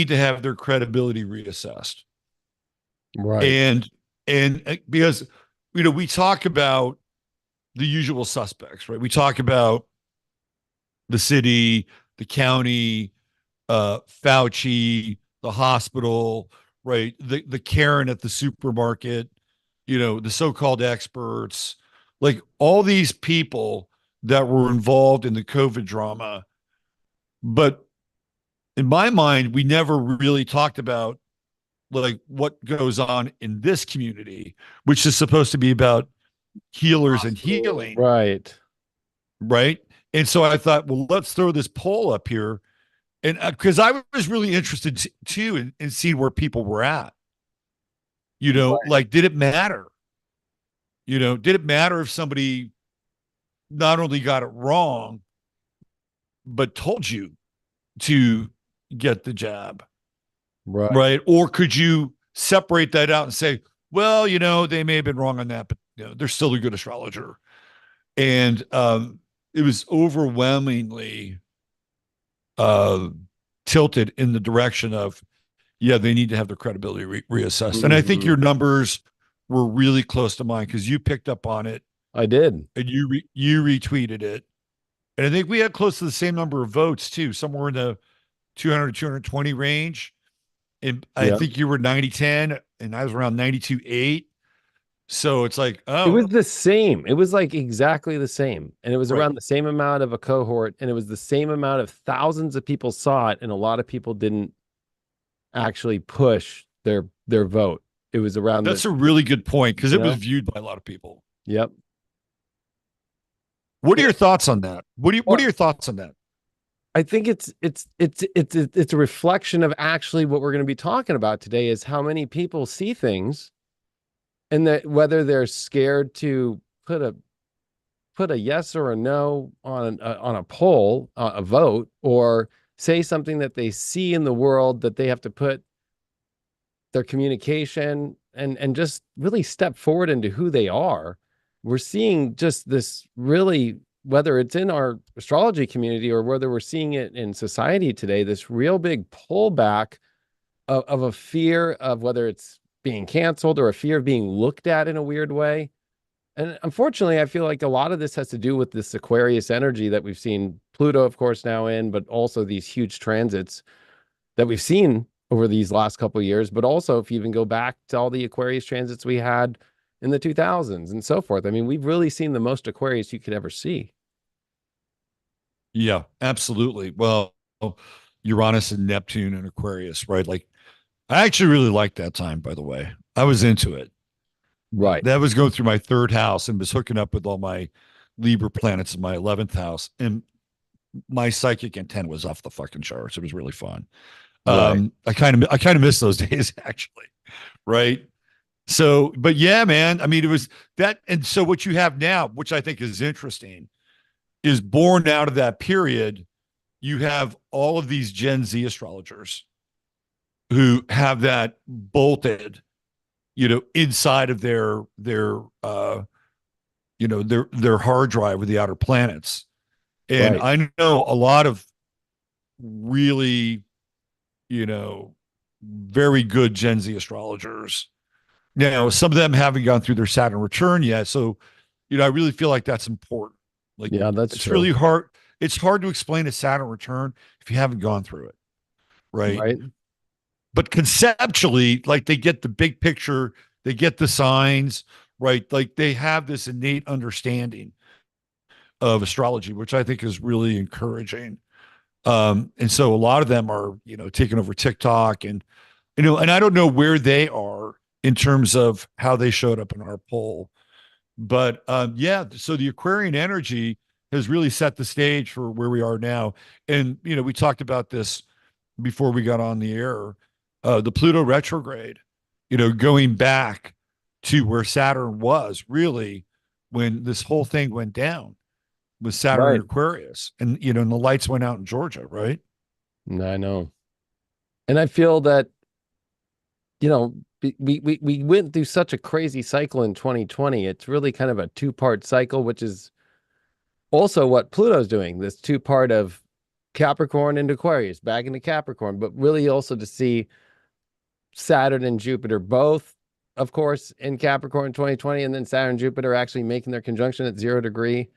to have their credibility reassessed. Right. And because we talk about the usual suspects, right? We talk about the city, the county, Fauci, the hospital, right? The Karen at the supermarket, the so-called experts, like all these people that were involved in the COVID drama. But in my mind, we never really talked about like what goes on in this community, which is supposed to be about healers and Hospital. healing, Right. right? And so I thought, well, let's throw this poll up here. And because I was really interested too in seeing where people were at, like, did it matter? Did it matter if somebody not only got it wrong, but told you to get the jab, Right. right? Or could you separate that out and say, well, they may have been wrong on that, but they're still a good astrologer. And it was overwhelmingly uh, tilted in the direction of, yeah, they need to have their credibility reassessed. And I think Mhm. your numbers were really close to mine because you picked up on it I did. and you retweeted it. And I think we had close to the same number of votes too, somewhere in the 200 to 220 range. And I Yeah. think you were 90-10 and I was around 92-8. So it's like, It was oh, the same. It was like exactly the same. And it was right. around the same amount of a cohort. And it was the same amount of thousands of people saw it. And a lot of people didn't actually push their vote. It was around the, That's a really good point because you it was know, viewed by a lot of people. yep. What are Yeah. your thoughts on that? What are Well, your thoughts on that? I think it's a reflection of actually what we're going to be talking about today is how many people see things and that whether they're scared to put a yes or a no on a poll, a vote, or say something that they see in the world that they have to put their communication and just really step forward into who they are. We're seeing just this really, whether it's in our astrology community or whether we're seeing it in society today, this real big pullback of a fear of whether it's being canceled or a fear of being looked at in a weird way. And unfortunately, I feel like a lot of this has to do with this Aquarius energy that we've seen Pluto, of course, now in, but also these huge transits that we've seen over these last couple of years. But also, if you even go back to all the Aquarius transits we had in the 2000s and so forth, I mean, we've really seen the most Aquarius you could ever see. Yeah, absolutely. Well, Uranus and Neptune and Aquarius, right? Like, I actually really liked that time, by the way. I was into it. Right. That was going through my third house and was hooking up with all my Libra planets in my 11th house. And my psychic intent was off the fucking charts. It was really fun. Right. I kind of miss those days actually. Right. So, but yeah, man, I mean, it was that. And so what you have now, which I think is interesting, is born out of that period. You have all of these Gen Z astrologers who have that bolted, inside of their hard drive with the outer planets. And Right. I know a lot of really, you know, very good Gen Z astrologers. Now, some of them haven't gone through their Saturn return yet. So, I really feel like that's important. Like, Yeah, that's it's true. really hard. It's hard to explain a Saturn return if you haven't gone through it. Right. Right. But conceptually, like they get the big picture, they get the signs, right? Like they have this innate understanding of astrology, which I think is really encouraging. And so a lot of them are, taking over TikTok and I don't know where they are in terms of how they showed up in our poll. But yeah, so the Aquarian energy has really set the stage for where we are now. And, we talked about this before we got on the air. The Pluto retrograde, going back to where Saturn was really when this whole thing went down with Saturn and Right. Aquarius. And the lights went out in Georgia, right? I know. And I feel that, we went through such a crazy cycle in 2020. It's really kind of a two-part cycle, which is also what Pluto's doing, this two-part of Capricorn into Aquarius, back into Capricorn, but really also to see Saturn and Jupiter both, of course, in Capricorn 2020, and then Saturn and Jupiter actually making their conjunction at 0 degree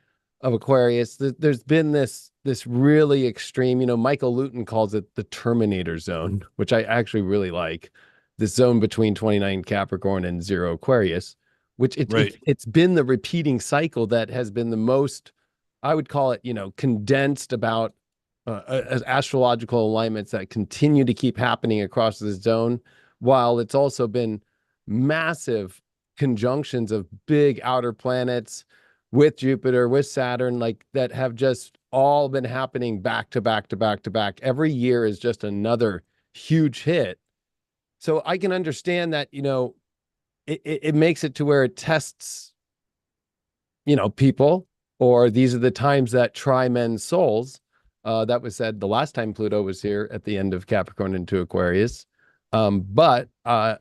of Aquarius. There's been this really extreme, Michael Luton calls it the Terminator zone, which I actually really like. This zone between 29 Capricorn and 0 Aquarius, which Right. it's been the repeating cycle that has been the most, I would call it, condensed about astrological alignments that continue to keep happening across the zone, while it's also been massive conjunctions of big outer planets with Jupiter, with Saturn, like that have just all been happening back to back to back to back. Every year is just another huge hit. So I can understand that, it makes it to where it tests, people, or these are the times that try men's souls. That was said the last time Pluto was here at the end of Capricorn into Aquarius. But at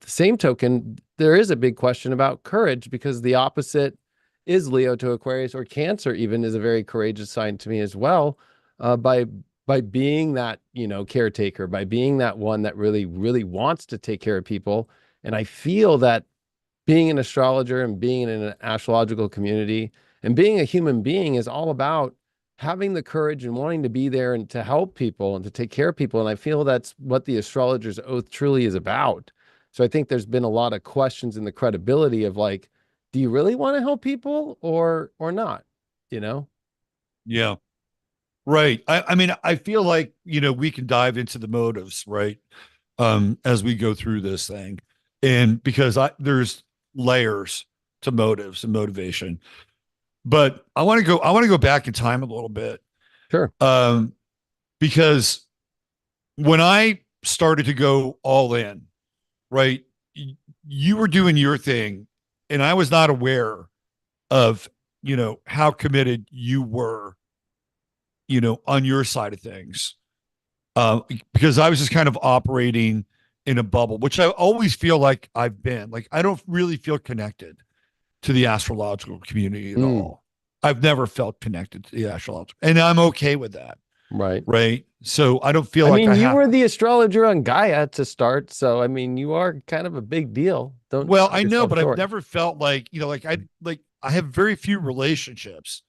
the same token, there is a big question about courage, because the opposite is Leo to Aquarius, or Cancer even is a very courageous sign to me as well, by being that, caretaker, by being that one that really, really wants to take care of people. And I feel that being an astrologer and being in an astrological community and being a human being is all about having the courage and wanting to be there and to help people and to take care of people. And I feel that's what the astrologer's oath truly is about. So I think there's been a lot of questions in the credibility of like, do you really want to help people or not? Yeah. Right. I mean, I feel like, we can dive into the motives, right? As we go through this thing. And because there's layers to motives and motivation. But I want to go back in time a little bit. Sure. Because when I started to go all in, right, you were doing your thing, and I was not aware of, how committed you were, on your side of things. Because I was just kind of operating in a bubble, which I always feel like I've been. Like, I don't really feel connected to the astrological community at all. I've never felt connected to the astrological, and I'm okay with that. Right. Right. So I don't feel I like mean, I you have. were the astrologer on Gaia to start. So, I mean, you are kind of a big deal. Don't Well, sell I know, yourself but I've short. never felt like, I have very few relationships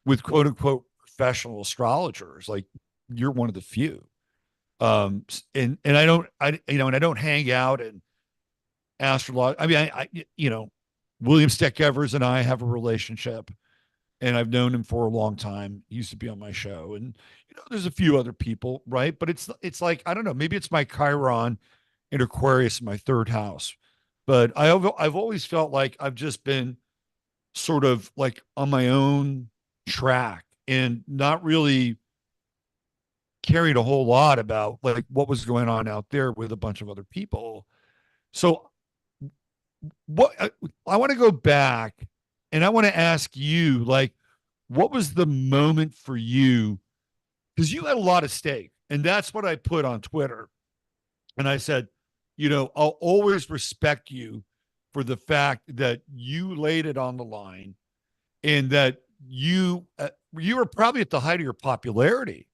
with quote unquote professional astrologers. Like, you're one of the few. And I don't, and I don't hang out in astrology. I mean, William Steck Evers and I have a relationship, and I've known him for a long time. He used to be on my show, and there's a few other people, right? But it's like, I don't know, maybe it's my Chiron in Aquarius in my third house, but I've always felt like I've just been sort of like on my own track and not really caring a whole lot about like what was going on out there with a bunch of other people. So what I want to go back, and I want to ask you, like, what was the moment for you? Because you had a lot of stake, and that's what I put on Twitter. And I said, I'll always respect you for the fact that you laid it on the line, and that you were probably at the height of your popularity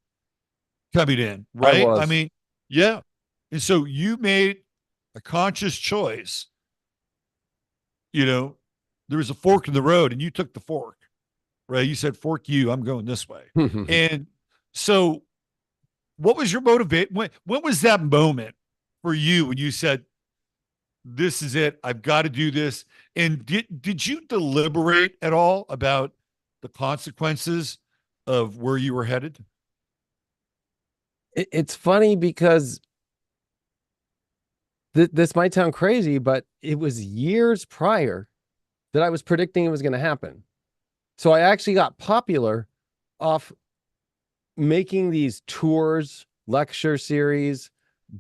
coming in, I right? I was. mean, yeah. And so you made a conscious choice. There was a fork in the road, and you took the fork, right? You said, "Fork you, I'm going this way." And so, what was your motivate? When was that moment for you when you said, "This is it. I've got to do this"? And did you deliberate at all about the consequences of where you were headed? It's funny because this might sound crazy, but it was years prior that I was predicting it was going to happen. So I actually got popular off making these tours, lecture series,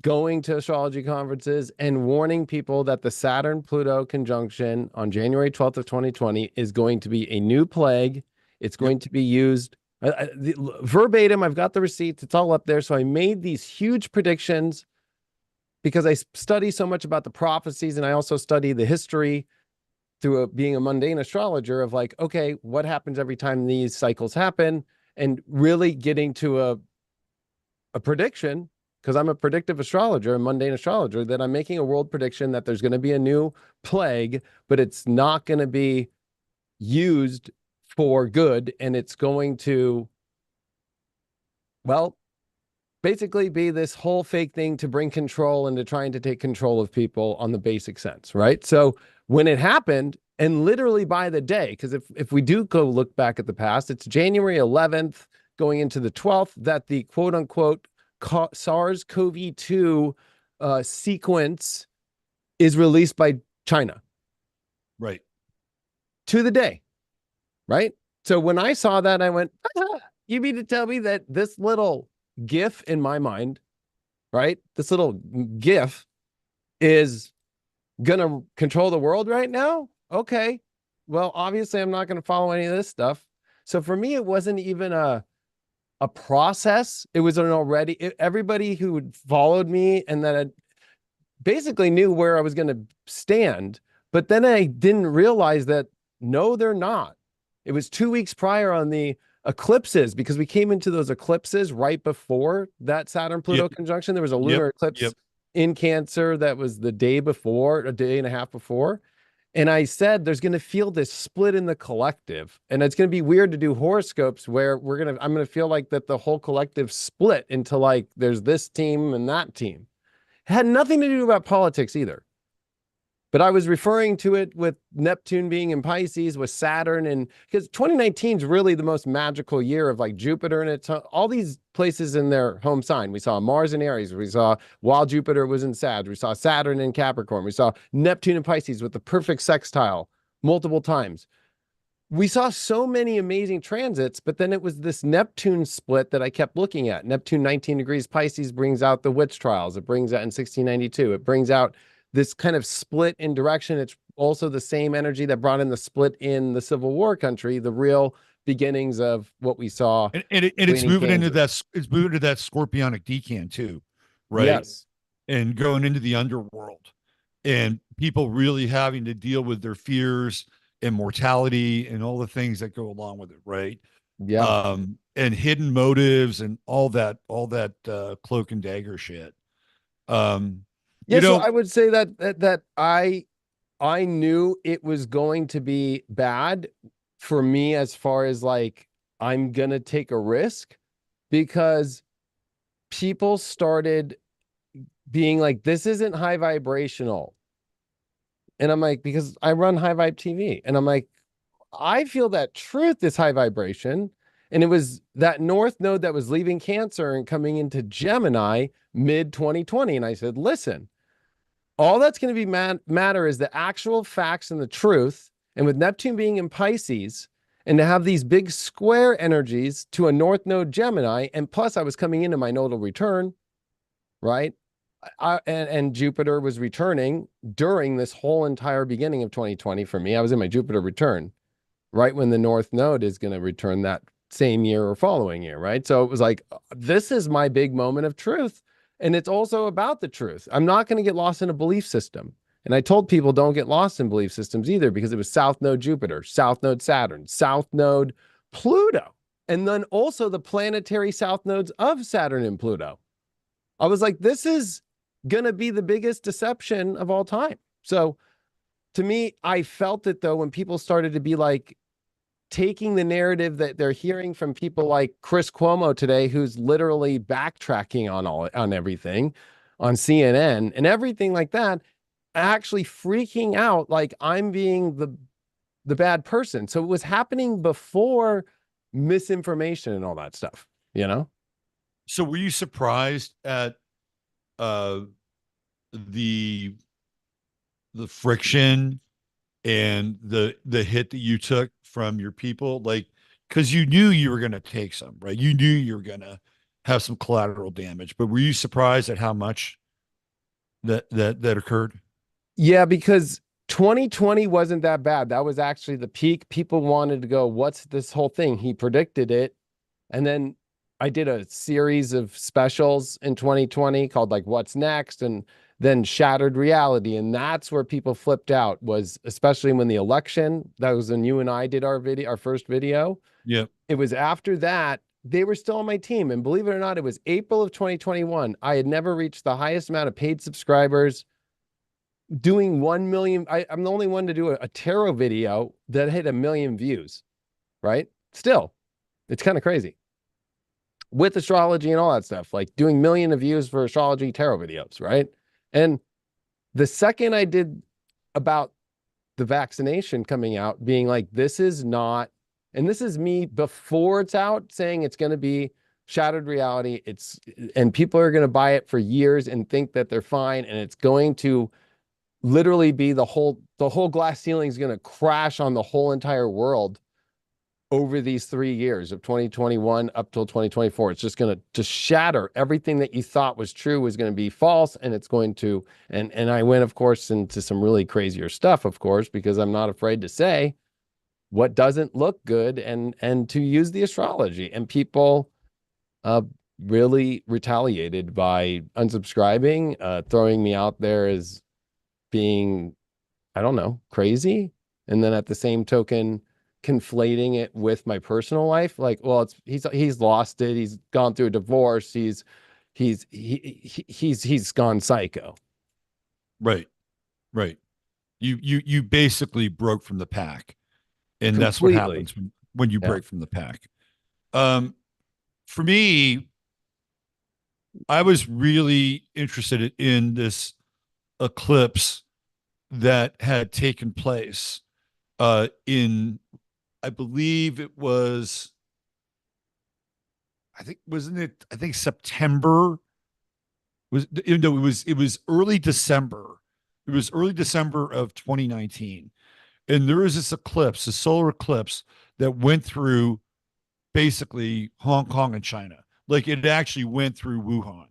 going to astrology conferences, and warning people that the Saturn Pluto conjunction on January 12th of 2020 is going to be a new plague. It's Yep. going to be used verbatim. I've got the receipts. It's all up there. So I made these huge predictions because I study so much about the prophecies, and I also study the history through being a mundane astrologer of like, okay, what happens every time these cycles happen, and really getting to a prediction, because I'm a predictive astrologer, a mundane astrologer, that I'm making a world prediction that there's going to be a new plague, but it's not going to be used for good, and it's going to, well, basically be this whole fake thing to bring control and to trying to take control of people on the basic sense, right? So when it happened, and literally by the day, because if we do go look back at the past, it's January 11th going into the 12th that the quote unquote SARS-CoV-2 sequence is released by China. Right. To the day, right? So when I saw that, I went, you mean to tell me that this little GIF in my mind, right? This little GIF is going to control the world right now? Okay. Well, obviously I'm not going to follow any of this stuff. So for me, it wasn't even a process. It was everybody who had followed me and that had basically knew where I was going to stand. But then I didn't realize that, no, they're not. It was 2 weeks prior on the eclipses, because we came into those eclipses right before that Saturn-Pluto conjunction. There was a lunar eclipse in Cancer that was the day before, a day and a half before. And I said, there's going to feel this split in the collective. And it's going to be weird to do horoscopes where I'm going to feel like that the whole collective split into like, there's this team and that team. It had nothing to do about politics either. But I was referring to it with Neptune being in Pisces, with Saturn, and because 2019 is really the most magical year of like Jupiter and it's all these places in their home sign. We saw Mars in Aries. We saw while Jupiter was in Sag. We saw Saturn in Capricorn. We saw Neptune in Pisces with the perfect sextile multiple times. We saw so many amazing transits, but then it was this Neptune split that I kept looking at. Neptune 19 degrees Pisces brings out the witch trials. It brings out in 1692. It brings out this kind of split in direction. It's also the same energy that brought in the split in the Civil War country, the real beginnings of what we saw. And it's moving into that, it's moving to that scorpionic decan too, right? Yes. And going into the underworld and people really having to deal with their fears and mortality and all the things that go along with it, right? Yeah. And hidden motives and all that cloak and dagger shit. Yeah, so I would say that I knew it was going to be bad for me as far as like I'm gonna take a risk, because people started being like, this isn't high vibrational. And I'm like, because I run High Vibe TV, and I'm like, I feel that truth is high vibration. And it was that North Node that was leaving Cancer and coming into Gemini mid 2020. And I said, listen, all that's going to be matter is the actual facts and the truth. And with Neptune being in Pisces, and to have these big square energies to a North Node Gemini, and plus I was coming into my nodal return, right? And Jupiter was returning during this whole entire beginning of 2020 for me. I was in my Jupiter return, right when the North Node is going to return that same year or following year, right? So it was like, this is my big moment of truth. And it's also about the truth. I'm not going to get lost in a belief system. And I told people don't get lost in belief systems either, because it was South Node Jupiter, South Node Saturn, South Node Pluto, and then also the planetary South Nodes of Saturn and Pluto. I was like, this is going to be the biggest deception of all time. So to me, I felt it though, when people started to be like, taking the narrative that they're hearing from people like Chris Cuomo today, who's literally backtracking on everything on CNN and everything like that, actually freaking out like I'm being the bad person. So it was happening before misinformation and all that stuff, you know? So were you surprised at the friction and the hit that you took from your people? Like, because you knew you were going to take some, right? You knew you were going to have some collateral damage, but were you surprised at how much that occurred? Yeah, because 2020 wasn't that bad. That was actually the peak. People wanted to go, what's this whole thing? He predicted it. And then I did a series of specials in 2020 called like What's Next, and then Shattered Reality. And that's where people flipped out, was especially when the election, that was when you and I did our first video. Yeah. It was after that they were still on my team. And believe it or not, it was April of 2021. I had never reached the highest amount of paid subscribers, doing 1 million. I'm the only one to do a tarot video that hit 1 million views, right? Still, it's kind of crazy with astrology and all that stuff, like doing million of views for astrology tarot videos, right? And the second I did about the vaccination coming out, being like, this is not, and this is me before it's out saying it's going to be shattered reality. And people are going to buy it for years and think that they're fine. And it's going to literally be the whole glass ceiling is going to crash on the whole entire world over these 3 years of 2021 up till 2024. It's just going to shatter everything that you thought was true was going to be false. And it's going to, and I went, of course, into some really crazier stuff, of course, because I'm not afraid to say what doesn't look good and to use the astrology. And people really retaliated by unsubscribing, throwing me out there as being, I don't know, crazy. And then at the same token, conflating it with my personal life, like, well, he's lost it, he's gone through a divorce, he's gone psycho. Right. You basically broke from the pack, and Completely. that's what happens when you break from the pack. For me, I was really interested in this eclipse that had taken place in, I believe it was, I think September was, no, it was early December. It was early December of 2019. And there was this eclipse, a solar eclipse that went through basically Hong Kong and China. Like it actually went through Wuhan.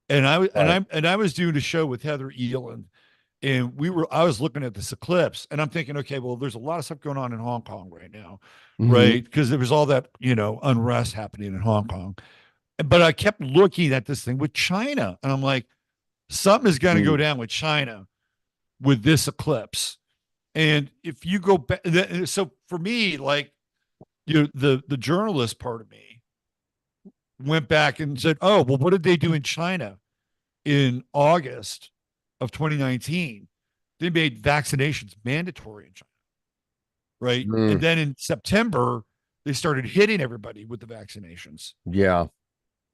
And I was doing a show with Heather Eland, and I was looking at this eclipse, and I'm thinking, okay, well, there's a lot of stuff going on in Hong Kong right now, right? Because there was all that, unrest happening in Hong Kong. But I kept looking at this thing with China, and I'm like, something is going to go down with China with this eclipse. And if you go back, so for me, like, the journalist part of me went back and said, oh, well, what did they do in China in August of 2019? They made vaccinations mandatory in China, right? And then in September, they started hitting everybody with the vaccinations. Yeah.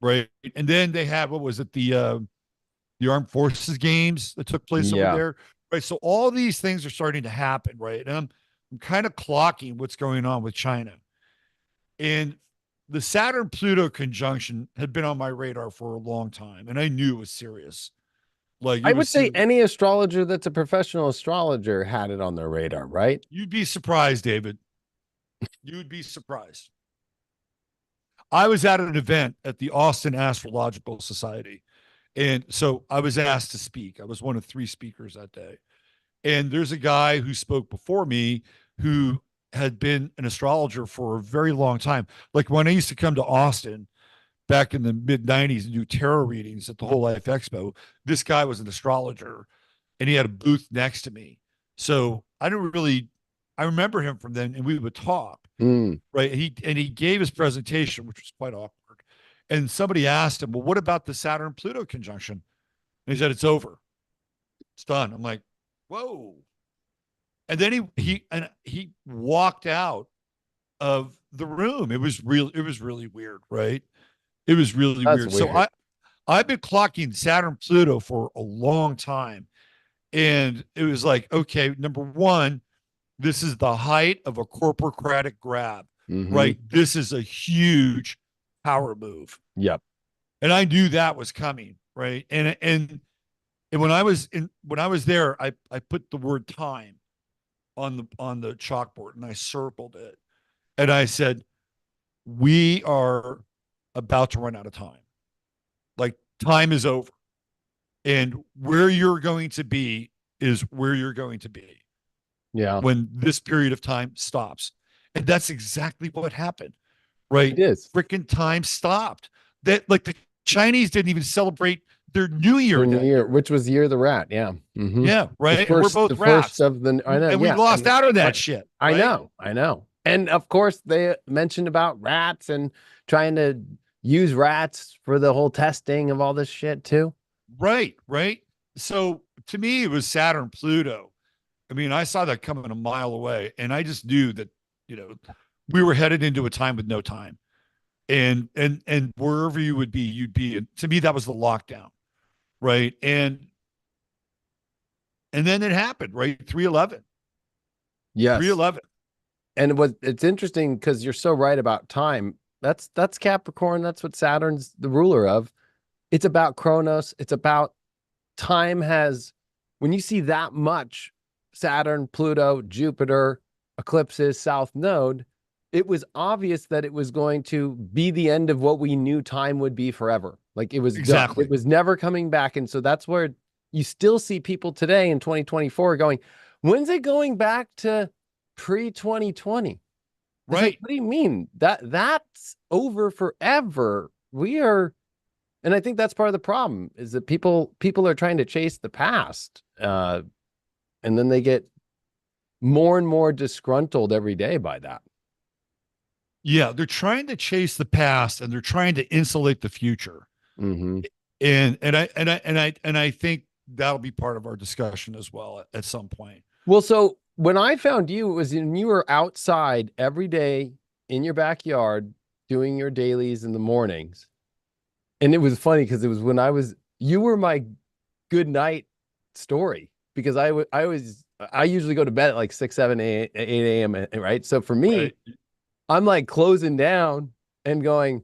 Right. And then they had, what was it? The Armed Forces games that took place over there. Right. So all these things are starting to happen. Right. And I'm kind of clocking what's going on with China. And the Saturn Pluto conjunction had been on my radar for a long time, and I knew it was serious. Like I would say any astrologer that's a professional astrologer had it on their radar, right? You'd be surprised, David. You'd be surprised. I was at an event at the Austin Astrological Society, and so I was asked to speak. I was one of 3 speakers that day. And there's a guy who spoke before me who had been an astrologer for a very long time. Like when I used to come to Austin back in the mid 90s and do tarot readings at the Whole Life Expo, this guy was an astrologer and he had a booth next to me. So I remember him from then, and we would talk. Right. And he gave his presentation, which was quite awkward. And somebody asked him, well, what about the Saturn Pluto conjunction? And he said, it's over. It's done. I'm like, whoa. And then he walked out of the room. It was really weird, right? It was really weird. So I've been clocking Saturn Pluto for a long time. And it was like, okay, number one, this is the height of a corporocratic grab, right? This is a huge power move. Yep. And I knew that was coming, right? And when I was there, I put the word time on the chalkboard and I circled it. And I said, we are about to run out of time. Like time is over. And where you're going to be is where you're going to be. Yeah. When this period of time stops. And that's exactly what happened. Right? It is. Freaking time stopped. That, like, the Chinese didn't even celebrate their New Year. New Year, which was the year of the rat. Yeah. Yeah. Right. We're both rats. I know. And we lost out on that shit. Right? I know. And of course, they mentioned about rats and trying to use rats for the whole testing of all this shit too. Right, right. So to me, it was Saturn, Pluto. I mean, I saw that coming a mile away, and I just knew that, you know, we were headed into a time with no time. And wherever you would be, you'd be. And to me, that was the lockdown, right? And then it happened, right? 311, Yes. 311. And it's interesting because you're so right about time. That's Capricorn. That's what Saturn's the ruler of. It's about Chronos. It's about time has, when you see that much Saturn, Pluto, Jupiter, eclipses, South Node, it was obvious that it was going to be the end of what we knew time would be forever. Like it was done. Exactly. It was never coming back. And so that's where you still see people today in 2024 going, when's it going back to pre-2020? It's like, Right. what do you mean? That's over forever. We are, and I think that's part of the problem is that people are trying to chase the past. And then they get more and more disgruntled every day by that. Yeah, they're trying to chase the past and they're trying to insulate the future. Mm-hmm. And I think that'll be part of our discussion as well at some point. Well, so when I found you, it was when you were outside every day in your backyard doing your dailies in the mornings. And it was funny because it was when you were my good night story because I usually go to bed at like 6, 7, 8 a.m. Right. So for me, Right. I'm like closing down and going,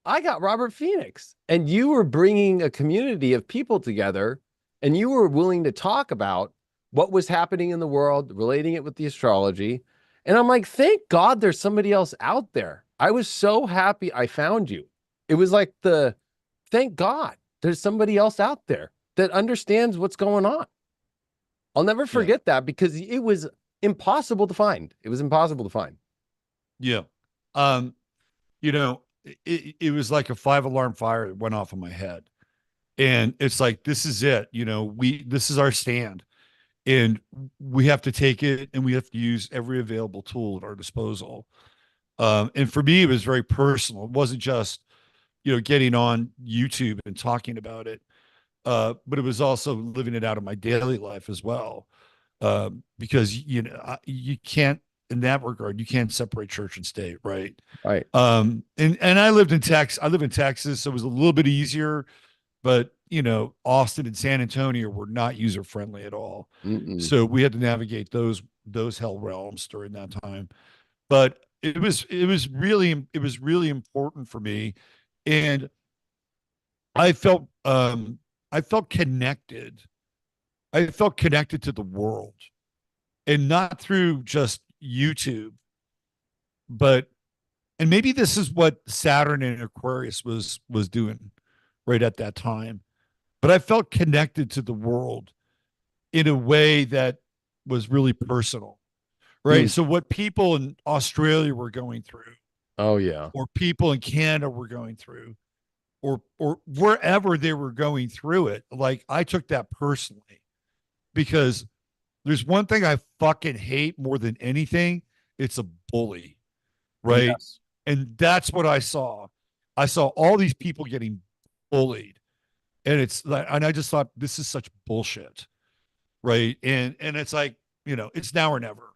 I got Robert Phoenix. And you were bringing a community of people together and you were willing to talk about what was happening in the world, relating it with the astrology. And I'm like, thank God there's somebody else out there. I was so happy I found you. It was like thank God there's somebody else out there that understands what's going on. I'll never Yeah. forget that because it was impossible to find. It was impossible to find. Yeah. Um, you know, it was like a 5 alarm fire that went off in my head. And it's like, this is it. This is our stand. And we have to take it and we have to use every available tool at our disposal. And for me, it was very personal. It wasn't just, getting on YouTube and talking about it. But it was also living it out in my daily life as well. Because, you can't, in that regard, you can't separate church and state, right? Right. And I lived in Texas. I live in Texas, so it was a little bit easier, but Austin and San Antonio were not user friendly at all. Mm-mm. So we had to navigate those hell realms during that time. But it was really important for me, and I felt I felt connected. I felt connected to the world, and not through just YouTube, but and maybe this is what Saturn and Aquarius was doing right at that time. But I felt connected to the world in a way that was really personal, right? Mm. So what people in Australia were going through, Oh yeah. or people in Canada were going through, or wherever they were going through it, like I took that personally because there's one thing I fucking hate more than anything. It's a bully, right? Yes. And that's what I saw. I saw all these people getting bullied. And it's like, and I just thought this is such bullshit. Right. And it's like, it's now or never.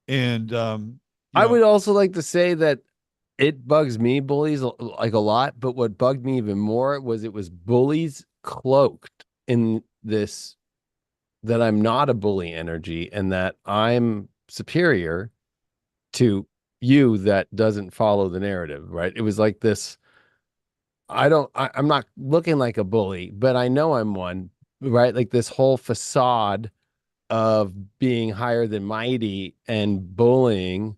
And I would also like to say that it bugs me, bullies, like a lot, but what bugged me even more was it was bullies cloaked in this that I'm not a bully energy and that I'm superior to you that doesn't follow the narrative, right? It was like this. I'm not looking like a bully, but I know I'm one, right? Like this whole facade of being higher than mighty and bullying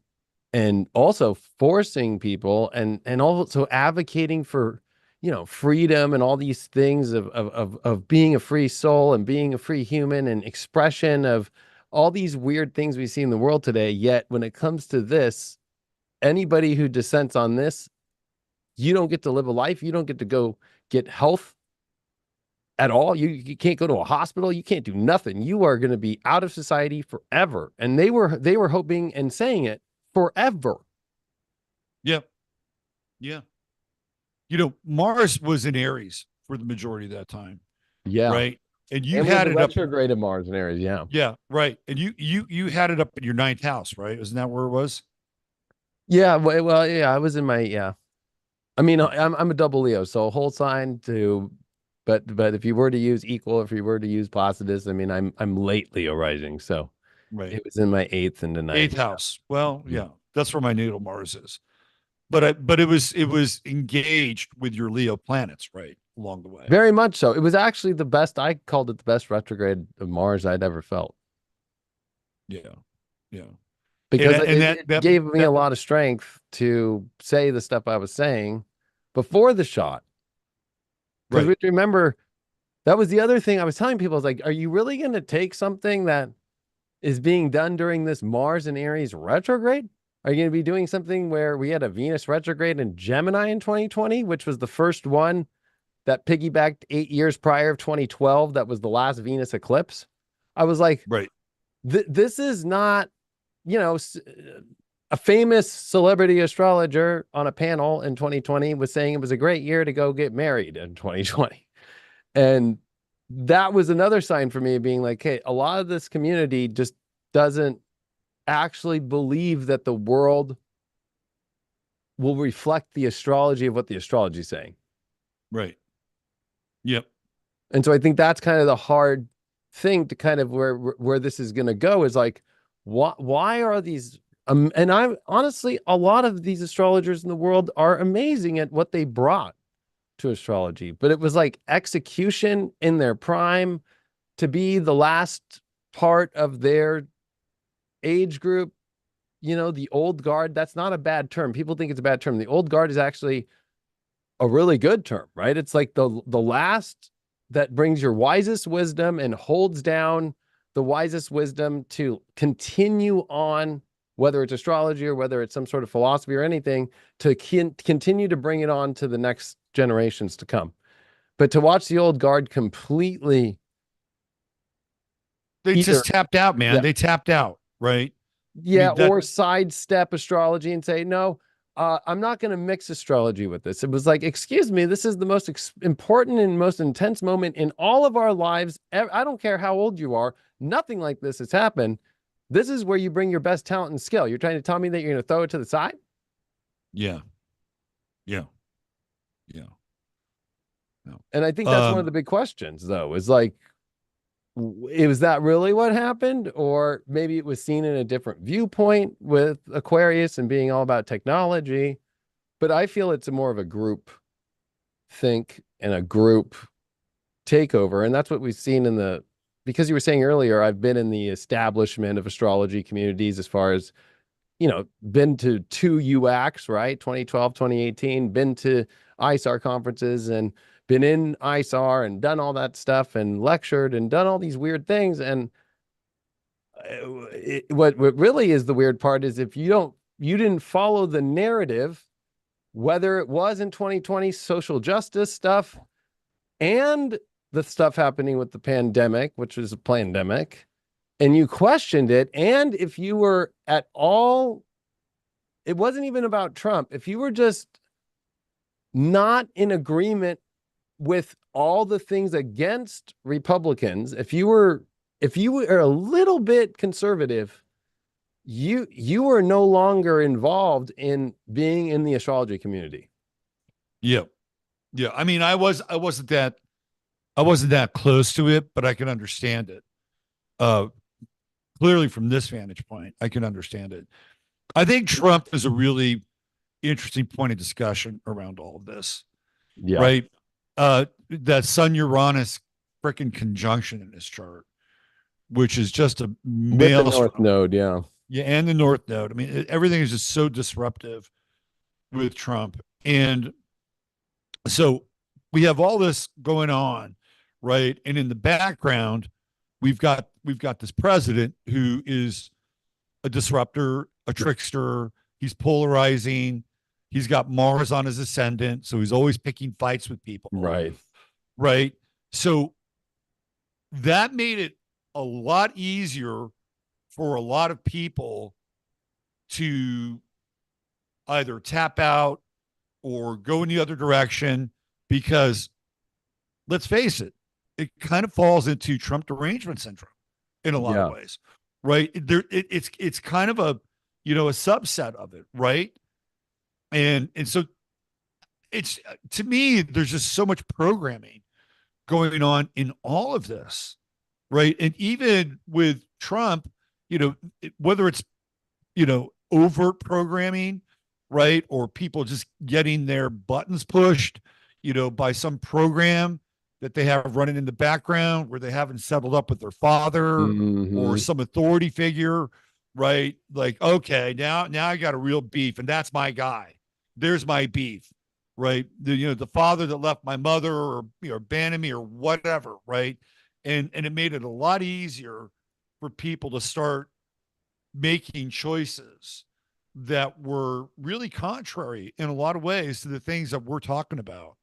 and also forcing people and also advocating for freedom and all these things of being a free soul and being a free human and expression of all these weird things we see in the world today. Yet when it comes to this, anybody who dissents on this, you don't get to live a life. You don't get to go get health at all. You can't go to a hospital. You can't do nothing. You are going to be out of society forever. And they were hoping and saying it forever. Yeah. Yeah. Mars was in Aries for the majority of that time, Yeah. right? And you And with had the it up. retrograde Mars in Aries, yeah. Yeah, right. And you had it up in your ninth house, right? Isn't that where it was? Yeah, well, yeah, I was in my yeah. I mean, I'm a double Leo, so a whole sign to, but if you were to use equal, if you were to use Placidus, I mean, I'm late Leo rising, so Right. it was in my eighth and the ninth. Eighth house. Well, Yeah. yeah, that's where my natal Mars is. But it was engaged with your Leo planets, right, along the way. Very much so. It was actually the best. I called it the best retrograde of Mars I'd ever felt Yeah. Yeah. And because that and it gave me a that lot of strength to say the stuff I was saying before the shot. Because we right. have to remember that was the other thing I was telling people. I was like, are you really going to take something that is being done during this Mars and Aries retrograde? Are you going to be doing something where we had a Venus retrograde in Gemini in 2020, which was the first one that piggybacked 8 years prior of 2012? That was the last Venus eclipse. I was like, Right. this is not, a famous celebrity astrologer on a panel in 2020 was saying it was a great year to go get married in 2020. And that was another sign for me being like, hey, a lot of this community just doesn't actually believe that the world will reflect the astrology of what the astrology is saying. Right. Yep. And so I think that's kind of the hard thing to kind of where this is going to go is like, why are these? And I'm honestly, a lot of these astrologers in the world are amazing at what they brought to astrology, but it was like execution in their prime to be the last part of their age group. The old guard, that's not a bad term. People think it's a bad term. The old guard is actually a really good term, right? It's like the last that brings your wisest wisdom and holds down the wisest wisdom to continue on, whether it's astrology or whether it's some sort of philosophy or anything, to continue to bring it on to the next generations to come. But to watch the old guard completely They either, just tapped out, man. yeah, They tapped out, right? I yeah, mean that or sidestep astrology and say, no, I'm not going to mix astrology with this. It was like, excuse me, this is the most important and most intense moment in all of our lives. I don't care how old you are. Nothing like this has happened. This is where you bring your best talent and skill. You're trying to tell me that you're going to throw it to the side? yeah. Yeah. Yeah. No. And I think that's one of the big questions, though, is like, was that really what happened? Or maybe it was seen in a different viewpoint with Aquarius and being all about technology. But I feel it's more of a group think and a group takeover. And that's what we've seen because you were saying earlier, I've been in the establishment of astrology communities as far as, been to 2 UACs, right? 2012, 2018, been to ISAR conferences and been in ISAR and done all that stuff and lectured and done all these weird things. And what really is the weird part is if you didn't follow the narrative, whether it was in 2020 social justice stuff and the stuff happening with the pandemic, which was a pandemic, and you questioned it. And if you were at all, it wasn't even about Trump. If you were just not in agreement with all the things against Republicans, if you were a little bit conservative, you were no longer involved in being in the astrology community. Yeah. Yeah. I mean, I wasn't that close to it, but I can understand it. Clearly from this vantage point, I can understand it. I think Trump is a really interesting point of discussion around all of this. Yeah. Right. That Sun Uranus freaking conjunction in his chart, which is just a With the maelstrom. North Node, yeah. Yeah, and the North Node. I mean, everything is just so disruptive with Trump. And so we have all this going on, right? And in the background, we've got this president who is a disruptor, a trickster. He's polarizing. He's got Mars on his ascendant, so he's always picking fights with people. Right. Right. So that made it a lot easier for a lot of people to either tap out or go in the other direction because let's face it, it kind of falls into Trump derangement syndrome in a lot of Yeah. ways, right? It's kind of a a subset of it, right? And so it's to me, there's just so much programming going on in all of this, right? And even with Trump, whether it's overt programming, right? Or people just getting their buttons pushed, by some program that they have running in the background where they haven't settled up with their father or Hmm. some authority figure, right? Like, okay, now I got a real beef, and that's my guy. There's my beef, right? The father that left my mother or abandoned me or whatever, right? And it made it a lot easier for people to start making choices that were really contrary in a lot of ways to the things that we're talking about.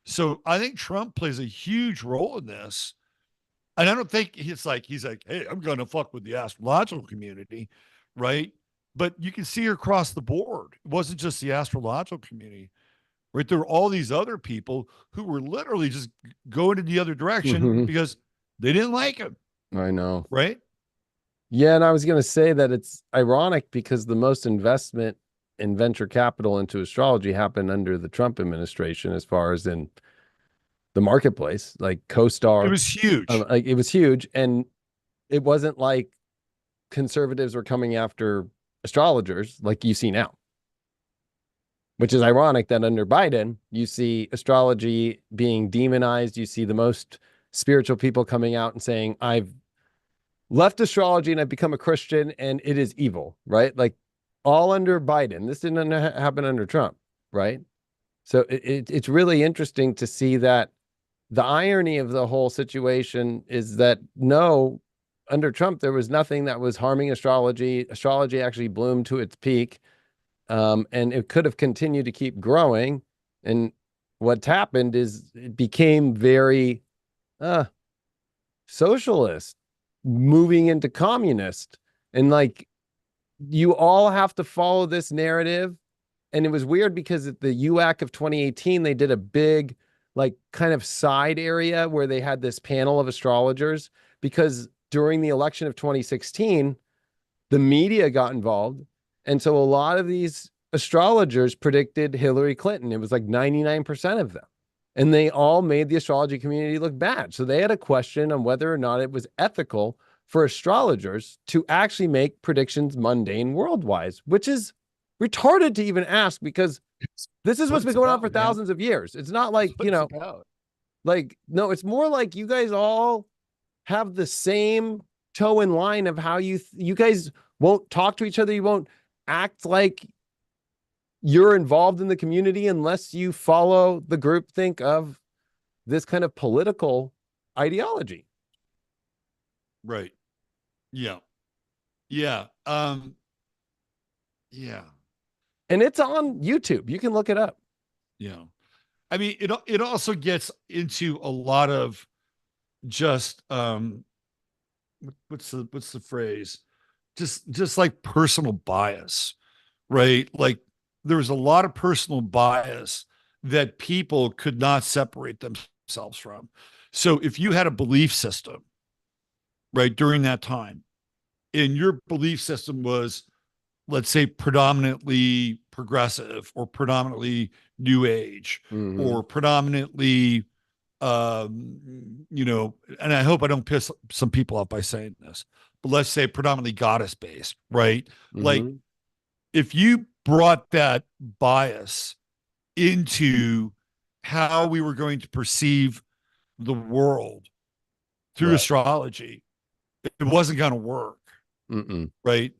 So I think Trump plays a huge role in this. And I don't think he's like, hey, I'm gonna fuck with the astrological community, right? But you can see across the board. It wasn't just the astrological community, right? There were all these other people who were literally just going in the other direction Hmm. because they didn't like him, I know. right? Yeah, and I was going to say that it's ironic because the most investment in venture capital into astrology happened under the Trump administration, as far as in the marketplace, like It CoStar. was huge. Like it was huge, and it wasn't like conservatives were coming after astrologers like you see now. Which is ironic that under Biden, you see astrology being demonized. You see the most spiritual people coming out and saying, I've left astrology and I've become a Christian and it is evil, right? Like all under Biden. This didn't happen under Trump, right? So it's really interesting to see that the irony of the whole situation is that no, under Trump, there was nothing that was harming astrology. Astrology actually bloomed to its peak, and it could have continued to keep growing. And what's happened is it became very uh, socialist, moving into communist. And like, you all have to follow this narrative. And it was weird because at the UAC of 2018, they did a big, like, kind of side area where they had this panel of astrologers because during the election of 2016, the media got involved. And so a lot of these astrologers predicted Hillary Clinton. It was like 99% of them. And they all made the astrology community look bad. So they had a question on whether or not it was ethical for astrologers to actually make predictions mundane worldwide, which is retarded to even ask because this is What what's been it's going on for about, man. thousands of years. It's not like, What it's about. like, no, it's more like you guys all have the same toe in line of how you guys won't talk to each other. You won't act like you're involved in the community unless you follow the groupthink of this kind of political ideology. Right. Yeah. Yeah. Yeah. And it's on YouTube. You can look it up. Yeah. I mean, it also gets into a lot of just what's the phrase? Just like personal bias, right? Like there's a lot of personal bias that people could not separate themselves from. So if you had a belief system, right, during that time, and your belief system was, let's say, predominantly progressive or predominantly new age Mm-hmm. or predominantly and I hope I don't piss some people off by saying this, but let's say predominantly goddess based, right? Like Mm-hmm. if you brought that bias into how we were going to perceive the world through Right. astrology, it wasn't going to work, Mm-mm. right?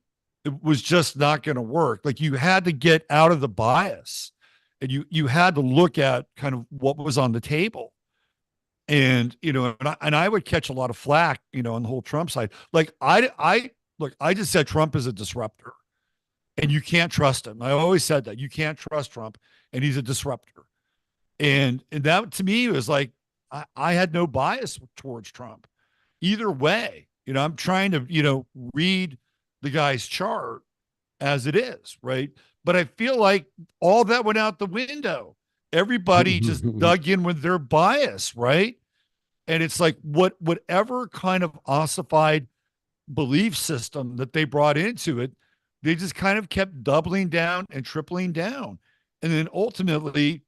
It was just not going to work. Like you had to get out of the bias and you had to look at kind of what was on the table. And I would catch a lot of flack, on the whole Trump side. Like I look, I just said Trump is a disruptor, and you can't trust him. I always said that you can't trust Trump, and he's a disruptor. And that to me was like I had no bias towards Trump, either way. I'm trying to read the guy's chart, as it is, right? But I feel like all that went out the window. Everybody just dug in with their bias, right? And it's like whatever kind of ossified belief system that they brought into it, they just kind of kept doubling down and tripling down. And then ultimately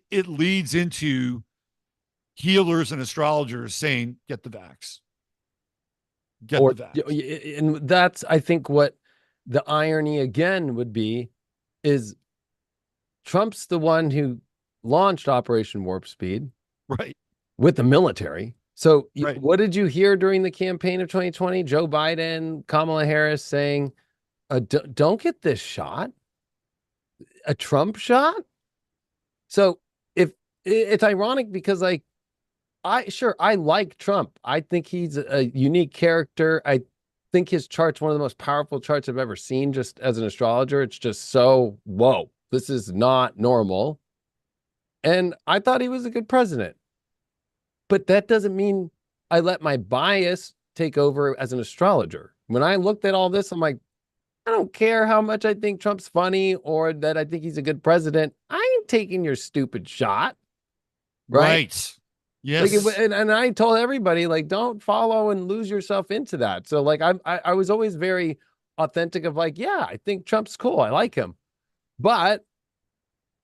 it leads into healers and astrologers saying, get the vax. Get Or the vax. and that's, I think, what the irony again would be is Trump's the one who launched Operation Warp Speed Right. with the military. So Right. what did you hear during the campaign of 2020? Joe Biden, Kamala Harris saying, don't get this shot, a Trump shot. So if it's ironic because like, I like Trump. I think he's a unique character. I think his chart's one of the most powerful charts I've ever seen just as an astrologer. It's just so, whoa, this is not normal. And I thought he was a good president. But that doesn't mean I let my bias take over as an astrologer. When I looked at all this, I'm like, I don't care how much I think Trump's funny or that I think he's a good president. I ain't taking your stupid shot. Right. Yes. Like and I told everybody, like, don't follow and lose yourself into that. So like I was always very authentic of like, yeah, I think Trump's cool. I like him. But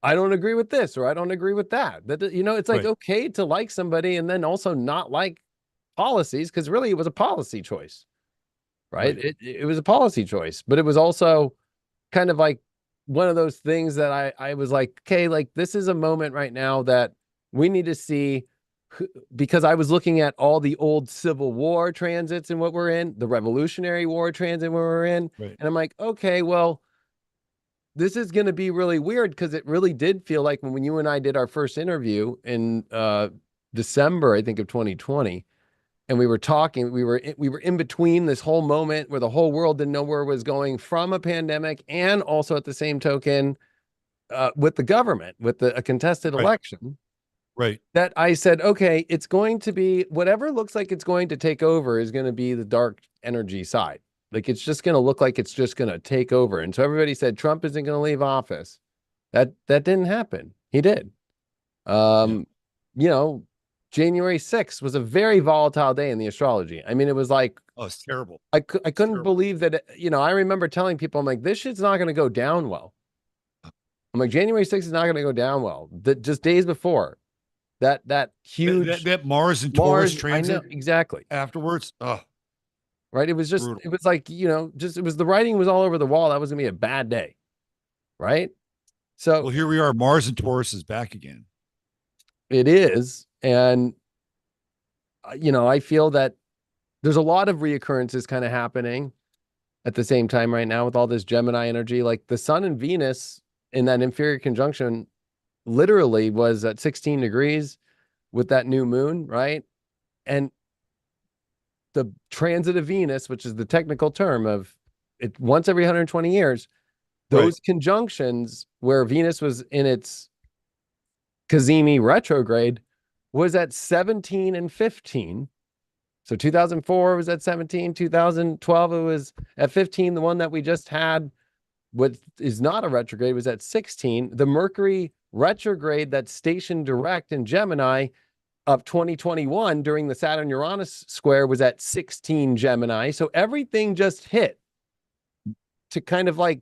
I don't agree with this or I don't agree with that. That, you know, it's like okay to like somebody and then also not like policies, because really it was a policy choice. Right? It was a policy choice, but it was also kind of like one of those things that I was like, okay, like this is a moment right now that we need to see, because I was looking at all the old Civil War transits and what we're in, the Revolutionary War transit where we're in, and I'm like, okay, well, this is going to be really weird because it really did feel like when you and I did our first interview in December, I think of 2020, and we were talking, we were in between this whole moment where the whole world didn't know where it was going from a pandemic, and also at the same token with the government, with a contested election. Right. That I said, okay, it's going to be whatever looks like it's going to take over is going to be the dark energy side. Like it's just going to look like it's just going to take over. And so everybody said Trump isn't going to leave office. That didn't happen. He did. You know, January 6th was a very volatile day in the astrology. I mean, it was like, oh, it's terrible. I couldn't believe that, you know, I remember telling people, I'm like, this shit's not going to go down well. I'm like, January 6th is not going to go down well. Just days before. That huge that Mars and Taurus transit. I know, exactly. Afterwards, right. It was just brutal. It was like, you know, just it was the writing was all over the wall. That was gonna be a bad day, right? So well, here we are. Mars and Taurus is back again. It is, and you know, I feel that there's a lot of reoccurrences kind of happening at the same time right now with all this Gemini energy. Like the Sun and Venus in that inferior conjunction literally was at 16 degrees with that new moon, right? And the transit of Venus, which is the technical term of it once every 120 years, those conjunctions where Venus was in its Cazimi retrograde was at 17 and 15. So 2004 was at 17, 2012 it was at 15. The one that we just had, what is not a retrograde, was at 16. The Mercury retrograde that's stationed direct in Gemini of 2021 during the Saturn Uranus square was at 16 Gemini. So everything just hit to kind of like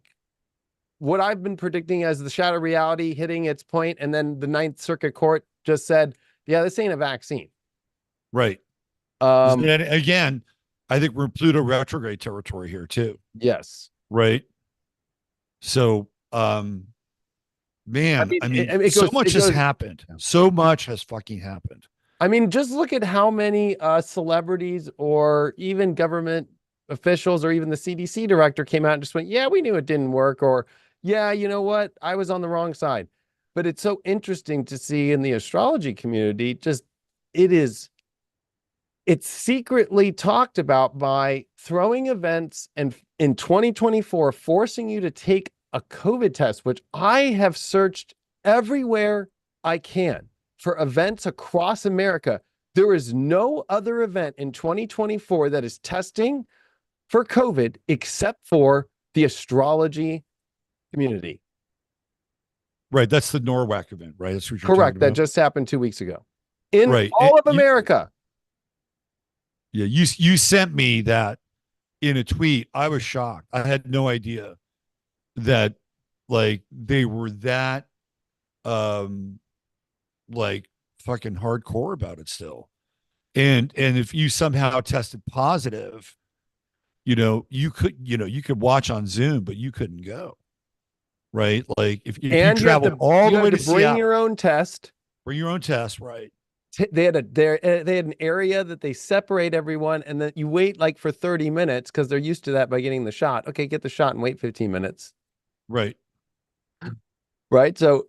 what I've been predicting as the shadow reality hitting its point, and then the Ninth Circuit Court just said, yeah, this ain't a vaccine. Right. And again, I think we're in Pluto retrograde territory here too. Yes. Right. So man, I mean, so much has happened. So much has fucking happened. I mean, just look at how many celebrities or even government officials or even the CDC director came out and just went, yeah, we knew it didn't work. Or, yeah, you know what? I was on the wrong side. But it's so interesting to see in the astrology community, just it's secretly talked about by throwing events and in 2024, forcing you to take a COVID test, which I have searched everywhere I can for events across America. There is no other event in 2024 that is testing for COVID except for the astrology community. Right. That's the Norwalk event, right? That's what you're Correct. talking That about. just happened 2 weeks ago in Right. all of America. You sent me that in a tweet. I was shocked. I had no idea that like they were that um like fucking hardcore about it still. And if you somehow tested positive, you could watch on Zoom, but you couldn't go. Right. Like if you And traveled all you the have way to to bring your Seattle, own test. bring your own test, right? They had an area that they separate everyone, and then you wait like for 30 minutes because they're used to that by getting the shot. Okay, get the shot and wait 15 minutes. Right. Right. So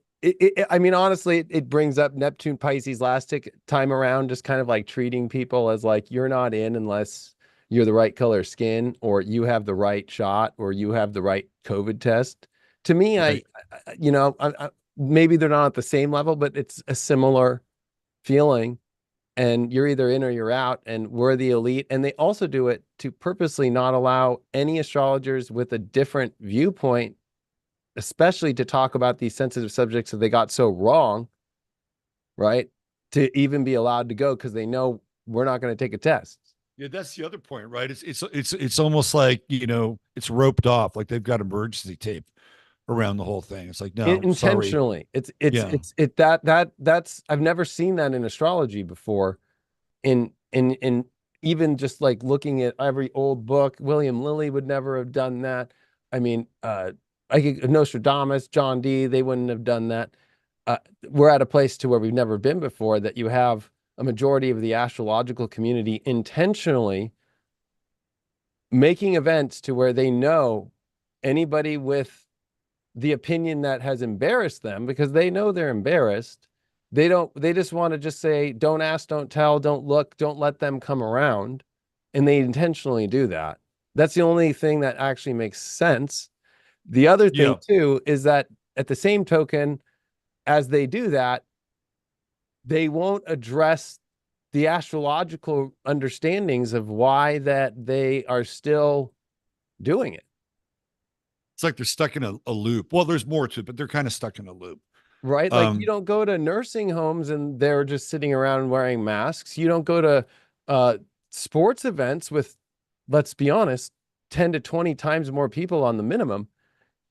I mean, honestly, it brings up Neptune Pisces last time around, just kind of like treating people as like you're not in unless you're the right color skin or you have the right shot or you have the right COVID test. To me, Right. maybe they're not at the same level, but it's a similar feeling. And you're either in or you're out, and we're the elite. And they also do it to purposely not allow any astrologers with a different viewpoint, especially to talk about these sensitive subjects that they got so wrong, right? To even be allowed to go because they know we're not going to take a test. Yeah, that's the other point, right? It's almost like, it's roped off, like they've got emergency tape around the whole thing. It's like, no, sorry. Intentionally. Yeah. That's I've never seen that in astrology before. In even just like looking at every old book, William Lilly would never have done that. I mean, Nostradamus, John Dee, they wouldn't have done that. We're at a place to where we've never been before, that you have a majority of the astrological community intentionally making events to where they know anybody with the opinion that has embarrassed them, because they know they're embarrassed. They just want to just say, don't ask, don't tell, don't look, don't let them come around. And they intentionally do that. That's the only thing that actually makes sense. The other thing Yeah. too is that at the same token, as they do that, they won't address the astrological understandings of why that they are still doing it. It's like they're stuck in a loop. Well, there's more to it, but they're kind of stuck in a loop. Right? Like you don't go to nursing homes and they're just sitting around wearing masks. You don't go to sports events with, let's be honest, 10 to 20 times more people on the minimum.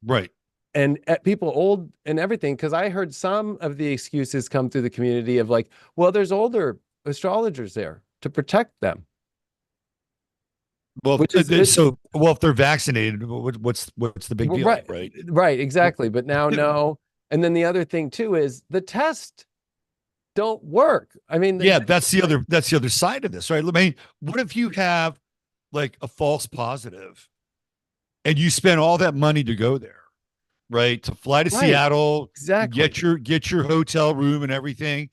Right. And at people old and everything, because I heard some of the excuses come through the community of like, well, there's older astrologers there to protect them. Well, Which is if they're vaccinated, what's the big deal, right? Right. Right, exactly. But now, no. And then the other thing too is the test don't work. I mean, Yeah, that's the other side of this, right? I mean, what if you have like a false positive and you spend all that money to go there, right? To fly to right, Seattle, exactly. get your hotel room and everything,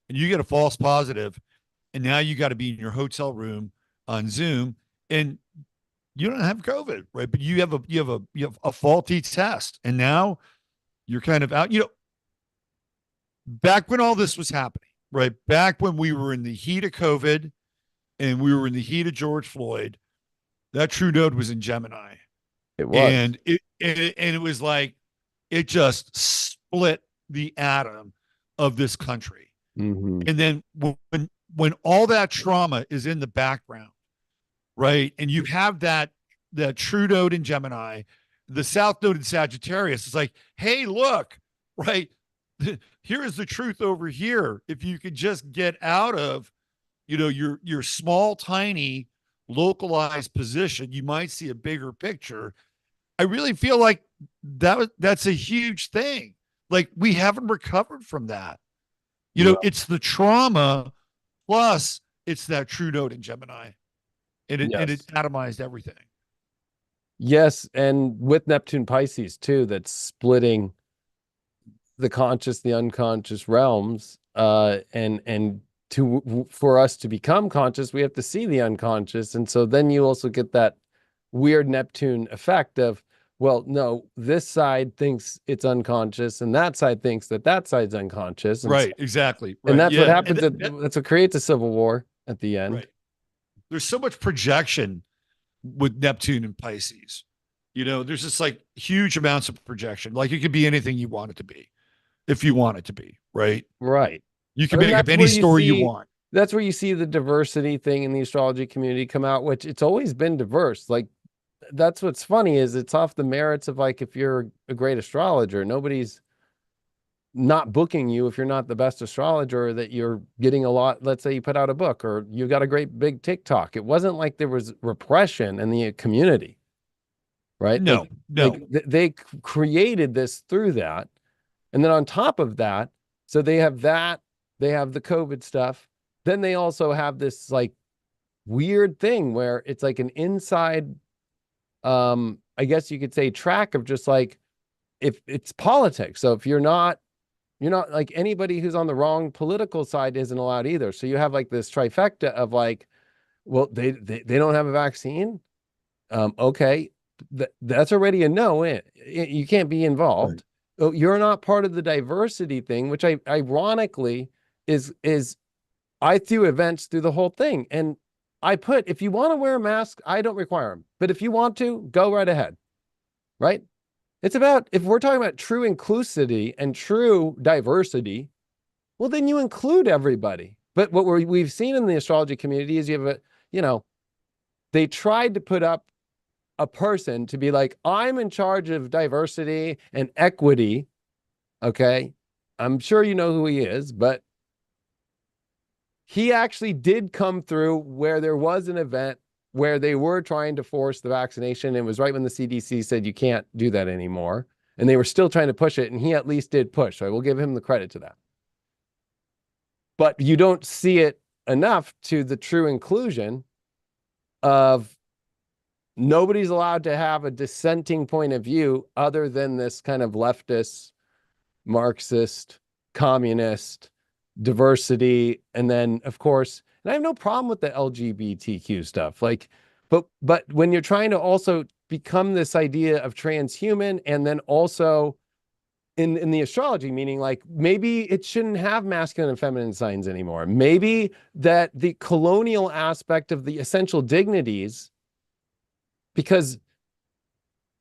and you get a false positive, and now you got to be in your hotel room on Zoom, and you don't have COVID, right? But you have a faulty test, and now you're kind of out. Back when all this was happening, right? Back when we were in the heat of COVID and we were in the heat of George Floyd, that true node was in Gemini. It was. And it was like it just split the atom of this country. Mm-hmm. And then when all that trauma is in the background, right? And you have that true node in Gemini, the south node in Sagittarius, it's like, hey, look, right? Here is the truth over here. If you could just get out of, your small, tiny, localized position, you might see a bigger picture. I really feel like that's a huge thing. Like we haven't recovered from that. It's the trauma plus it's that true node in Gemini. And it atomized everything. Yes, and with Neptune Pisces too, that's splitting the conscious, the unconscious realms. And for us to become conscious, we have to see the unconscious. And so then you also get that weird Neptune effect of, well, no, this side thinks it's unconscious, and that side thinks that side's unconscious. And right, exactly. Right. And that's what happens. That's what creates a civil war at the end. Right. There's so much projection with Neptune and Pisces. There's just like huge amounts of projection. Like it could be anything you want it to be, if you want it to be, right? Right. You can And make up any story you want. that's where you see the diversity thing in the astrology community come out, which it's always been diverse. Like that's what's funny is it's off the merits of like if you're a great astrologer, nobody's not booking you if you're not the best astrologer, or that you're getting a lot. Let's say you put out a book or you got a great big TikTok. It wasn't like there was repression in the community, right? No, no. They created this through that. And then on top of that, so they have that, they have the COVID stuff. Then they also have this like weird thing where it's like an inside, I guess you could say track of just like, if it's politics. So if you're not like anybody who's on the wrong political side isn't allowed either. So you have like this trifecta of like, well, they don't have a vaccine. Okay. That's already a no. You can't be involved. Right. Oh, you're not part of the diversity thing, which ironically is I threw events through the whole thing. And I put, if you want to wear a mask, I don't require them. But if you want to, go right ahead. Right? It's about, if we're talking about true inclusivity and true diversity, well, then you include everybody. But what we've seen in the astrology community is you have they tried to put up a person to be like, I'm in charge of diversity and equity. Okay. I'm sure you know who he is, but he actually did come through where there was an event where they were trying to force the vaccination. It was right when the CDC said you can't do that anymore. And they were still trying to push it. And he at least did push. So I will give him the credit to that. But you don't see it enough to the true inclusion of nobody's allowed to have a dissenting point of view other than this kind of leftist, Marxist, communist, diversity. And then, of course, and I have no problem with the LGBTQ stuff. Like, but when you're trying to also become this idea of transhuman, and then also in the astrology, meaning like maybe it shouldn't have masculine and feminine signs anymore. Maybe that the colonial aspect of the essential dignities, because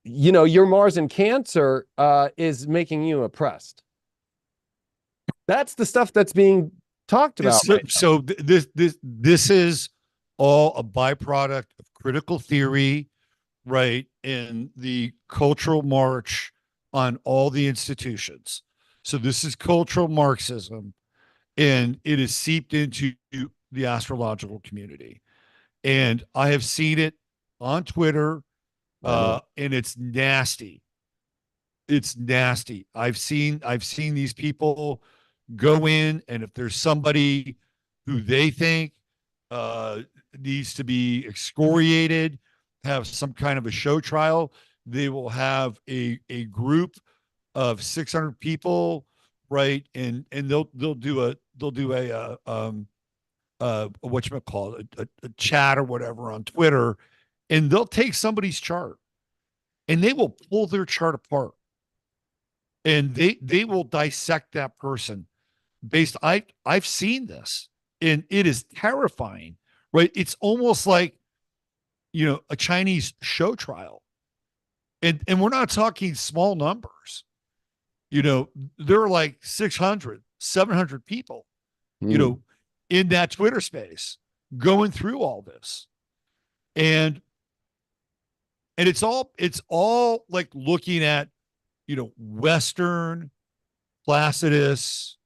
your Mars in Cancer is making you oppressed. That's the stuff that's being talked about. So this is all a byproduct of critical theory, right? And the cultural march on all the institutions. So this is cultural Marxism, and it is seeped into the astrological community. And I have seen it on Twitter, and it's nasty. It's nasty. I've seen these people go in, and if there's somebody who they think needs to be excoriated, have some kind of a show trial, they will have a group of 600 people, right? And they'll do a whatchamacallit, a chat or whatever on Twitter, and they'll take somebody's chart and they will pull their chart apart, and they will dissect that person based. I've seen this, and it is terrifying, right? It's almost like a Chinese show trial. And we're not talking small numbers. There are like 600, 700 people, in that Twitter space going through all this. And it's all like looking at, Western Placidus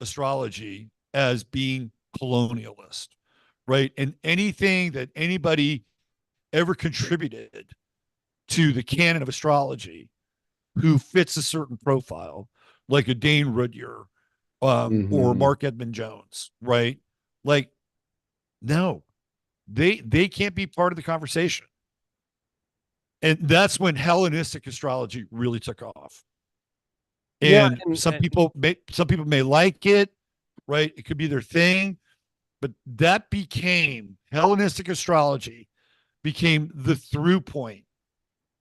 astrology as being colonialist, right? And anything that anybody ever contributed to the canon of astrology who fits a certain profile, like a Dane Rudyard, or Mark Edmund Jones, right? Like, no, they can't be part of the conversation. And that's when Hellenistic astrology really took off. And, some people may like it, right? It could be their thing, but that became Hellenistic astrology became the through point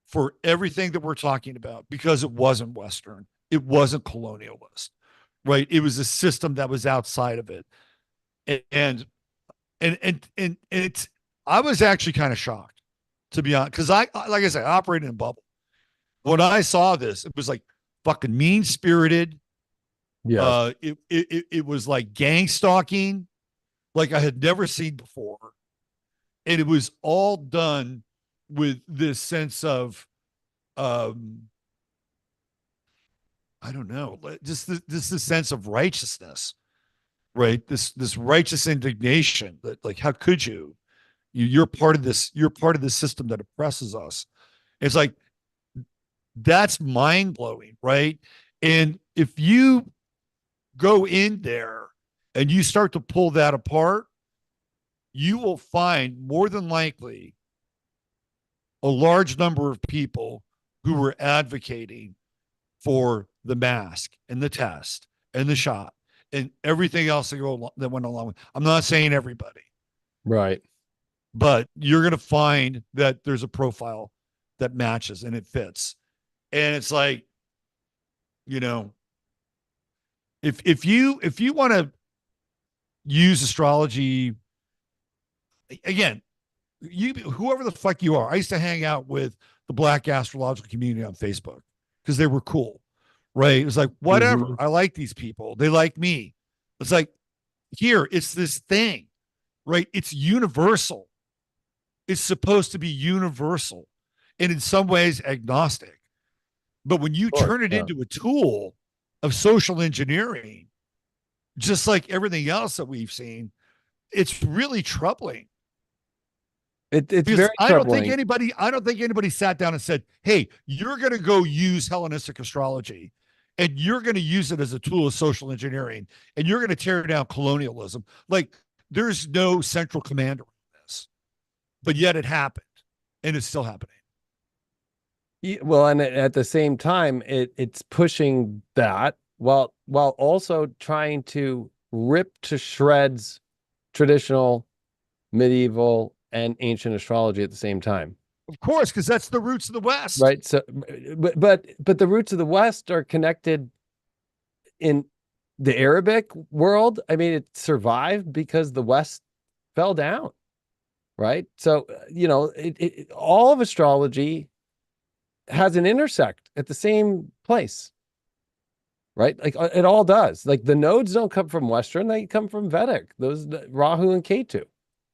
for everything that we're talking about, because it wasn't Western, it wasn't colonialist, right? It was a system that was outside of it, and it's. I was actually kind of shocked to be honest, because like I said, I operate in a bubble. When I saw this, it was like fucking mean spirited. Yes. It was like gang stalking, like I had never seen before, and it was all done with this sense of, um, I don't know, just this sense of righteousness, right? This righteous indignation that, like, how could you? You're part of this. You're part of this system that oppresses us. It's like that's mind blowing, right? And if you go in there and you start to pull that apart, you will find more than likely a large number of people who were advocating for the mask and the test and the shot and everything else that went along with. I'm not saying everybody, Right. but you're going to find that there's a profile that matches and it fits. And it's like, you know, if you want to use astrology again, you whoever the fuck you are. I used to hang out with the Black astrological community on Facebook because they were cool, right? It was like whatever. Mm-hmm. I like these people. They like me. It's like here, it's this thing, right? It's universal. It's supposed to be universal, and in some ways agnostic. But when you turn it into a tool of social engineering, just like everything else that we've seen, it's really troubling. It's Because very troubling. I don't think anybody sat down and said, "Hey, you're going to go use Hellenistic astrology and you're going to use it as a tool of social engineering and you're going to tear down colonialism." Like there's no central commander on this. But yet it happened and it's still happening. Well, and at the same time, it's pushing that while also trying to rip to shreds traditional, medieval, and ancient astrology at the same time. Of course, because that's the roots of the West. Right. So, but the roots of the West are connected in the Arabic world. I mean, it survived because the West fell down. Right. So, all of astrology has an intersect at the same place. Right. Like it all does. Like the nodes don't come from Western, they come from Vedic, those Rahu and Ketu.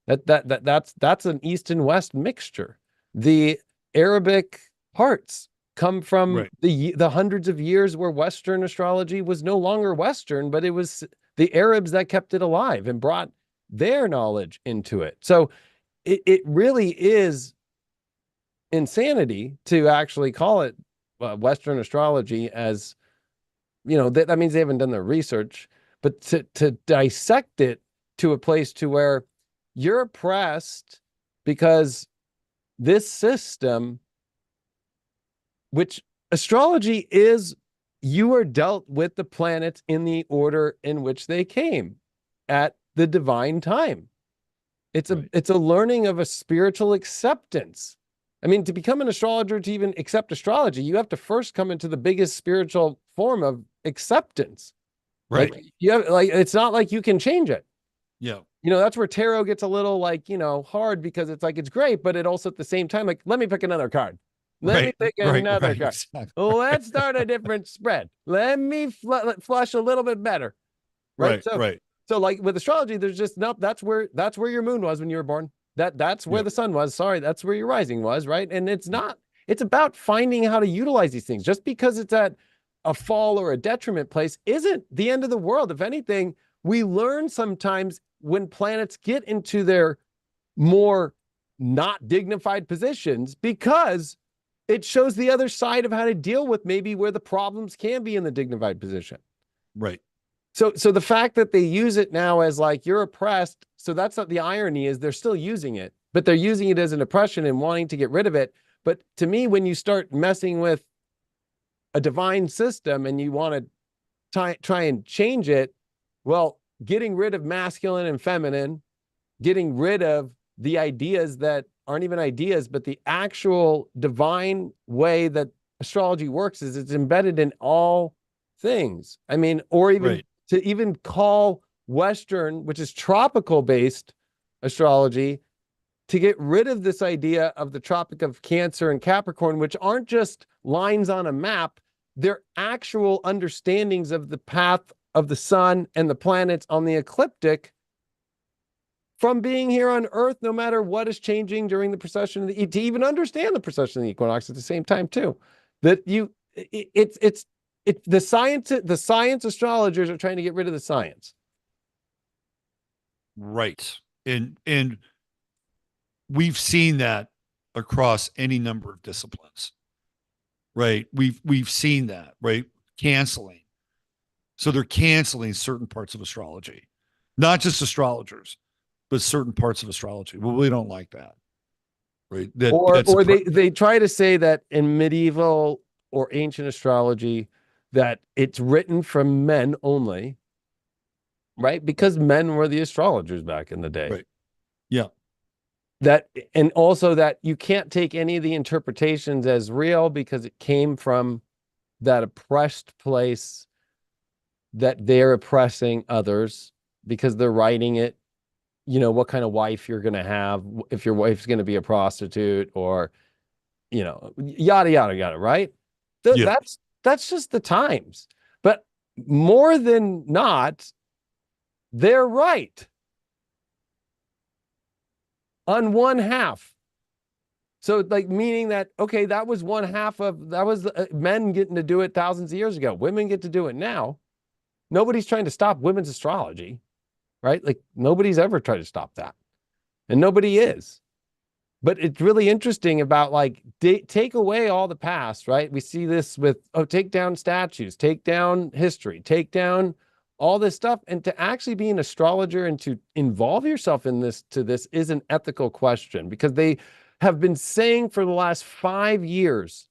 That's an East and West mixture. The Arabic parts come from the hundreds of years where Western astrology was no longer Western, but it was the Arabs that kept it alive and brought their knowledge into it. So it really is insanity to actually call it Western astrology, as that means they haven't done their research, but to dissect it to a place to where you're oppressed because this system, which astrology is, you are dealt with the planets in the order in which they came at the divine time. It's a learning of a spiritual acceptance. I mean, to become an astrologer, to even accept astrology, you have to first come into the biggest spiritual form of acceptance. Right. Like, it's not like you can change it. Yeah. That's where tarot gets a little hard, because it's like, it's great, but it also at the same time, like, let me pick another card. Let me pick another card. Exactly. Let's start a different spread. Let me flush a little bit better. Right. So like with astrology, there's just, nope, that's where your moon was when you were born. That's where the sun was. Sorry, that's where your rising was, right? And it's about finding how to utilize these things. Just because it's at a fall or a detriment place isn't the end of the world. If anything, we learn sometimes when planets get into their more not dignified positions, because it shows the other side of how to deal with maybe where the problems can be in the dignified position. Right. So the fact that they use it now as like, you're oppressed. So that's not, the irony is they're still using it, but they're using it as an oppression and wanting to get rid of it. But to me, when you start messing with a divine system and you want to try and change it, well, getting rid of masculine and feminine, getting rid of the ideas that aren't even ideas, but the actual divine way that astrology works is it's embedded in all things. I mean, or even to even call Western, which is tropical based astrology, to get rid of this idea of the Tropic of Cancer and Capricorn, which aren't just lines on a map, they're actual understandings of the path of the sun and the planets on the ecliptic from being here on Earth, no matter what is changing during the precession of the, to even understand the precession of the equinox at the same time too. That it's the science astrologers are trying to get rid of the science. Right. And we've seen that across any number of disciplines. Right. We've seen that, right? Canceling. So they're canceling certain parts of astrology, not just astrologers, but certain parts of astrology. Well, we don't like that. Right. Or they try to say that in medieval or ancient astrology that it's written from men only, right? Because men were the astrologers back in the day. Right. Yeah. That, and also that you can't take any of the interpretations as real because it came from that oppressed place, that they're oppressing others because they're writing it, you know, what kind of wife you're going to have, if your wife's going to be a prostitute, or, you know, yada, yada, yada, right? Yeah. That's just the times. But more than not, they're right on one half. So like, meaning that, okay, that was one half of, that was men getting to do it thousands of years ago. Women get to do it now. Nobody's trying to stop women's astrology, right? Like nobody's ever tried to stop that. And nobody is. But it's really interesting about like, take away all the past, right? We see this with, take down statues, take down history, take down all this stuff. And to actually be an astrologer and to involve yourself in this is an ethical question, because they have been saying for the last 5 years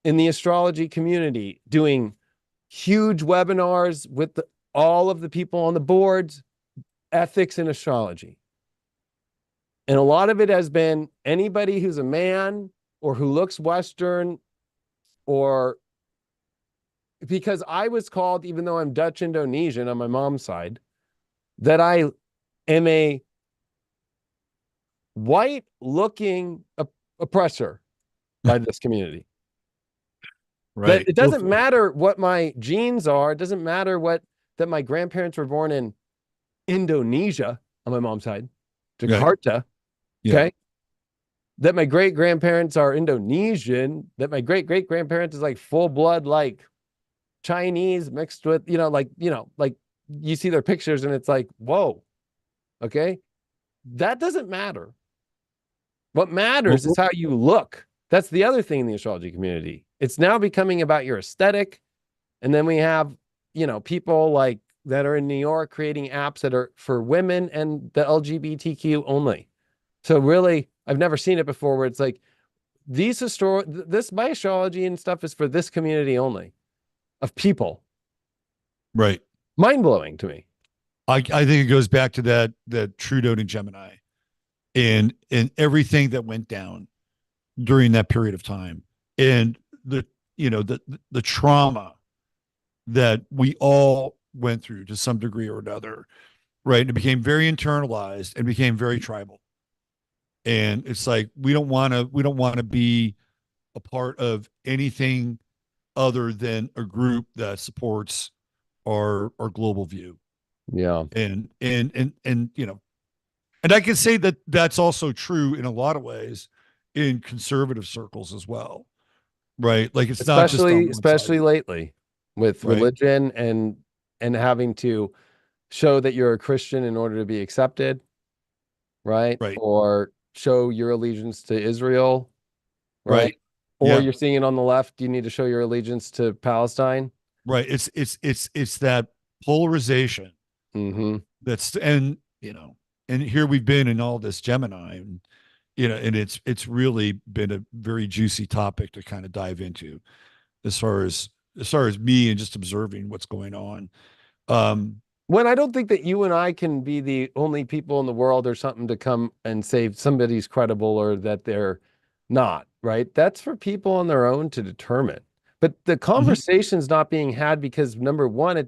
in the astrology community, doing huge webinars with all of the people on the boards, ethics in astrology. And a lot of it has been anybody who's a man or who looks Western, or because I was called, even though I'm Dutch Indonesian on my mom's side, that I am a white looking oppressor by this community. Right. That it doesn't matter what my genes are. It doesn't matter that my grandparents were born in Indonesia on my mom's side, Jakarta. Yeah. Okay. That my great grandparents are Indonesian, that my great great grandparents is like full blood, like Chinese mixed with, like you see their pictures and it's like, whoa. Okay. That doesn't matter. What matters is how you look. That's the other thing in the astrology community. It's now becoming about your aesthetic. And then we have, people like that are in New York creating apps that are for women and the LGBTQ only. So really, I've never seen it before where it's like my astrology and stuff is for this community only of people. Right. Mind-blowing to me. I think it goes back to that Trudeau to Gemini and everything that went down during that period of time, and the trauma that we all went through to some degree or another, right? And it became very internalized and became very tribal. And it's like we don't want to be a part of anything other than a group that supports our global view. Yeah. And I can say that that's also true in a lot of ways in conservative circles as well. Right? Like it's especially lately with right. religion and having to show that you're a Christian in order to be accepted, right? Right. Or show your allegiance to Israel, right? Or you're seeing it on the left, you need to show your allegiance to Palestine. Right. It's that polarization. Mm-hmm. And here we've been in all this Gemini, and and it's really been a very juicy topic to kind of dive into as far as me and just observing what's going on. When I don't think that you and I can be the only people in the world or something to come and say somebody's credible or that they're not, right? That's for people on their own to determine. But the conversation's not being had because, number one,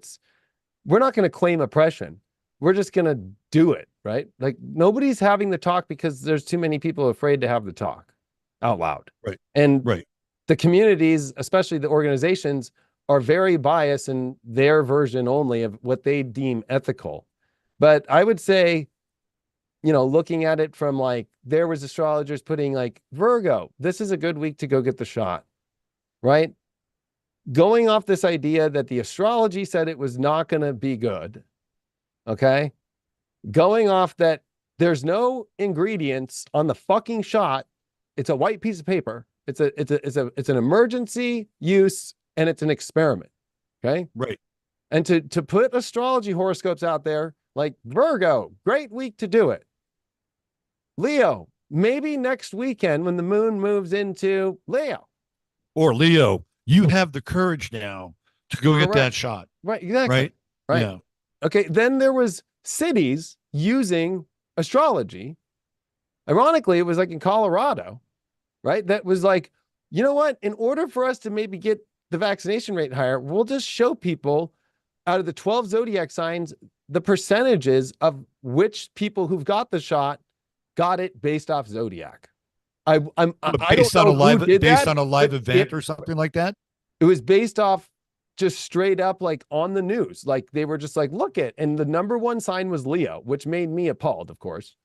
we're not going to claim oppression. We're just going to do it, right? Like nobody's having the talk because there's too many people afraid to have the talk out loud. Right. And Right. the communities, especially the organizations, are very biased in their version only of what they deem ethical. But I would say, looking at it from like, there was astrologers putting like, Virgo, this is a good week to go get the shot, right? Going off this idea that the astrology said it was not going to be good. Okay. Going off that there's no ingredients on the fucking shot. It's a white piece of paper. It's an emergency use and it's an experiment. Okay. Right. And to put astrology horoscopes out there, like Virgo, great week to do it. Leo, maybe next weekend when the moon moves into Leo. Or Leo, you have the courage now to go get that shot. Right. Exactly. Right. Right. Yeah. Okay. Then there was cities using astrology. Ironically, it was like in Colorado, right? That was like, you know what? In order for us to maybe get the vaccination rate higher, we'll just show people out of the 12 zodiac signs, the percentages of which people who've got the shot got it based off zodiac. I don't know who did based that, on a live but event or something like that. It was based off just straight up like on the news. Like they were just like, look it. And the number one sign was Leo, which made me appalled, of course.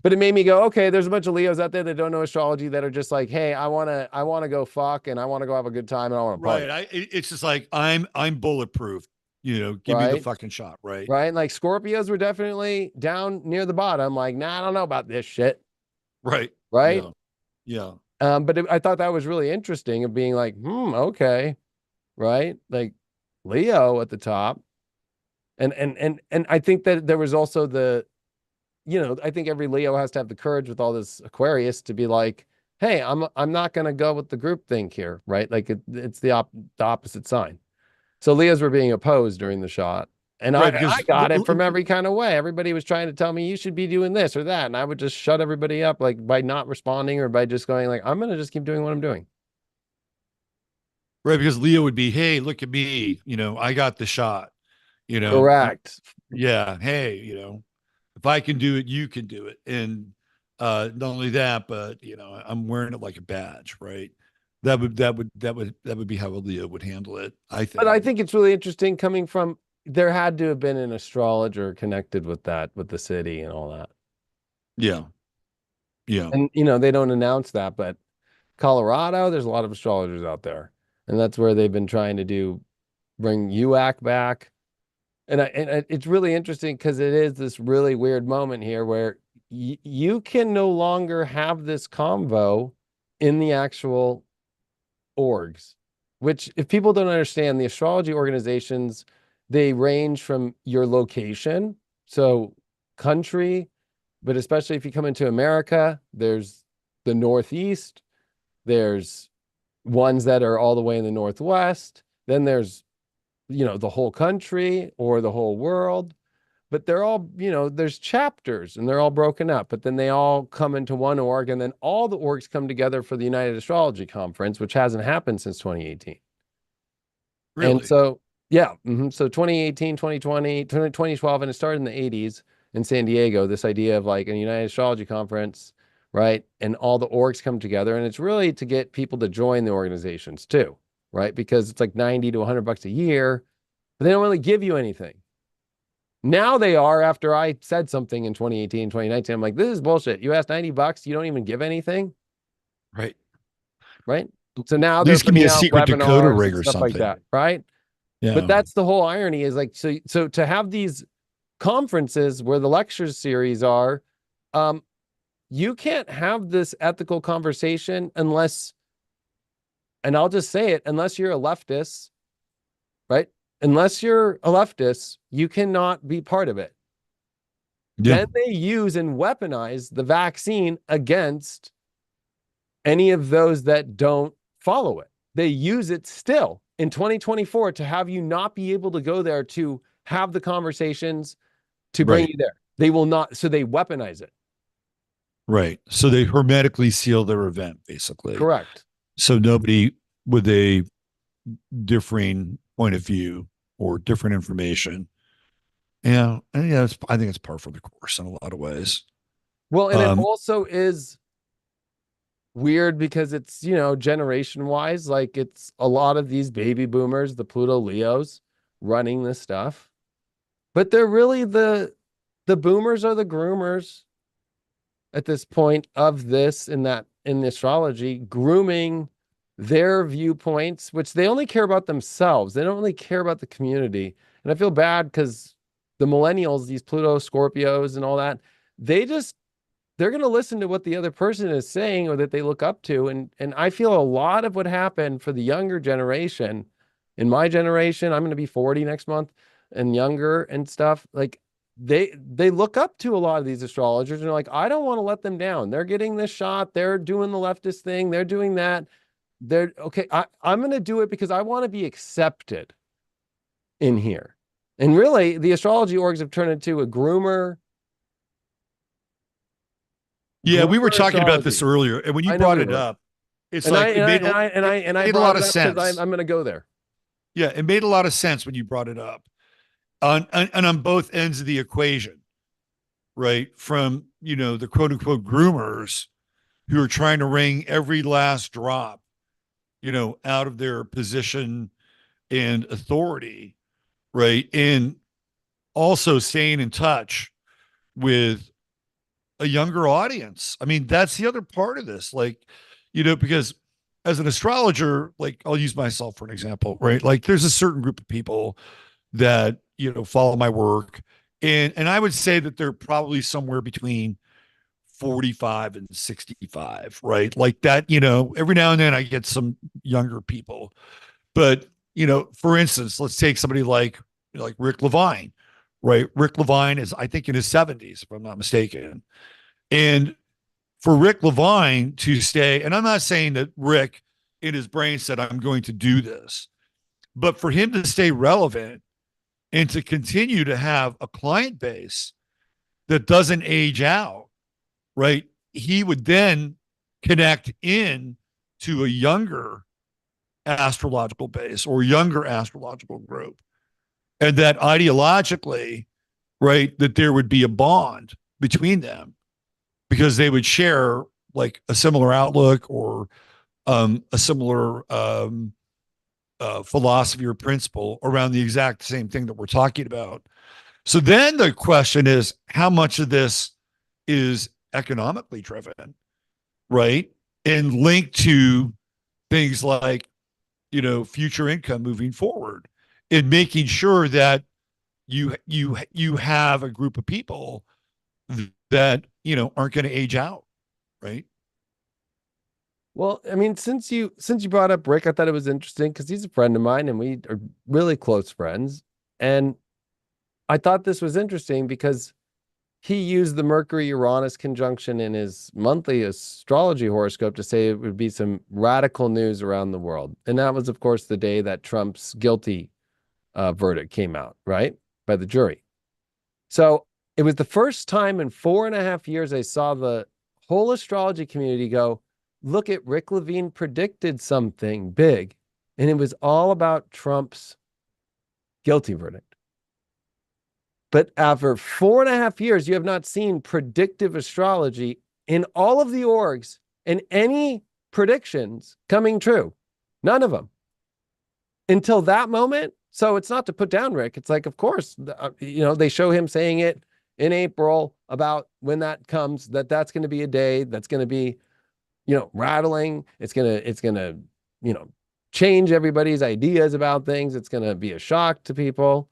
But it made me go, okay, there's a bunch of Leos out there that don't know astrology that are just like, hey, I wanna go fuck and I want to go have a good time and I want to party. Right. It's just like I'm bulletproof. Give me the fucking shot. Right. Right. And like Scorpios were definitely down near the bottom. Like, nah, I don't know about this shit. Right. Right. Yeah. But I thought that was really interesting of being like, okay. Right. Like Leo at the top. And I think that there was also I think every Leo has to have the courage with all this Aquarius to be like, hey, I'm not going to go with the group think here. Right. Like it's the opposite sign. So Leos were being opposed during the shot. And I got it from every kind of way. Everybody was trying to tell me you should be doing this or that. And I would just shut everybody up like by not responding or by just going like, I'm going to just keep doing what I'm doing. Right. Because Leo would be, hey, look at me. I got the shot. Correct. Yeah. Hey, if I can do it, you can do it. And not only that, but I'm wearing it like a badge, right? That would be how a Leo would handle it, I think. But I think it's really interesting coming from there had to have been an astrologer connected with that, with the city and all that. Yeah. Yeah. And they don't announce that, but Colorado, there's a lot of astrologers out there. And that's where they've been trying to bring UAC back. And it's really interesting because it is this really weird moment here where you can no longer have this convo in the actual orgs, which if people don't understand, the astrology organizations, they range from your location, so country, but especially if you come into America, there's the Northeast, there's ones that are all the way in the Northwest, then there's the whole country or the whole world, but they're all, there's chapters and they're all broken up, but then they all come into one org and then all the orgs come together for the United Astrology Conference, which hasn't happened since 2018. Really? And so, yeah. So 2018, 2020, 2012, and it started in the 80s in San Diego, this idea of like a United Astrology Conference, right? And all the orgs come together and it's really to get people to join the organizations too, right? Because it's like 90 to $100 a year, but they don't really give you anything. Now they are, after I said something in 2018, 2019, I'm like, this is bullshit. You asked $90, you don't even give anything. Right. Right. So now they're putting out a secret decoder ring or stuff something like that. Right. Yeah. But that's the whole irony is like, so to have these conferences where the lectures series are, you can't have this ethical conversation unless, and I'll just say it, unless you're a leftist, right? Unless you're a leftist, you cannot be part of it. Yeah. Then they use and weaponize the vaccine against any of those that don't follow it. They use it still in 2024 to have you not be able to go there to have the conversations to bring you there. They will not. So they weaponize it. Right. So they hermetically seal their event, basically. Correct. So nobody with a differing point of view or different information Yeah, and yeah, I think it's par for the course in a lot of ways. Well, and it Um, also is weird because it's, generation wise, like it's a lot of these baby boomers, the Pluto Leos running this stuff. But they're really the boomers are the groomers at this point of this and that in the astrology, grooming their viewpoints, which they only care about themselves. They don't really care about the community. And I feel bad because the millennials, these Pluto Scorpios and all that, they're going to listen to what the other person is saying or that they look up to. And I feel a lot of what happened for the younger generation, in my generation, I'm going to be 40 next month and younger and stuff, like they look up to a lot of these astrologers and they're like, I don't want to let them down. They're getting this shot. They're doing the leftist thing. They're doing that. They're okay. I'm going to do it because I want to be accepted in here. And really, the astrology orgs have turned into a yeah, we were groomer talking about this astrology. earlier, and when you I know brought we it were. up, it's And like I and I and I and I it and I made a brought lot it of up because sense. I'm going to go there. Yeah, it made a lot of sense when you brought it up and on both ends of the equation, right? From the quote unquote groomers who are trying to wring every last drop, out of their position and authority, right? And also staying in touch with a younger audience. I mean, that's the other part of this. Like, because as an astrologer, like I'll use myself for an example, right? Like there's a certain group of people that, follow my work. And I would say that they're probably somewhere between 45 and 65, right? Like that, every now and then I get some younger people. But, for instance, let's take somebody like Rick Levine, right? Rick Levine is, I think, in his 70s, if I'm not mistaken. And for Rick Levine to stay, and I'm not saying that Rick in his brain said, I'm going to do this, but for him to stay relevant and to continue to have a client base that doesn't age out, right? He would then connect in to a younger astrological base or younger astrological group. And that ideologically, right, that there would be a bond between them because they would share like a similar outlook or a similar philosophy or principle around the exact same thing that we're talking about. So then the question is, how much of this is economically driven, right? And linked to things like, future income moving forward and making sure that you have a group of people that, aren't going to age out, right? Well, I mean, since you brought up Rick, I thought it was interesting because he's a friend of mine and we are really close friends. And I thought this was interesting because he used the Mercury Uranus conjunction in his monthly astrology horoscope to say it would be some radical news around the world. And that was, of course, the day that Trump's guilty verdict came out, right? By the jury. So it was the first time in 4.5 years I saw the whole astrology community go, look at Rick Levine predicted something big. And it was all about Trump's guilty verdict. But after 4.5 years, you have not seen predictive astrology in all of the orgs and any predictions coming true. None of them until that moment. So it's not to put down Rick. It's like, of course, they show him saying it in April about when that comes, that's going to be a day that's going to be, rattling. It's going to, change everybody's ideas about things. It's going to be a shock to people.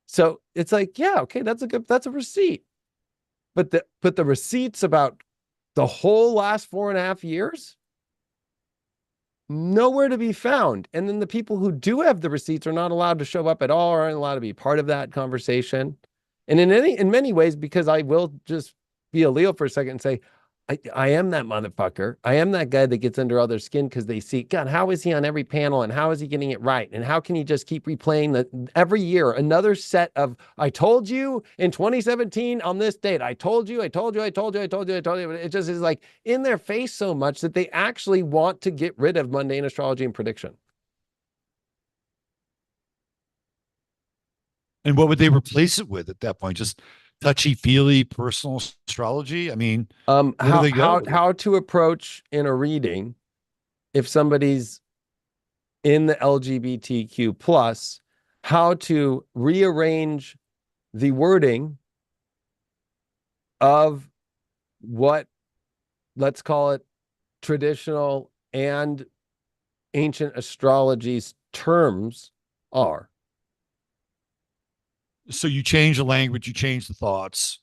So it's like, yeah, okay, that's a receipt. But the receipts about the whole last 4.5 years, nowhere to be found. And then the people who do have the receipts are not allowed to show up at all, or aren't allowed to be part of that conversation. And in many ways, because I will just be a Leo for a second and say, I am that motherfucker. I am that guy that gets under other skin because they see, God, how is he on every panel and how is he getting it right? And how can he just keep replaying every year, another set of, I told you in 2017 on this date, I told you. It just is like in their face so much that they actually want to get rid of mundane astrology and prediction. And what would they replace it with at that point? Just touchy feely personal astrology? I mean, where do How they go with it? how to approach in a reading if somebody's in the LGBTQ plus, how to rearrange the wording of what, let's call it, traditional and ancient astrology's terms are. So you change the language, you change the thoughts,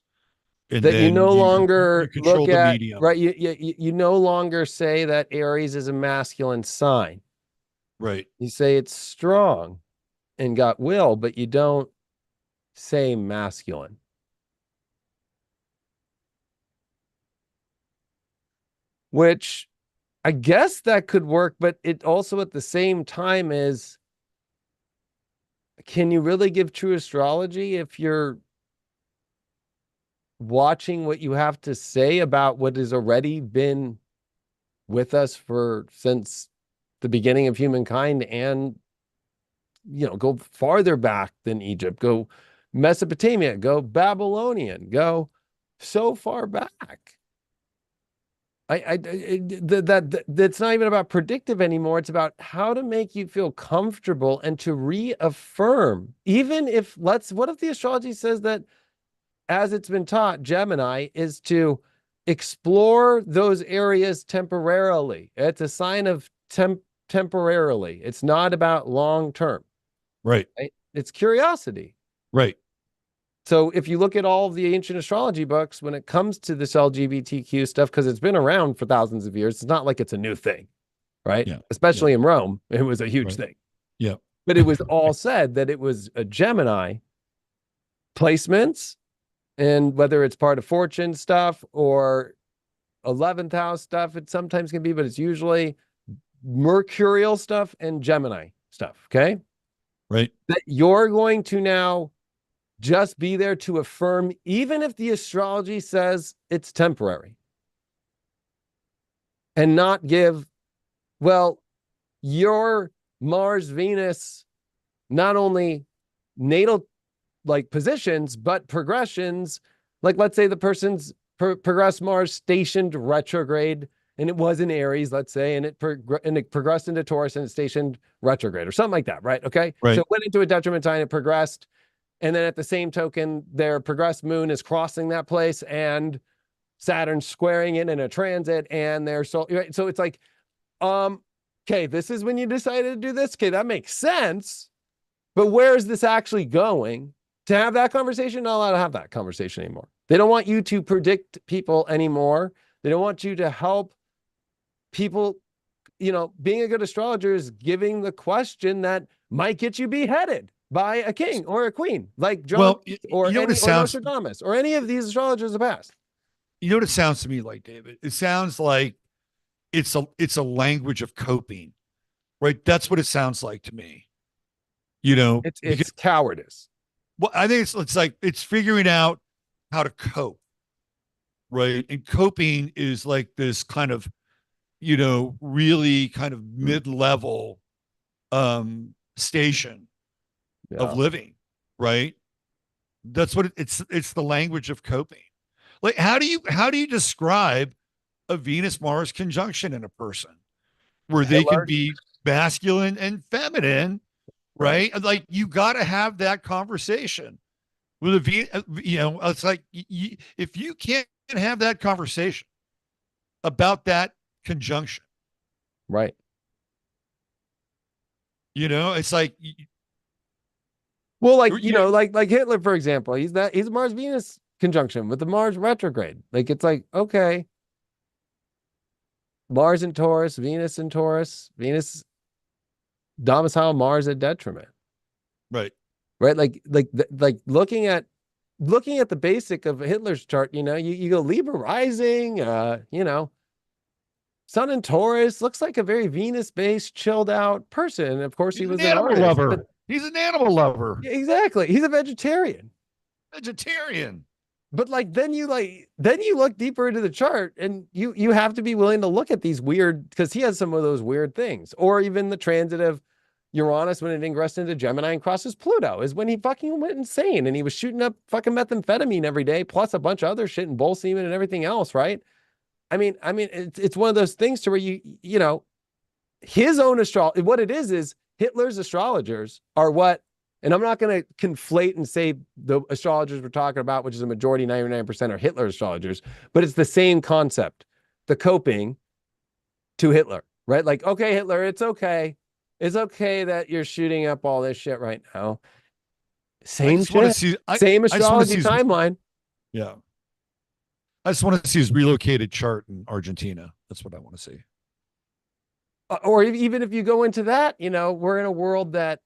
and That you then no you longer control look the at, medium. right? You no longer say that Aries is a masculine sign. Right. You say it's strong and got will, but you don't say masculine. Which I guess that could work, but it also at the same time is, can you really give true astrology if you're watching what you have to say about what has already been with us for since the beginning of humankind, and go farther back than Egypt, go Mesopotamia, go Babylonian, go so far back. That's not even about predictive anymore. It's about how to make you feel comfortable and to reaffirm, even if what if the astrology says that, as it's been taught, Gemini is to explore those areas temporarily. It's a sign of temporarily. It's not about long term. Right. Right? It's curiosity. Right. So if you look at all of the ancient astrology books, when it comes to this LGBTQ stuff, because it's been around for thousands of years, it's not like it's a new thing, right? Yeah. Especially Yeah. in Rome, it was a huge Right. thing. Yeah. But it was all said that it was a Gemini placements, and whether it's part of fortune stuff or 11th house stuff, it sometimes can be, but it's usually mercurial stuff and Gemini stuff. Okay. Right. That you're going to now just be there to affirm, even if the astrology says it's temporary, and not give, well, your Mars, Venus, not only natal like positions, but progressions. Like, let's say the person's progressed Mars stationed retrograde, and it was in Aries, let's say, and it progressed into Taurus and it stationed retrograde or something like that, right? Okay. Right. So it went into a detriment sign, it progressed. And then at the same token, their progressed moon is crossing that place and Saturn's squaring it in a transit, and their soul. Right? So it's like, okay, this is when you decided to do this. Okay, that makes sense. But where is this actually going? To have that conversation, not allowed to have that conversation anymore. They don't want you to predict people anymore. They don't want you to help people. Being a good astrologer is giving the question that might get you beheaded by a king or a queen, like John, Well, or you know what it or sounds. Nostradamus, or any of these astrologers of the past. You know what it sounds to me like, David. It sounds like it's a language of coping, right? That's what it sounds like to me. Because It's cowardice. well, I think it's like it's figuring out how to cope, right? And coping is like this kind of really kind of mid-level station of Yeah. living, right? That's what it's the language of coping. Like how do you describe a Venus Mars conjunction in a person where they can Hitler. be masculine and feminine, Right. right? Like you got to have that conversation with a it's like if you can't have that conversation about that conjunction, Right. it's like Well, like, you like Hitler, for example, he's a Mars Venus conjunction with the Mars retrograde. Like, it's like, okay, Mars in Taurus, Venus domicile, Mars at detriment. right. Right. Like looking at the basic of Hitler's chart, you go Libra rising, Sun in Taurus, looks like a very Venus-based, chilled out person. Of course, he He's an was an animal artist, but lover. He's an animal lover. exactly, he's a vegetarian. Vegetarian. But then you look deeper into the chart, and you have to be willing to look at these weird, because he has some of those weird things, or even the transitive, Uranus when it ingressed into Gemini and crosses Pluto is when he fucking went insane and he was shooting up fucking methamphetamine every day, plus a bunch of other shit and bull semen and everything else, right? I mean, it's one of those things to where you know, his own astrology, what it is Hitler's astrologers are what, and I'm not going to conflate and say the astrologers we're talking about, which is a majority, 99% are Hitler astrologers, but it's the same concept, the coping to Hitler, right? Like, okay, Hitler, it's okay. It's okay that you're shooting up all this shit right now. I Same just want to shit, see. same I just want to astrology see his. timeline. Yeah. I just want to see his relocated chart in Argentina. That's what I want to see. Or even if you go into that, you know, we're in a world that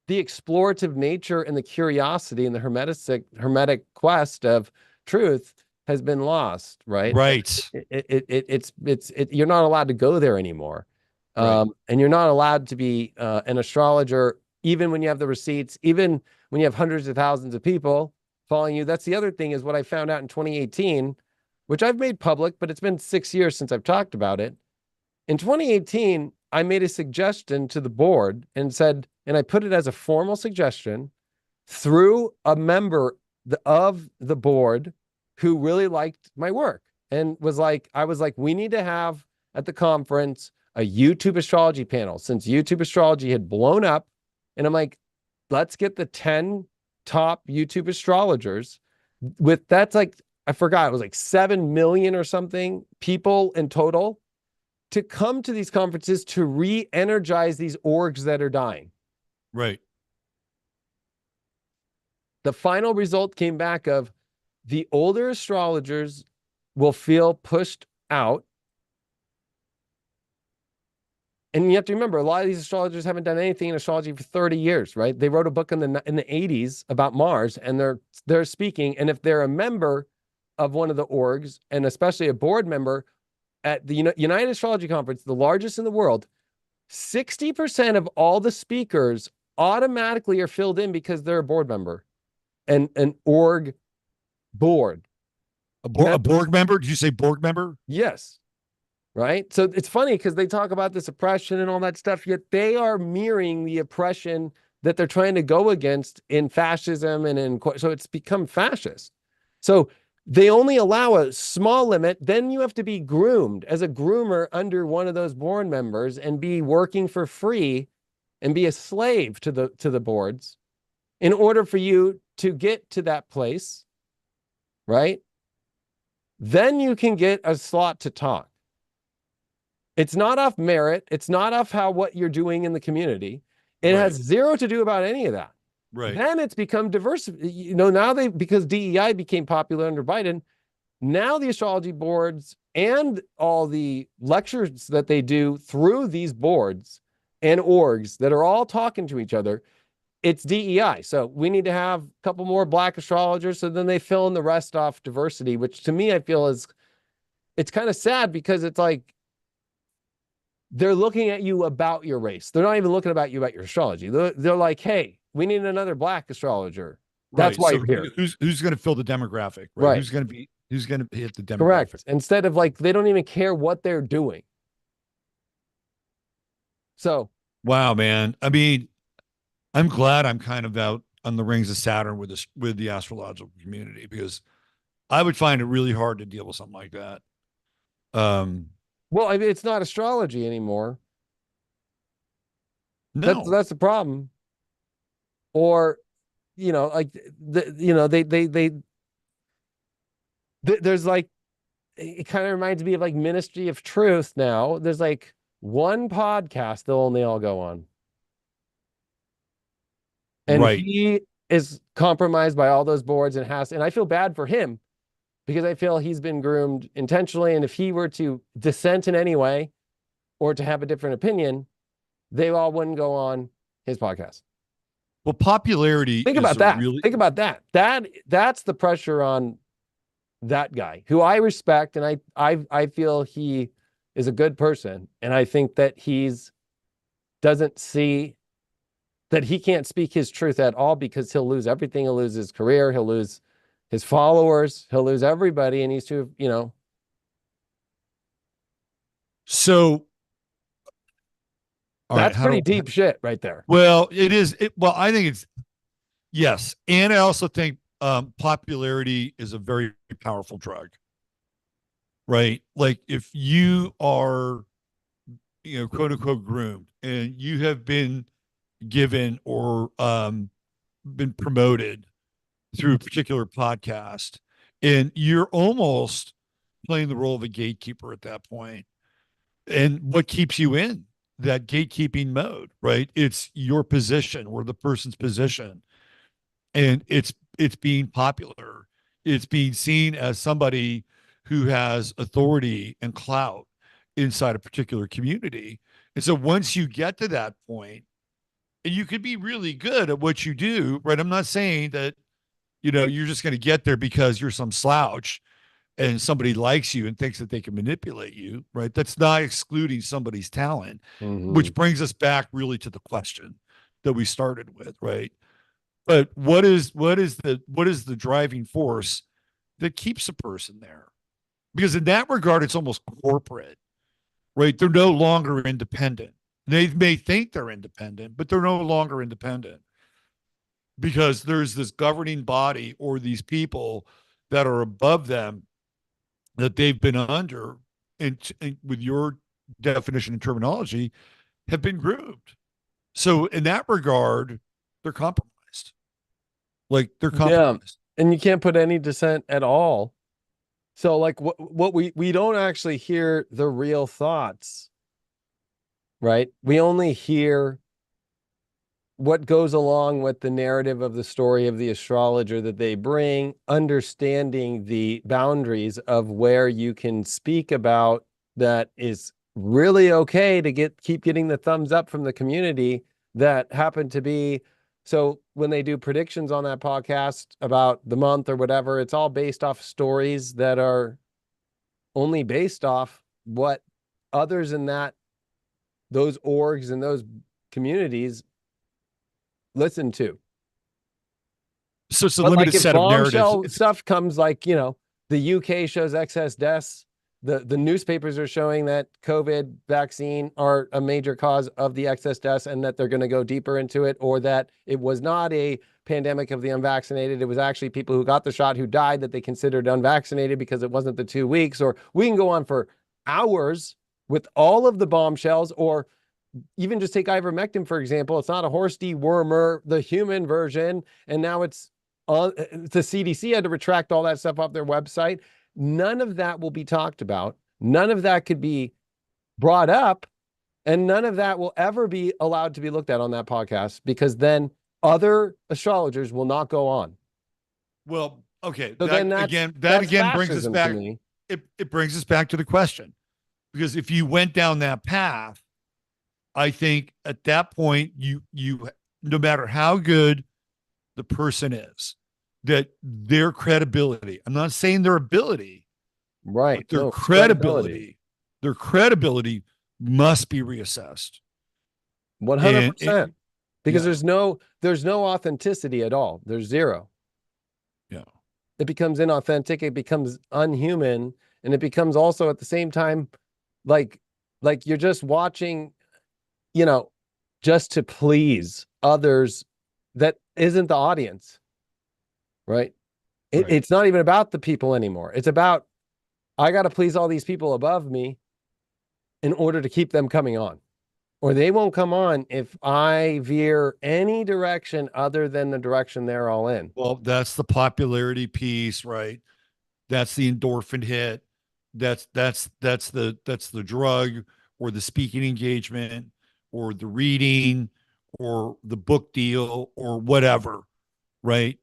the explorative nature and the curiosity and the hermetic quest of truth has been lost, right? Right. You're not allowed to go there anymore. Right. And you're not allowed to be an astrologer, even when you have the receipts, even when you have hundreds of thousands of people following you. That's the other thing is what I found out in 2018, which I've made public, but it's been 6 years since I've talked about it. In 2018, I made a suggestion to the board and said, and I put it as a formal suggestion through a member of the board who really liked my work and was like, I was like, we need to have at the conference a YouTube astrology panel since YouTube astrology had blown up. And I'm like, let's get the 10 top YouTube astrologers with that's like, I forgot, it was like 7 million or something people in total to come to these conferences to re-energize these orgs that are dying. Right. The final result came back of the older astrologers will feel pushed out. And you have to remember, a lot of these astrologers haven't done anything in astrology for 30 years, right? They wrote a book in the 80s about Mars, and they're speaking. And if they're a member of one of the orgs, and especially a board member at the United Astrology Conference, the largest in the world, 60% of all the speakers automatically are filled in because they're a board member and an org board. A Borg member? Did you say Borg member? Yes. Right. So it's funny because they talk about this oppression and all that stuff, yet they are mirroring the oppression that they're trying to go against in fascism and so it's become fascist. So they only allow a small limit. Then you have to be groomed as a groomer under one of those board members and be working for free and be a slave to the boards in order for you to get to that place, right? Then you can get a slot to talk. It's not off merit. It's not off what you're doing in the community. It has zero to do about any of that. Right. Then it's become diverse. You know, now because DEI became popular under Biden, now the astrology boards and all the lectures that they do through these boards and orgs that are all talking to each other, it's DEI. So we need to have a couple more Black astrologers. So then they fill in the rest off diversity, which to me, I feel it's kind of sad because it's like, they're looking at you about your race. They're not even looking about you about your astrology. They're like, hey, we need another Black astrologer. That's why you're here. Who's going to fill the demographic? Right. Who's going to hit the demographic? Correct. Instead of like, they don't even care what they're doing. So. Wow, man. I mean, I'm glad I'm kind of out on the rings of Saturn with the astrological community because I would find it really hard to deal with something like that. Well, I mean, it's not astrology anymore. No. That's the problem. Or, you know, like there's like, it kind of reminds me of like Ministry of Truth now. There's like one podcast they'll only all go on. And he is compromised by all those boards and I feel bad for him because I feel he's been groomed intentionally. And if he were to dissent in any way or to have a different opinion, they all wouldn't go on his podcast. Well, popularity. Think about that. Think about that. That's the pressure on that guy who I respect. And I feel he is a good person. And I think that doesn't see that he can't speak his truth at all because he'll lose everything. He'll lose his career. He'll lose his followers, he'll lose everybody, and he's too, you know. So All right. That's How pretty do, deep shit right there. well, it is. Well, I think it's, yes. And I also think popularity is a very powerful drug, right? Like if you are, quote unquote groomed and you have been given or been promoted through a particular podcast, and you're almost playing the role of a gatekeeper at that point. And what keeps you in that gatekeeping mode, right? It's your position or the person's position. And it's being popular. It's being seen as somebody who has authority and clout inside a particular community. And so once you get to that point, and you could be really good at what you do, right? I'm not saying that, you're just going to get there because you're some slouch and somebody likes you and thinks that they can manipulate you, right? That's not excluding somebody's talent, Mm-hmm. which brings us back really to the question that we started with, right? But what is the driving force that keeps a person there? Because in that regard, it's almost corporate, right? They're no longer independent. They may think they're independent, but they're no longer independent because there's this governing body or these people that are above them that they've been under, and with your definition and terminology, have been groomed. So in that regard, they're compromised. Like they're Yeah. compromised. And you can't put any dissent at all. So like what we don't actually hear the real thoughts, right? We only hear what goes along with the narrative of the story of the astrologer that they bring, understanding the boundaries of where you can speak about that is really okay to keep getting the thumbs up from the community that happen to be. So when they do predictions on that podcast about the month or whatever, it's all based off stories that are only based off what others in those orgs and those communities listen to. So it's a But like limited if set of narratives. bombshell stuff comes, like, the UK shows excess deaths, the newspapers are showing that COVID vaccine are a major cause of the excess deaths and that they're going to go deeper into it, or that it was not a pandemic of the unvaccinated. It was actually people who got the shot who died that they considered unvaccinated because it wasn't the 2 weeks. Or we can go on for hours with all of the bombshells. Or even just take ivermectin, for example. It's not a horse dewormer, the human version. And now it's on the CDC had to retract all that stuff off their website. None of that will be talked about. None of that could be brought up. And none of that will ever be allowed to be looked at on that podcast, because then other astrologers will not go on. Well, okay. So then That again brings us fascism to back. me. It brings us back to the question. Because if you went down that path, I think at that point, you no matter how good the person is, that their credibility, I'm not saying their ability, Right. but their No, credibility. credibility must be reassessed. And 100%. Because yeah, there's no authenticity at all. There's zero. yeah. It becomes inauthentic, it becomes unhuman, and it becomes also at the same time like you're just watching, just to please others that isn't the audience, right? Right. It's not even about the people anymore. It's about, I got to please all these people above me in order to keep them coming on. Or they won't come on if I veer any direction other than the direction they're all in. Well, that's the popularity piece, right? That's the endorphin hit. That's the drug or the speaking engagement or the reading or the book deal or whatever, right?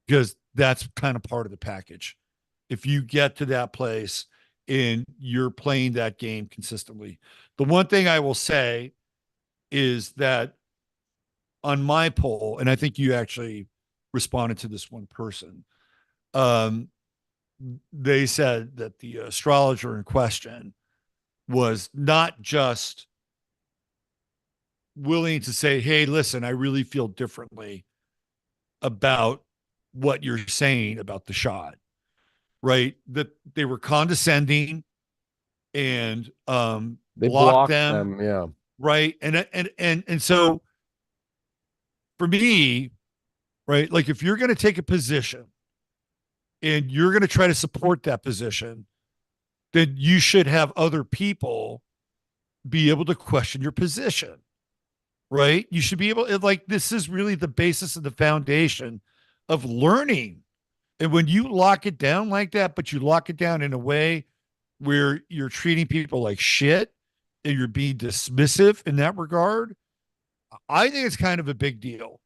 Because that's kind of part of the package. If you get to that place and you're playing that game consistently. The one thing I will say is that on my poll, and I think you actually responded to this one person, um, they said that the astrologer in question was not just willing to say, hey, listen, I really feel differently about what you're saying about the shot, right? That they were condescending and They blocked blocked them, them. Yeah. right? And so for me, right, like if you're going to take a position and you're going to try to support that position, then you should have other people be able to question your position, right? You should be able, like, this is really the basis of the foundation of learning. And when you lock it down like that, but you lock it down in a way where you're treating people like shit and you're being dismissive in that regard, I think it's kind of a big deal,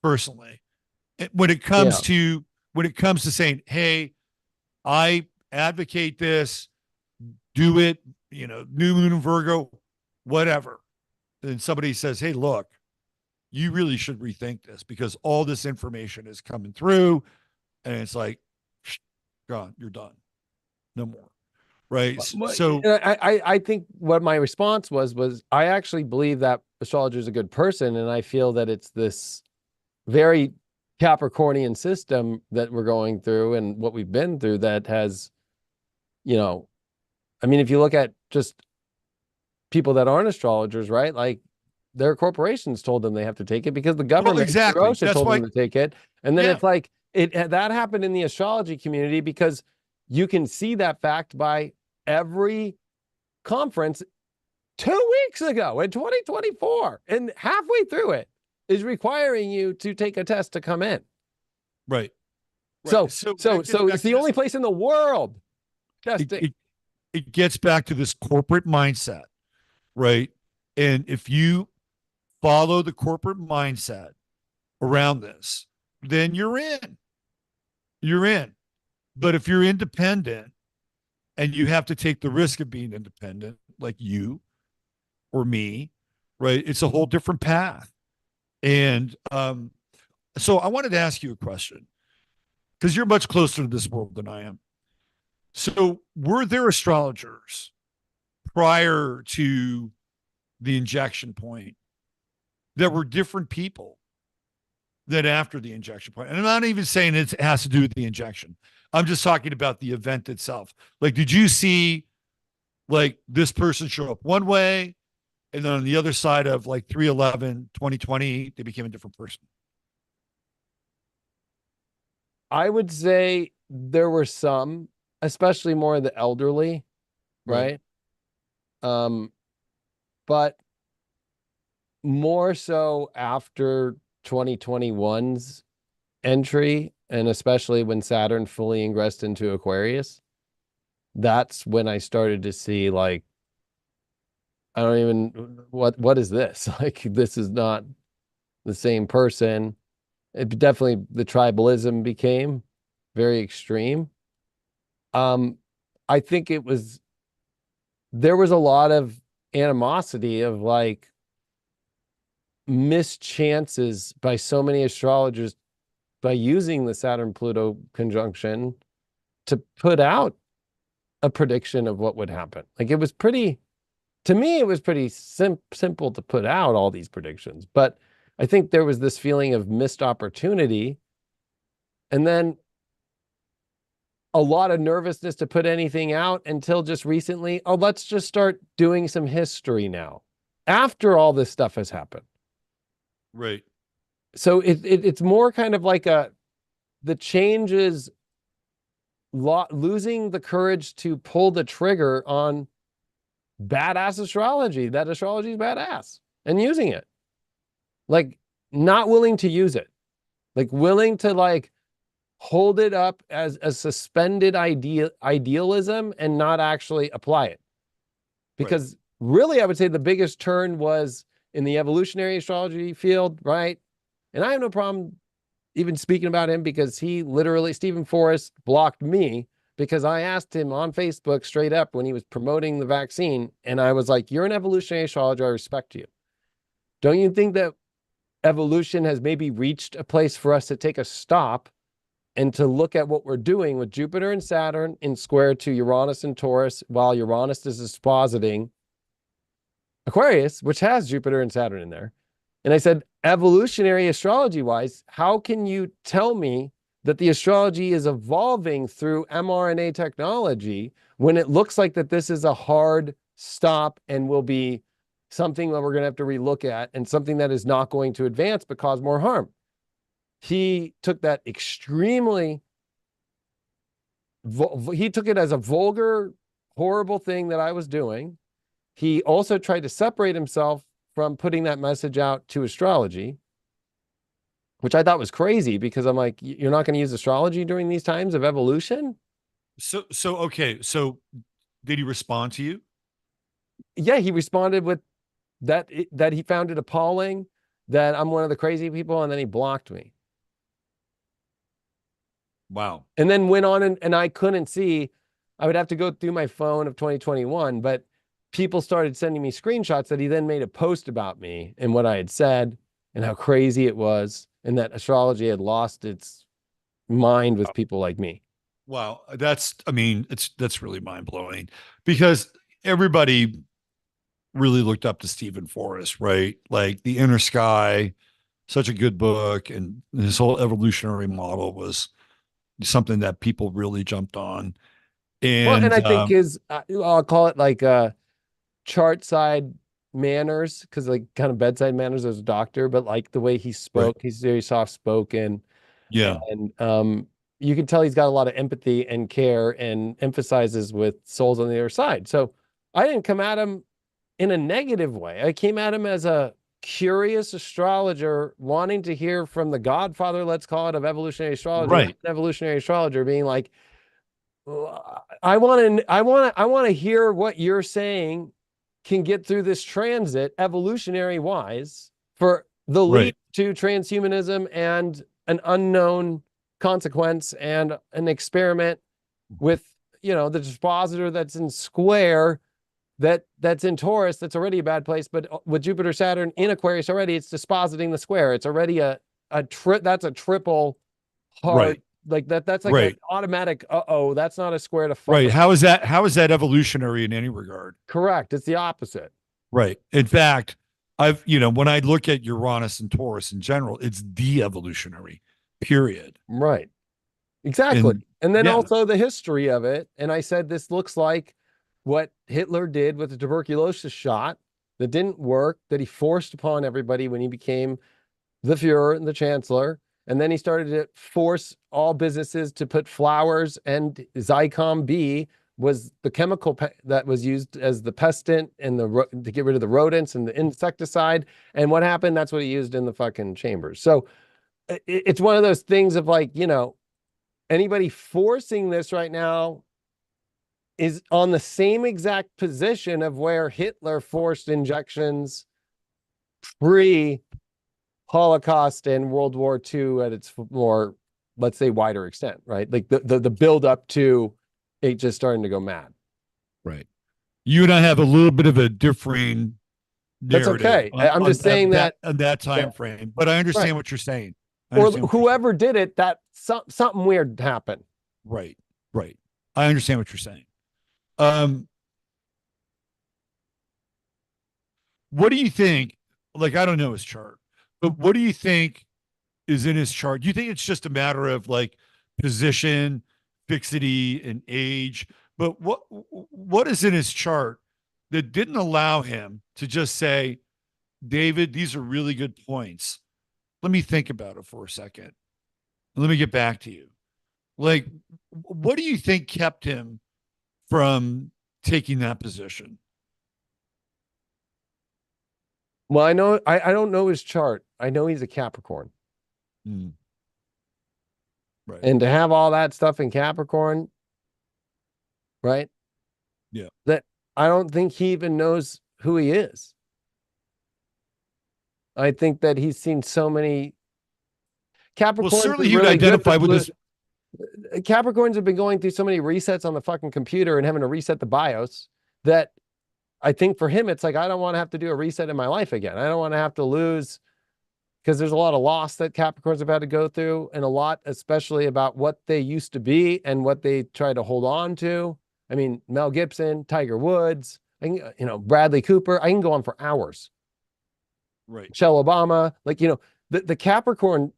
personally. When it comes Yeah. to saying, "Hey, I advocate this, do it," new moon in Virgo, whatever. And somebody says, "Hey, look, you really should rethink this because all this information is coming through," and it's like, gone, you're done, no more, right? So, I think what my response was I actually believe that astrologer is a good person, and I feel that it's this very Capricornian system that we're going through and what we've been through that has, I mean, if you look at just people that aren't astrologers, right? Like their corporations told them they have to take it because the well, government, exactly. Russia, That's told why, them to take it. And then yeah, it's like that happened in the astrology community because you can see that fact by every conference 2 weeks ago in 2024, and halfway through it is requiring you to take a test to come in. right, So, right. So so, that gets so back it's to the this. only place in the world It, testing. it, it gets back to this corporate mindset, right? And if you follow the corporate mindset around this, then you're in. You're in. But if you're independent and you have to take the risk of being independent, like you or me, right? It's a whole different path. And so I wanted to ask you a question because you're much closer to this world than I am. So, were there astrologers prior to the injection point that were different people than after the injection point? And I'm not even saying it has to do with the injection. I'm just talking about the event itself. Like, did you see like this person show up one way and then on the other side of like 3/11, 2020, they became a different person? I would say there were some, especially more of the elderly, Right. right? Um, but more so after 2021's entry, and especially when Saturn fully ingressed into Aquarius, that's when I started to see like, I don't even what is this? Like this is not the same person. It definitely the tribalism became very extreme. Um, I think there was a lot of animosity of like mischances by so many astrologers by using the Saturn Pluto conjunction to put out a prediction of what would happen. Like it was pretty, to me, it was pretty simple to put out all these predictions. But I think there was this feeling of missed opportunity. And then a lot of nervousness to put anything out until just recently. Oh, let's just start doing some history now after all this stuff has happened. Right. So it's more kind of like the changes, losing the courage to pull the trigger on badass astrology, that astrology is badass, and using it. Like not willing to use it, like willing to like hold it up as a suspended idealism and not actually apply it. Right. Because really, I would say the biggest turn was in the evolutionary astrology field, right? And I have no problem even speaking about him because he literally, Stephen Forrest blocked me because I asked him on Facebook straight up when he was promoting the vaccine. And I was like, you're an evolutionary astrologer. I respect you. Don't you think that evolution has maybe reached a place for us to take a stop and to look at what we're doing with Jupiter and Saturn in square to Uranus and Taurus, while Uranus is expositing Aquarius, which has Jupiter and Saturn in there? And I said, evolutionary astrology wise, how can you tell me that the astrology is evolving through mRNA technology when it looks like that this is a hard stop and will be something that we're going to have to relook at, and something that is not going to advance but cause more harm. He took that extremely, he took it as a vulgar, horrible thing that I was doing. He also tried to separate himself from putting that message out to astrology, which I thought was crazy, because I'm like, you're not going to use astrology during these times of evolution? Okay. So did he respond to you? Yeah, he responded with that he found it appalling that I'm one of the crazy people, and then he blocked me. Wow. And then went on, and I couldn't see. I would have to go through my phone of 2021, but people started sending me screenshots that he then made a post about me and what I had said and how crazy it was, and that astrology had lost its mind with people like me. Wow. I mean, that's really mind blowing, because everybody really looked up to Stephen Forrest, right? Like The Inner Sky, such a good book. And his whole evolutionary model was something that people really jumped on. Well, and And I think his, I'll call it like chart side manners, because like kind of bedside manners as a doctor, but like the way he right. spoke, he's very soft spoken. Yeah. And you can tell he's got a lot of empathy and care, and emphasizes with souls on the other side. So I didn't come at him in a negative way. I came at him as a curious astrologer wanting to hear from the godfather, let's call it, of evolutionary astrology, Right. an evolutionary astrologer, being like, I want to hear what you're saying can get through this transit evolutionary wise for the leap Right. to transhumanism and an unknown consequence and an experiment with, the dispositor that's in square, that's in Taurus, that's already a bad place, but with Jupiter, Saturn in Aquarius already, it's dispositing the square. It's already that's a triple hard, Right. like that's like an Right. automatic, that's not a square to fuck Right. with. How is that evolutionary in any regard? Correct. It's the opposite. Right. In fact, when I look at Uranus and Taurus in general, it's de-evolutionary, period. Right. Exactly. And And then yeah, also the history of it. And I said, this looks like what Hitler did with the tuberculosis shot that didn't work, that he forced upon everybody when he became the Fuhrer and the Chancellor. And then he started to force all businesses to put flowers, and Zycom B was the chemical that was used as the pestent and to get rid of the rodents and the insecticide. And what happened? That's what he used in the fucking chambers. So it's one of those things of like, anybody forcing this right now is on the same exact position of where Hitler forced injections pre Holocaust and World War II at its more, let's say, wider extent, right? Like the build up to it just starting to go mad. right. You and I have a little bit of a differing That's narrative okay. I'm just saying on that that time frame, but I right. understand what you're saying. I Or understand what you're saying. whoever did it, that something weird happened. Right. Right. I understand what you're saying. Um, what do you think? Like, I don't know his chart, but what do you think is in his chart? Do you think it's just a matter of like position, fixity, and age? But what is in his chart that didn't allow him to just say, David, these are really good points. Let me think about it for a second. Let me get back to you. Like, what do you think kept him from taking that position? Well, I know I don't know his chart. I know he's a Capricorn. Mm, right. And to have all that stuff in Capricorn, right? Yeah. That I don't think he even knows who he is. I think that he's seen so many Well, Capricorns certainly are he would really good identify with with this. Capricorns have been going through so many resets on the fucking computer and having to reset the BIOS that I think for him, it's like, I don't want to have to do a reset in my life again. I don't want to have to lose, because there's a lot of loss that Capricorns have had to go through, and a lot, especially about what they used to be and what they try to hold on to. I mean, Mel Gibson, Tiger Woods, Bradley Cooper. I can go on for hours. Right. Michelle Obama, like, the Capricorn,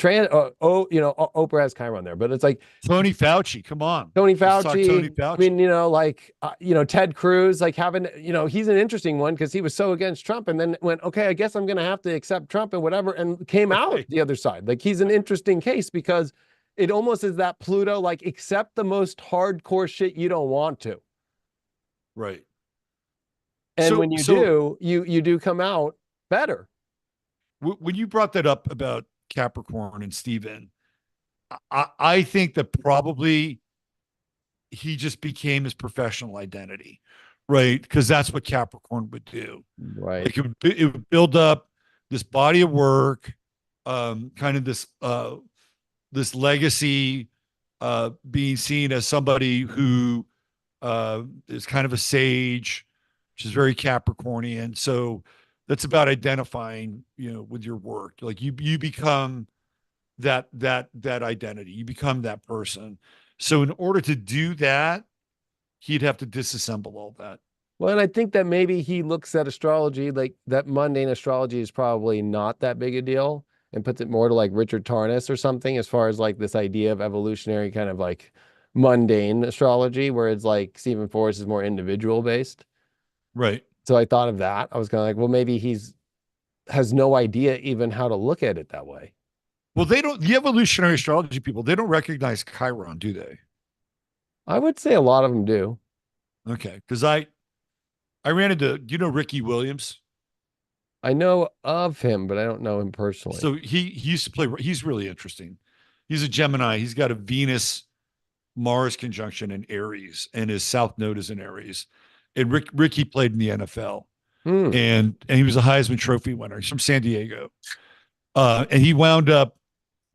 Oprah has Chiron there, but it's like Tony Fauci, come on. Tony Let's talk Tony Fauci. I Fauci. mean, Ted Cruz, like having, he's an interesting one because he was so against Trump and then went, okay, I guess I'm going to have to accept Trump and whatever, and came out the other side. Like he's an interesting case because it almost is that Pluto, like accept the most hardcore shit you don't want to. Right. And when you do, you do come out better. When you brought that up about Capricorn and Steven, I think that probably he just became his professional identity, right? Because that's what Capricorn would do. Right. Like it would build up this body of work, kind of this legacy, being seen as somebody who is kind of a sage, which is very Capricornian. So that's about identifying, with your work. Like you become that identity. You become that person. So in order to do that, he'd have to disassemble all that. Well, and I think that maybe he looks at astrology, like that mundane astrology is probably not that big a deal, and puts it more to like Richard Tarnas or something, as far as like this idea of evolutionary kind of like mundane astrology, where it's like Stephen Forrest is more individual based. Right. So I thought of that. I was kind of like, well, maybe has no idea even how to look at it that way. Well, the evolutionary astrology people, they don't recognize Chiron, do they? I would say a lot of them do. Okay. Because I ran into, do you know Ricky Williams? I know of him, but I don't know him personally. So he used to play, he's really interesting. He's a Gemini. He's got a Venus Mars conjunction in Aries, and his South Node is in Aries. And Ricky played in the NFL, and he was a Heisman Trophy winner. He's from San Diego, and he wound up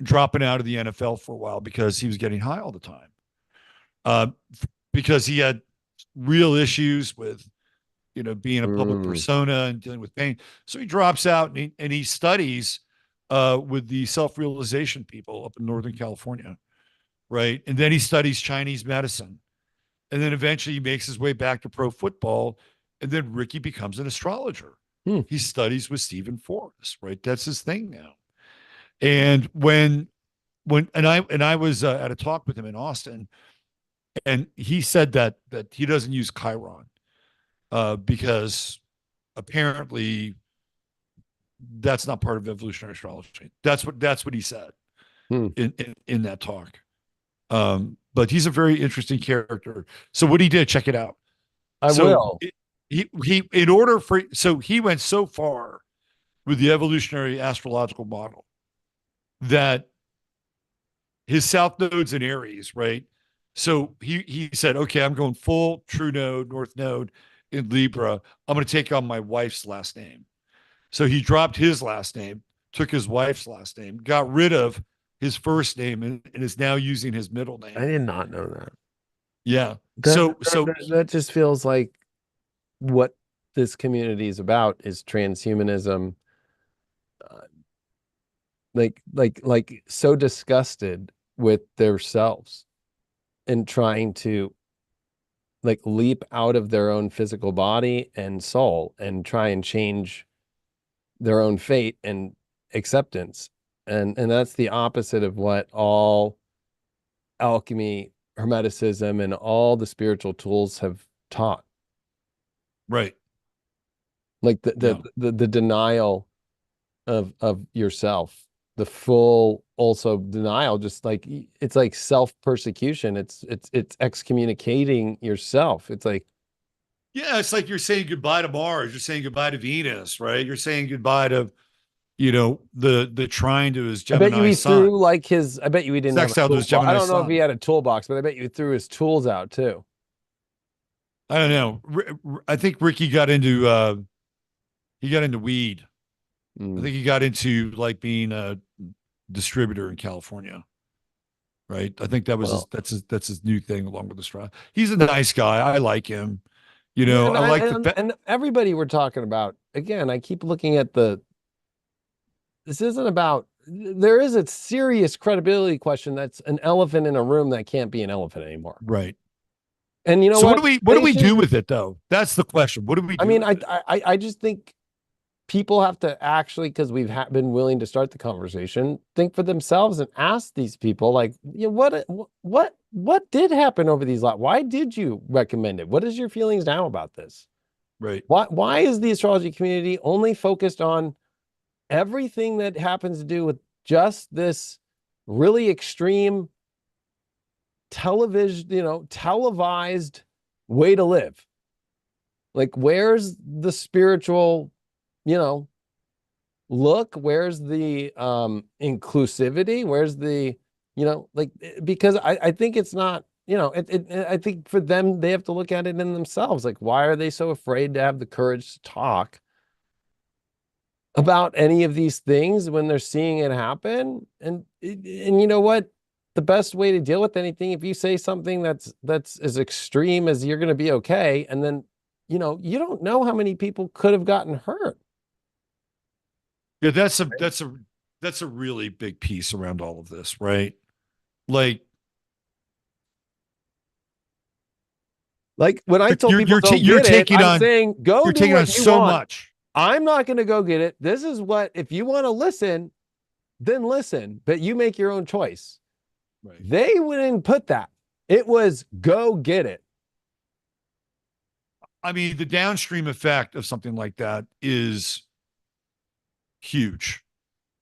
dropping out of the NFL for a while because he was getting high all the time, because he had real issues with, being a public persona and dealing with pain. So he drops out and he studies with the self-realization people up in Northern California, right? And then he studies Chinese medicine. And then eventually he makes his way back to pro football. And then Ricky becomes an astrologer. He studies with Stephen Forrest, right? That's his thing now. And I was at a talk with him in Austin, and he said that he doesn't use Chiron because apparently that's not part of evolutionary astrology. That's what he said in that talk. But he's a very interesting character. So what he did, check it out. I will. He went so far with the evolutionary astrological model that his South Node's in Aries, right? So he said, okay, I'm going full True Node, North Node in Libra. I'm going to take on my wife's last name. So he dropped his last name, took his wife's last name, got rid of his first name, and is now using his middle name. I did not know that. Yeah. That just feels like what this community is about is transhumanism. Like so disgusted with themselves and trying to like leap out of their own physical body and soul and try and change their own fate and acceptance. And that's the opposite of what all alchemy, hermeticism, and all the spiritual tools have taught. Right. Like the denial of yourself, the full also denial, just like it's like self-persecution. It's excommunicating yourself. It's like, yeah, it's like you're saying goodbye to Mars, you're saying goodbye to Venus, right? You're saying goodbye to, the trine to his Gemini I bet you he sun. threw like I bet you he didn't have a toolbox. I don't know if he had a toolbox, but I bet you threw his tools out too. I don't know. I think Ricky got into weed. I think he got into like being a distributor in California. Right. I think that was that's his new thing along with the He's a nice guy. I like him. I like and everybody we're talking about, again, I keep looking at this isn't about, there is a serious credibility question that's an elephant in a room that can't be an elephant anymore. Right. And what do we do with it though? That's the question. What do we do? I mean, I just think people have to actually, because we've been willing to start the conversation, think for themselves and ask these people, like, you know, what did happen over these last? Why did you recommend it? What is your feelings now about this? Right. Why is the astrology community only focused on everything that happens to do with just this really extreme television, you know, televised way to live? Like, where's the spiritual, you know, look? Where's the inclusivity? Where's the, you know, like, because I think it's not, you know, I think for them, they have to look at it in themselves. Like, why are they so afraid to have the courage to talk about any of these things when they're seeing it happen? And you know what? The best way to deal with anything, if you say something that's as extreme as you're going to be okay, and then, you know, you don't know how many people could have gotten hurt. Yeah, that's a really big piece around all of this, right? Like Like when I told you're people don't you're get it, taking I'm on saying go you're do taking on what you so want. much. I'm not going to go get it. This is what, if you want to listen, then listen, but you make your own choice. Right. They wouldn't put that. It was go get it. I mean, the downstream effect of something like that is huge.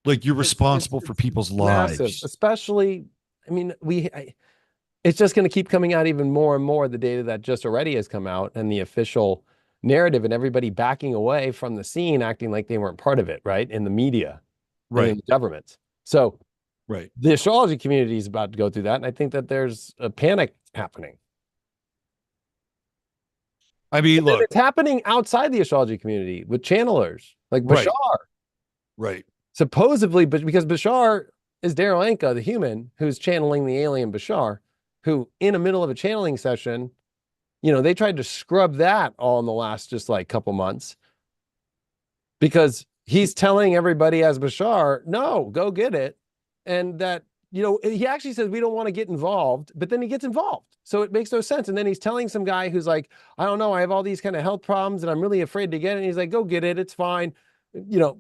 Like you're responsible for people's Massive, lives. especially, I mean, it's just going to keep coming out even more and more. The data that just already has come out and the official narrative, and everybody backing away from the scene, acting like they weren't part of it, right? In the media and in Right. the government. So Right. the astrology community is about to go through that. And I think that there's a panic happening. I mean, look, It's happening outside the astrology community with channelers like right. Bashar. Right. Supposedly, but because Bashar is Daryl Anka, the human who's channeling the alien Bashar, who in the middle of a channeling session, you know, they tried to scrub that all in the last just like couple months because he's telling everybody as Bashar, no, go get it. And that, you know, he actually says we don't want to get involved, but then he gets involved. So it makes no sense. And then he's telling some guy who's like, I don't know, I have all these kind of health problems and I'm really afraid to get it. And he's like, go get it. It's fine. You know,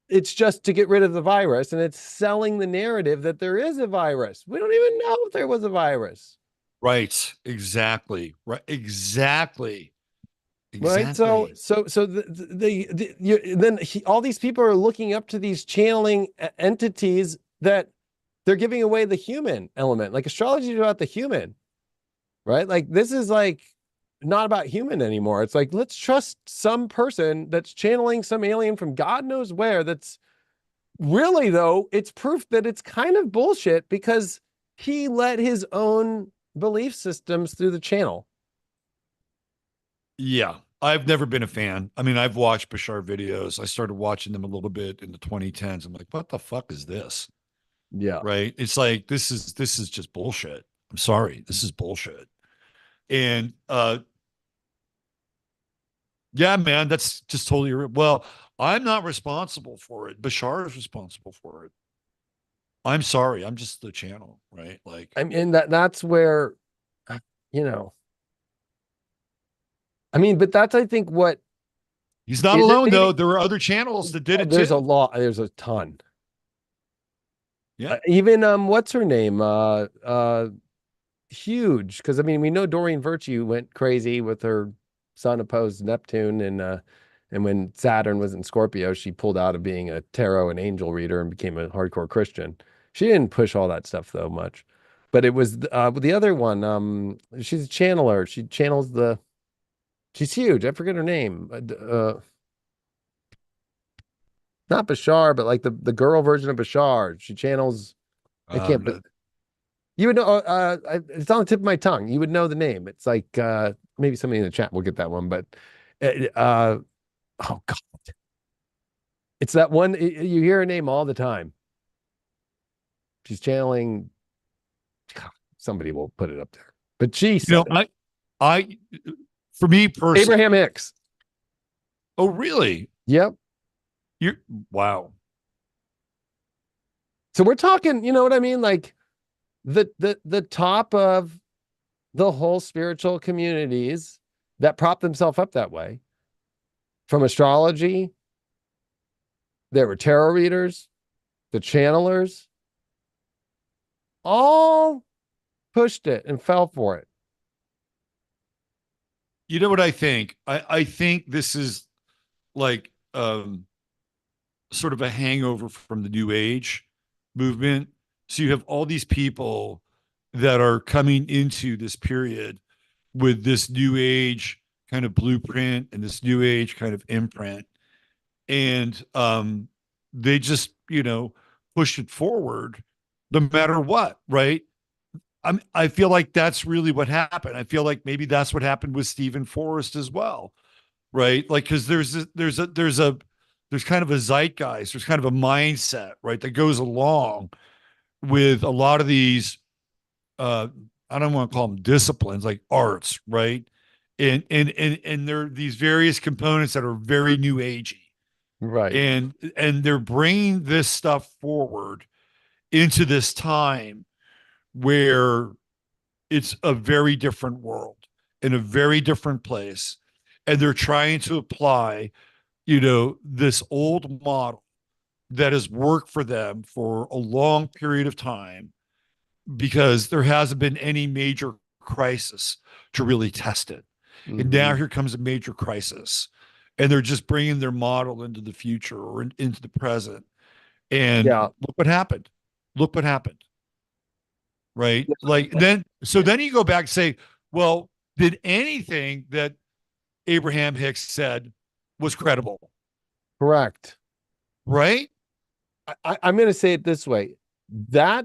it's just to get rid of the virus, and it's selling the narrative that there is a virus. We don't even know if there was a virus. Right. Exactly. Right. Exactly. Right. So, Exactly. all these people are looking up to these channeling entities that they're giving away the human element. Like astrology is about the human, right? Like this is like not about human anymore. It's like, let's trust some person that's channeling some alien from God knows where. That's really, though, it's proof that it's kind of bullshit because he let his own belief systems through the channel. Yeah. I've never been a fan. I mean, I've watched Bashar videos. I started watching them a little bit in the 2010s. I'm like, what the fuck is this? Yeah. Right. It's like this is just bullshit. I'm sorry. This is bullshit. And yeah, man, that's just totally well, I'm not responsible for it. Bashar is responsible for it. I'm sorry. I'm just the channel, right? Like I mean, that's where, you know, I mean, but that's, I think, what he's not is it alone though. maybe? There were other channels that did it There's a too. lot, there's a ton. Yeah. Even what's her name? Huge, because I mean, we know Doreen Virtue went crazy with her sun opposed Neptune, and when Saturn was in Scorpio, she pulled out of being a tarot and angel reader and became a hardcore Christian. She didn't push all that stuff though much, but it was the other one. She's a channeler. She channels the. She's huge. I forget her name. Not Bashar, but like the girl version of Bashar. She channels. I can't. But No, you would know. It's on the tip of my tongue. You would know the name. It's like maybe somebody in the chat will get that one. But oh god, it's that one. You hear her name all the time. She's channeling. God, somebody will put it up there. But she you said know, I for me personally. Abraham Hicks. Oh, really? Yep. You're wow. So we're talking. You know what I mean? Like the top of the whole spiritual communities that prop themselves up that way from astrology. There were tarot readers, the channelers, all pushed it and fell for it. You know what I think? I think this is like sort of a hangover from the New Age movement. So you have all these people that are coming into this period with this New Age kind of blueprint and this New Age kind of imprint. And they just, push it forward no matter what, right? I feel like that's really what happened. I feel like maybe that's what happened with Stephen Forrest as well, right? Like, because there's kind of a zeitgeist, there's kind of a mindset, right, that goes along with a lot of these. I don't want to call them disciplines, like arts, right? And there are these various components that are very new agey, Right. and they're bringing this stuff forward into this time where it's a very different world in a very different place, and they're trying to apply this old model that has worked for them for a long period of time because there hasn't been any major crisis to really test it. And now Mm-hmm. here comes a major crisis, and they're just bringing their model into the future or into the present. And Yeah. look what happened. Look what happened. Right. Like then you go back and say, well, did anything that Abraham Hicks said was credible? Correct. Right. I'm going to say it this way. That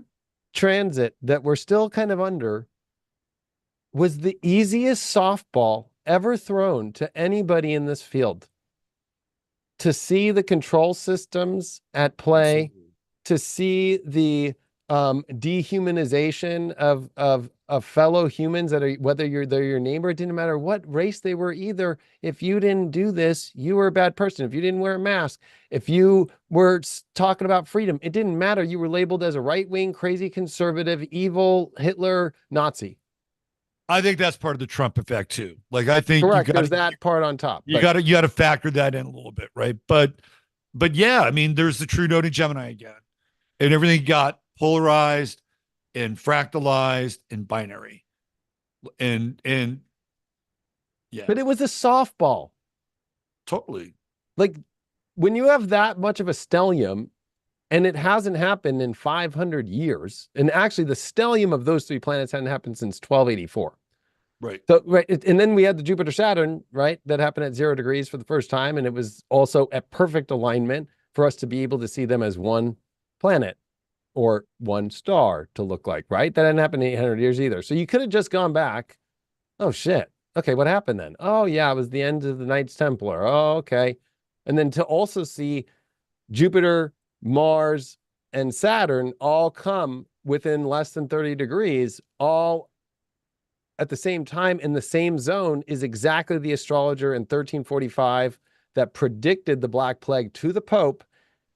transit that we're still kind of under was the easiest softball ever thrown to anybody in this field. To see the control systems at play, Absolutely. to see the dehumanization of fellow humans that are, whether they're your neighbor, it didn't matter what race they were either. If you didn't do this, you were a bad person. If you didn't wear a mask, if you were talking about freedom, it didn't matter. You were labeled as a right-wing, crazy conservative, evil, Hitler, Nazi. I think that's part of the Trump effect too. Like I think Correct. There's that part on top. you got to factor that in a little bit, right? But yeah, I mean, there's the true note in Gemini again, and everything got polarized and fractalized and binary, and yeah, But it was a softball. totally. Like when you have that much of a stellium, and it hasn't happened in 500 years, and actually the stellium of those three planets hadn't happened since 1284. Right. So, right, and then we had the Jupiter Saturn, right, that happened at 0 degrees for the first time, and it was also at perfect alignment for us to be able to see them as one planet or one star to look like, right? That hadn't happened in 800 years either. So you could have just gone back. Oh shit. Okay, what happened then? Oh yeah, it was the end of the Knights Templar. Oh, okay. And then to also see Jupiter, Mars, and Saturn all come within less than 30 degrees, all at the same time in the same zone, is exactly the astrologer in 1345 that predicted the Black Plague to the Pope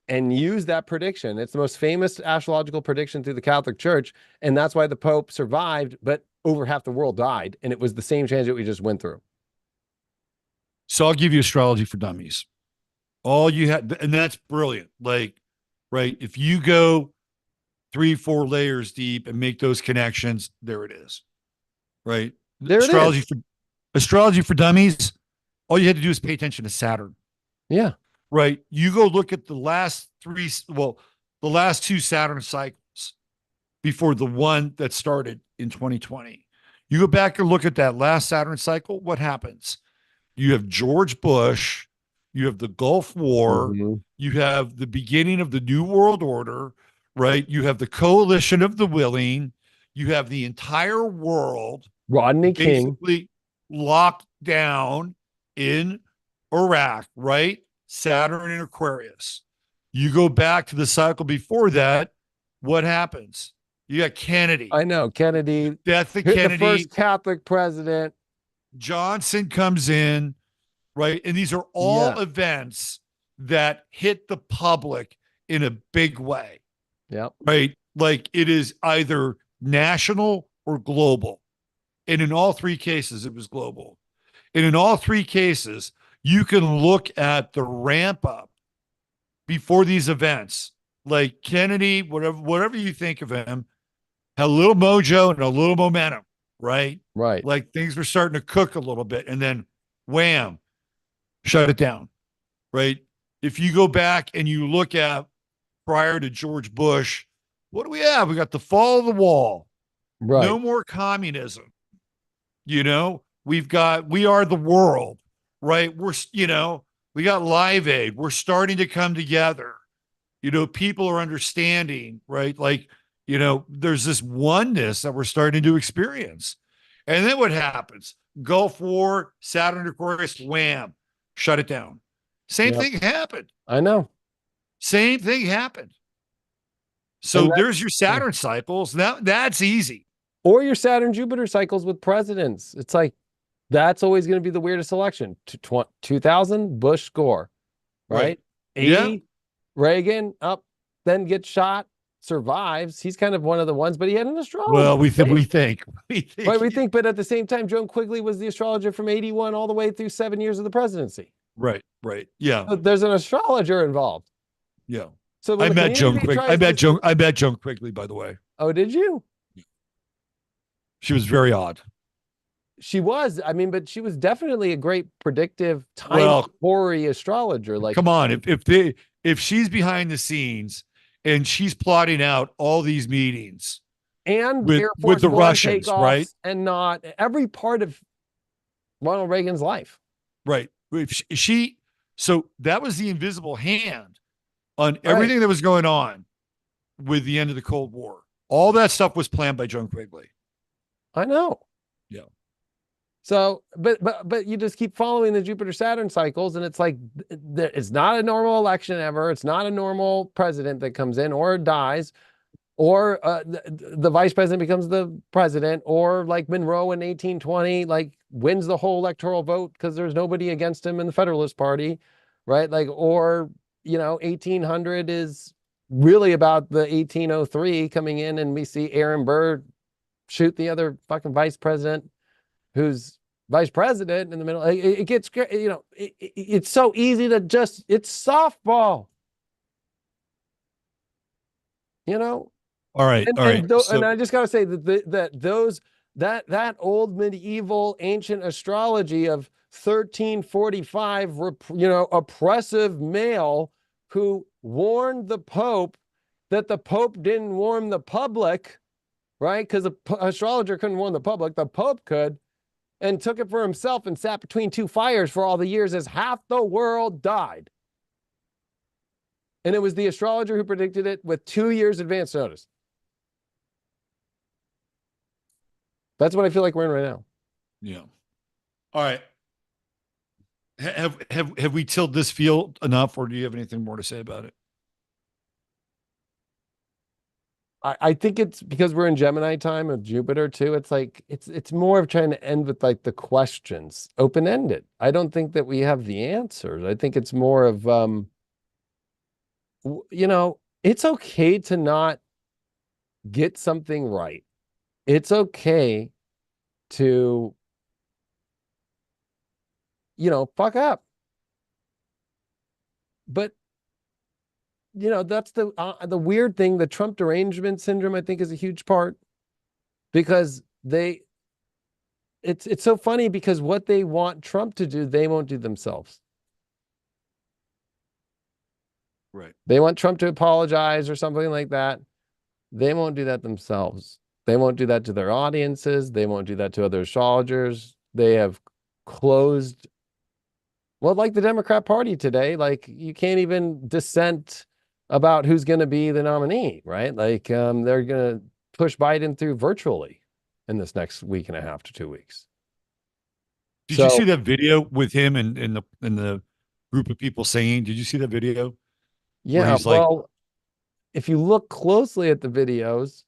and used that prediction. It's the most famous astrological prediction through the Catholic Church, and that's why the Pope survived, but over half the world died, and it was the same transit we just went through. So I'll give you astrology for dummies. All you had, and that's brilliant. Like, right, if you go 3, 4 layers deep and make those connections, there it is. Right. There it Astrology is. for dummies. All you had to do is pay attention to Saturn. Yeah. Right. You go look at the last the last 2 Saturn cycles before the one that started in 2020. You go back and look at that last Saturn cycle. What happens? You have George Bush, you have the Gulf War, Mm-hmm. you have the beginning of the New World Order, right? You have the coalition of the willing, you have the entire world Rodney King. basically locked down in Iraq, right? Saturn and Aquarius. You go back to the cycle before that, what happens? You got Kennedy. I know. Kennedy. Death of The Kennedy. first Catholic president. Johnson comes in, right? And these are all events that hit the public in a big way. Yep. Right? Like it is either national or global. And in all 3 cases, it was global. And in all 3 cases, you can look at the ramp up before these events. Like Kennedy, whatever you think of him, had a little mojo and a little momentum, right? Right. Like things were starting to cook a little bit, and then wham, shut it down, right? If you go back and you look at prior to George Bush, what do we have? We got the fall of the wall, Right. no more communism. We've got We Are the World, right? We got Live Aid. We're starting to come together. People are understanding, right? Like, there's this oneness that we're starting to experience. And then what happens? Gulf War, Saturn Aquarius, wham, shut it down. Same Yep. thing happened. I know. Same thing happened. So And there's your Saturn cycles. Now that's easy. or your Saturn Jupiter cycles with presidents. It's like that's always going to be the weirdest election. 2000 Bush Gore, right? 80 Yeah. Reagan up, then gets shot, survives. He's kind of one of the ones, but he had an astrologer. Well, we think Right, we think, but at the same time, Joan Quigley was the astrologer from 81 all the way through 7 years of the presidency. right. Yeah. So there's an astrologer involved. Yeah. So I when the met Joan community Quigley. tries to- I met Joan Quigley, by the way. Oh, did you? She was very odd. She was. I mean, but she was definitely a great predictive Well, time-hoary astrologer. Like, come on, if she's behind the scenes and she's plotting out all these meetings and with Air Force the One Russians, takeoffs right? and not every part of Ronald Reagan's life. Right. If so that was the invisible hand on everything that was going on with the end of the Cold War. All that stuff was planned by Joan Quigley. I know. Yeah. So, but you just keep following the Jupiter Saturn cycles, and it's like it's not a normal election ever. It's not a normal president that comes in or dies, or the vice president becomes the president, or like Monroe in 1820, like wins the whole electoral vote because there's nobody against him in the Federalist Party, right? Like, or 1800 is really about the 1803 coming in, and we see Aaron Burr shoot the other fucking vice president who's vice president in the middle. It gets, it's so easy to just, it's softball, All right. And I just got to say that old medieval ancient astrology of 1345, oppressive male who warned the Pope that the Pope didn't warn the public, right? Because the astrologer couldn't warn the public, the Pope could, and took it for himself and sat between two fires for all the years as half the world died. And it was the astrologer who predicted it with 2 years advance notice. That's what I feel like we're in right now. Yeah. All right. Have we tilled this field enough, or do you have anything more to say about it? I think it's because we're in Gemini time of Jupiter too. It's like it's more of trying to end with like the questions, open-ended. I don't think that we have the answers. I think it's more of it's okay to not get something right. It's okay to fuck up. But that's the weird thing. The Trump derangement syndrome, I think, is a huge part because it's so funny because what they want Trump to do, they won't do themselves. Right. They want Trump to apologize or something like that. They won't do that themselves. They won't do that to their audiences. They won't do that to other astrologers. They have closed. Well, like the Democrat Party today, like you can't even dissent about who's going to be the nominee, right? Like they're going to push Biden through virtually in this next week and a half to 2 weeks. Did you see that video with him and in the group of people singing? Did you see that video? Yeah, well, if you look closely at the videos,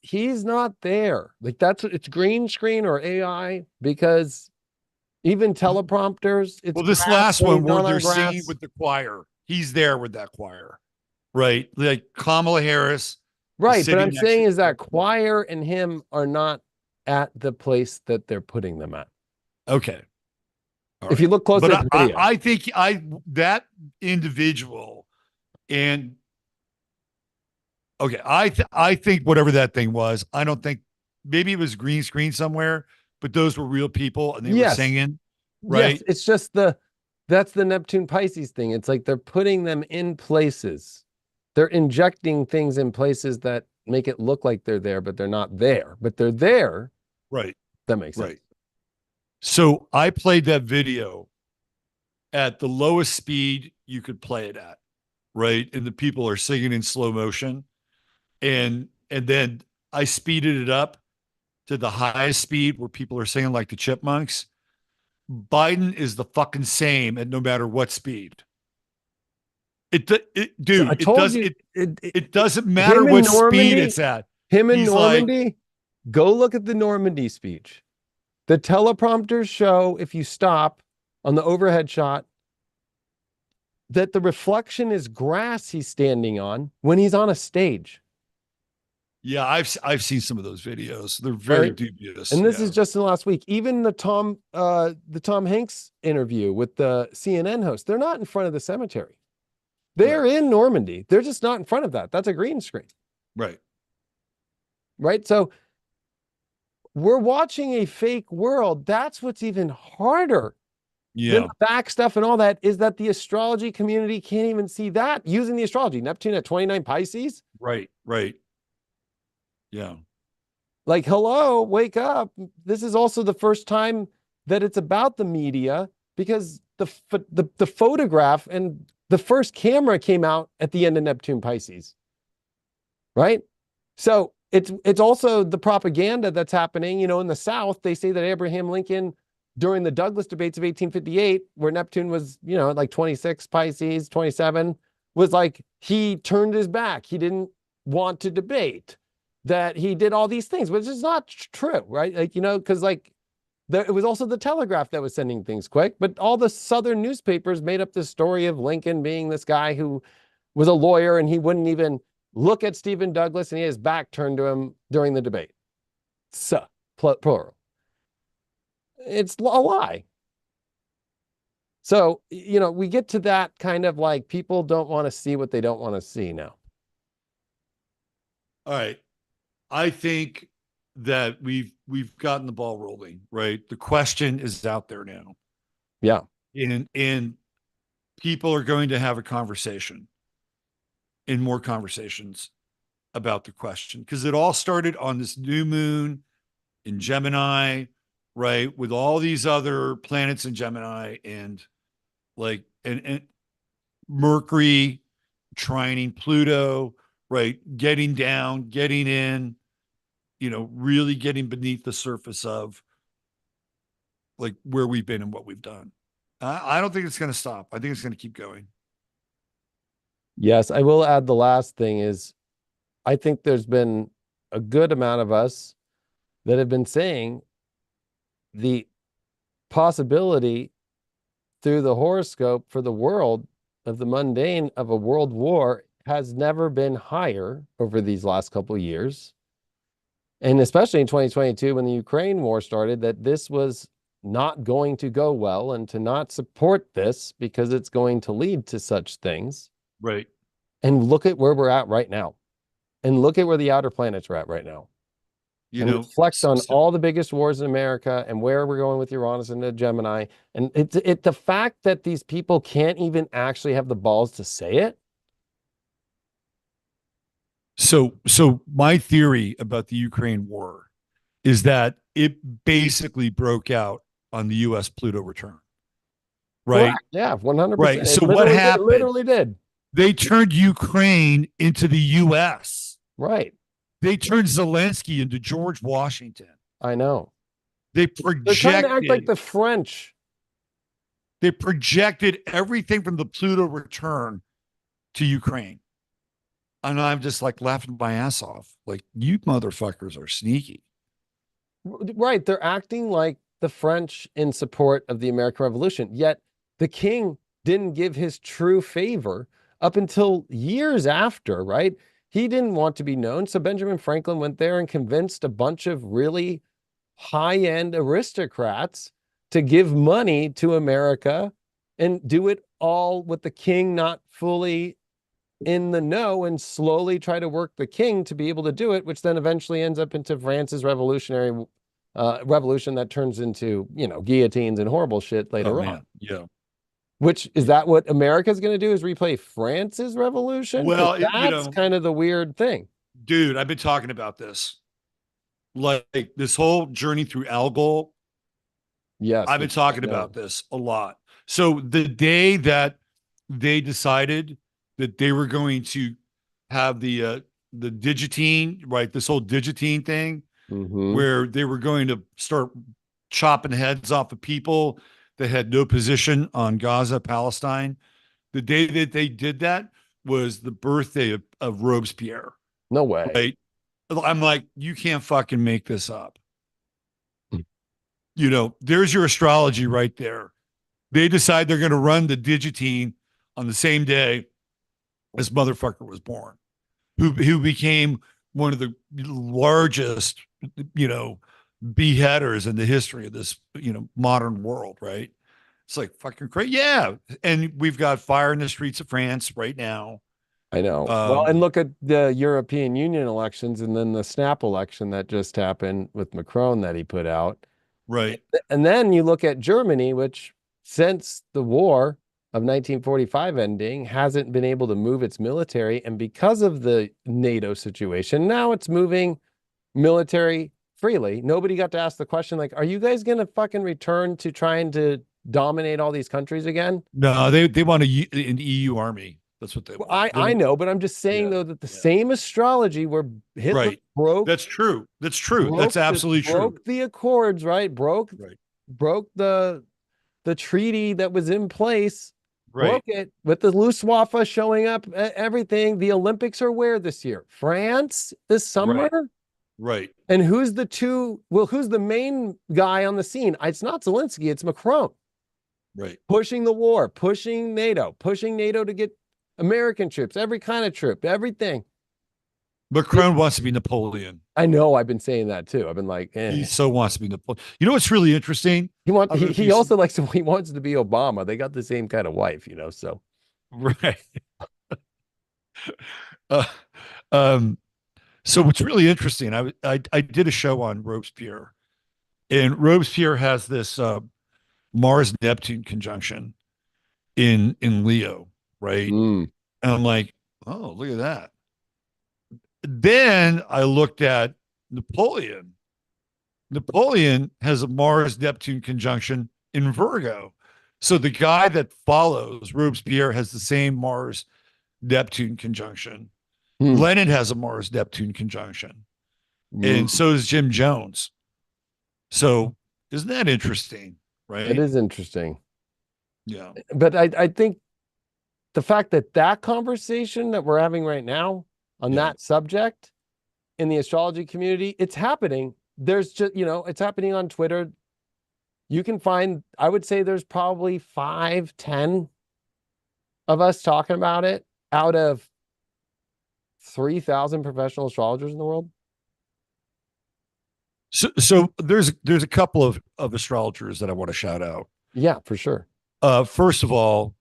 he's not there. Like it's green screen or AI because even teleprompters. Well, this last one where they're singing with the choir, he's there with that choir, right? Like Kamala Harris. Right, but I'm saying is that choir and him are not at the place that they're putting them at. Okay. All If you right. look closely But at the video. I think that individual and okay, I think whatever that thing was, I don't think maybe it was green screen somewhere, but those were real people and they were Yes. singing, Yes. right? It's just that's the Neptune Pisces thing. It's like they're putting them in places. They're injecting things in places that make it look like they're there, but they're not there. But they're there. Right. That makes sense. Right. So I played that video at the lowest speed you could play it at, right? And the people are singing in slow motion. And then I speeded it up to the highest speed where people are singing like the chipmunks. Biden is the fucking same at no matter what speed. So I Dude, told you it doesn't matter him in what speed Normandy, it's at. him in He's like, Normandy, go look at the Normandy speech. The teleprompters show, if you stop on the overhead shot, that the reflection is grass he's standing on when he's on a stage. yeah, I've seen some of those videos. They're very Right? dubious. And this Yeah, is just in the last week. Even the Tom Hanks interview with the CNN host, they're not in front of the cemetery. They're right, in Normandy. They're just not in front of that. That's a green screen. right. Right? So we're watching a fake world. That's what's even harder than Yeah, the back stuff and all that, is that the astrology community can't even see that using the astrology. Neptune at 29 Pisces. right, right. Yeah. Like, hello, wake up. This is also the first time that it's about the media, because the photograph and the first camera came out at the end of Neptune Pisces. Right? So it's also the propaganda that's happening. In the South, they say that Abraham Lincoln, during the Douglas debates of 1858, where Neptune was, like 26 Pisces, 27, was like, he turned his back. He didn't want to debate, that he did all these things, which is not true, right? Like, because it was also the Telegraph that was sending things quick, but all the Southern newspapers made up this story of Lincoln being this guy who was a lawyer, and he wouldn't even look at Stephen Douglas, and he had his back turned to him during the debate. So, plural. It's a lie. So, we get to that kind of like, people don't want to see what they don't want to see now. All right. I think that we've gotten the ball rolling, right? The question is out there now. Yeah. And people are going to have a conversation and more conversations about the question, because it all started on this new moon in Gemini, right? With all these other planets in Gemini and like and Mercury trining Pluto, right? Getting down, getting in, really getting beneath the surface of like where we've been and what we've done. I don't think it's going to stop. I think it's going to keep going. Yes, I will add, the last thing is, I think there's been a good amount of us that have been saying the possibility through the horoscope for the world of the mundane of a world war has never been higher over these last couple of years. And especially in 2022, when the Ukraine war started, that this was not going to go well, and to not support this because it's going to lead to such things. Right. And look at where we're at right now. And look at where the outer planets are at right now. And reflect on all the biggest wars in America and where we're going with Uranus and the Gemini. And the fact that these people can't even actually have the balls to say it. So my theory about the Ukraine war is that it basically broke out on the US Pluto return. Right? Correct. Yeah, 100%. Right. So what happened? It literally did. They turned Ukraine into the US. Right. They turned Zelensky into George Washington. I know. They're trying to act like the French. They projected everything from the Pluto return to Ukraine. And I'm just like laughing my ass off. Like, you motherfuckers are sneaky. Right. They're acting like the French in support of the American Revolution. Yet the king didn't give his true favor up until years after, right? He didn't want to be known. So Benjamin Franklin went there and convinced a bunch of really high-end aristocrats to give money to America and do it all with the king not fully in the know, and slowly try to work the king to be able to do it, which then eventually ends up into France's revolutionary revolution that turns into, guillotines and horrible shit Oh later on. man, yeah. Which is that what America's going to do, is replay France's revolution? Because Well, that's kind of the weird thing. dude, I've been talking about this, like this whole journey through algol. Yes, I've been talking about this a lot. So the day that they decided that they were going to have the digitine, right? This whole digitine thing, where they were going to start chopping heads off of people that had no position on Gaza, Palestine. The day that they did that was the birthday of Robespierre. No way. Right? I'm like, you can't fucking make this up. There's your astrology right there. They decide they're going to run the digitine on the same day this motherfucker was born, who became one of the largest, beheaders in the history of this, modern world, right? It's like fucking crazy. Yeah. And we've got fire in the streets of France right now. I know. Well, and look at the European Union elections and then the snap election that just happened with Macron that he put out. Right. And then you look at Germany, which since the war of 1945 ending hasn't been able to move its military. And because of the NATO situation, now it's moving military freely. Nobody got to ask the question, like, are you guys going to fucking return to trying to dominate all these countries again? No, they want an EU army. That's what they want. I know, but I'm just saying, though, that the same astrology where Hitler broke. That's true. That's true. That's absolutely true. Broke the accords, right? Broke the treaty that was in place. Right. Broke it with the Luftwaffe showing up. Everything. The Olympics are where this year? France this summer. Right. And who's the main guy on the scene? It's not Zelensky. It's Macron. Right. Pushing the war, pushing NATO to get American troops, every kind of troop, everything. Macron wants to be Napoleon. I know. I've been saying that too. I've been like, he so wants to be Napoleon. You know what's really interesting? He wants to be Obama. They got the same kind of wife, so. Right. So what's really interesting, I did a show on Robespierre, and Robespierre has this Mars Neptune conjunction in Leo, right? And I'm like, oh, look at that. Then I looked at Napoleon. Napoleon has a Mars Neptune conjunction in Virgo. So the guy that follows Robespierre has the same Mars Neptune conjunction. Lenin has a Mars Neptune conjunction. And so does Jim Jones. So isn't that interesting? Right. It is interesting. Yeah. But I think the fact that conversation that we're having right now on that subject in the astrology community, it's happening. There's just, it's happening on Twitter. You can find, I would say there's probably 5, 10 of us talking about it out of 3,000 professional astrologers in the world. So there's a couple of astrologers that I want to shout out. Yeah, for sure. First of all,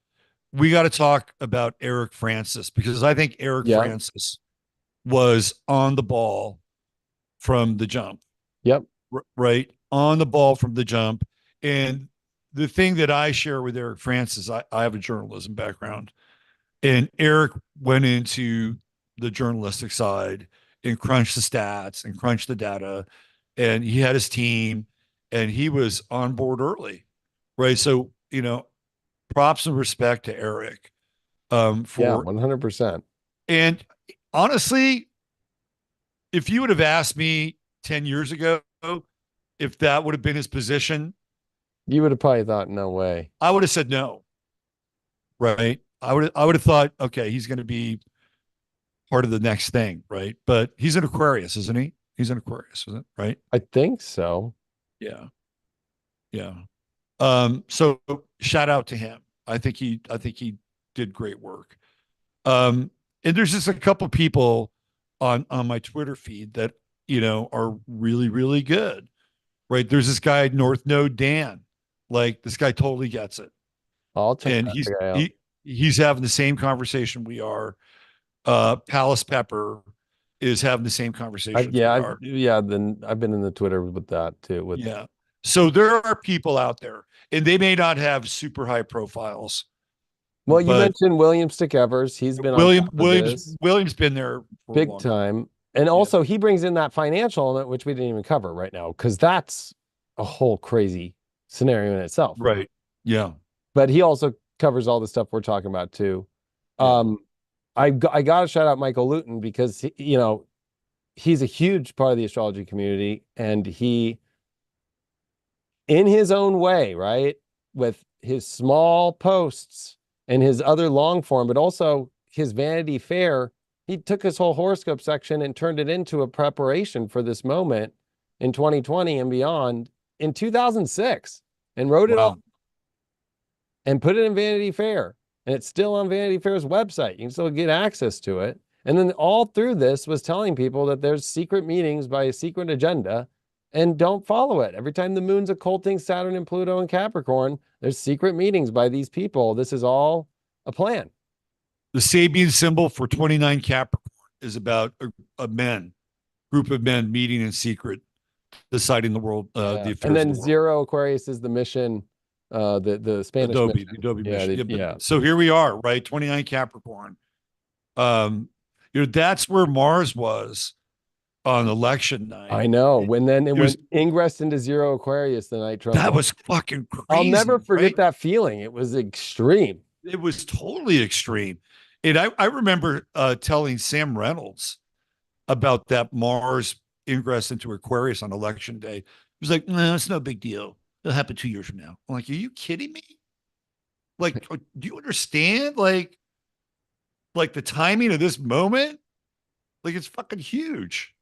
we got to talk about Eric Francis, because I think Eric Francis was on the ball from the jump. Yep. Right. On the ball from the jump. And the thing that I share with Eric Francis, I have a journalism background, and Eric went into the journalistic side and crunched the stats and crunched the data, and he had his team, and he was on board early. Right. So, props and respect to Eric. For 100%. And honestly, if you would have asked me 10 years ago if that would have been his position, you would have probably thought, no way. I would have said no. Right. I would have thought, okay, he's going to be part of the next thing. Right. But he's an Aquarius, isn't he? He's an Aquarius, isn't it? Right. I think so. Yeah. Yeah. So shout out to him. I think he did great work. And there's just a couple people on my Twitter feed that, are really, really good. Right. There's this guy, North Node Dan. Like this guy totally gets it. I'll check And that guy out. he's having the same conversation we are. Palace Pepper is having the same conversations we are. Then I've been in the Twitter with that too. With Yeah. So there are people out there, and they may not have super high profiles, well, you but mentioned William Stick Evers. He's been on top of this Williams been there for a big long time. And Yeah. also he brings in that financial element, which we didn't even cover right now, because that's a whole crazy scenario in itself. Right. Yeah. But he also covers all the stuff we're talking about too. Yeah. I got to shout out Michael Luton because he's a huge part of the astrology community, and he, in his own way, right, with his small posts and his other long form, but also his Vanity Fair, he took his whole horoscope section and turned it into a preparation for this moment in 2020 and beyond in 2006, and wrote it all and put it in Vanity Fair. And it's still on Vanity Fair's website. You can still get access to it. And then all through this was telling people that there's secret meetings by a secret agenda, and don't follow it. Every time the moon's occulting Saturn and Pluto and Capricorn, there's secret meetings by these people. This is all a plan. The Sabian symbol for 29 Capricorn is about a group of men meeting in secret, deciding the world, the affairs. And then 0 Aquarius is the mission, the Spanish Adobe, the Adobe mission. Yeah. So here we are, right? 29 Capricorn. That's where Mars was on election night. I know. When it went ingress into 0 Aquarius the night Trump. That was fucking crazy. I'll never forget that feeling. It was extreme. It was totally extreme. And I remember telling Sam Reynolds about that Mars ingress into Aquarius on election day. He was like, no, it's no big deal. It'll happen 2 years from now. I'm like, are you kidding me? Like, do you understand? Like the timing of this moment? Like, it's fucking huge.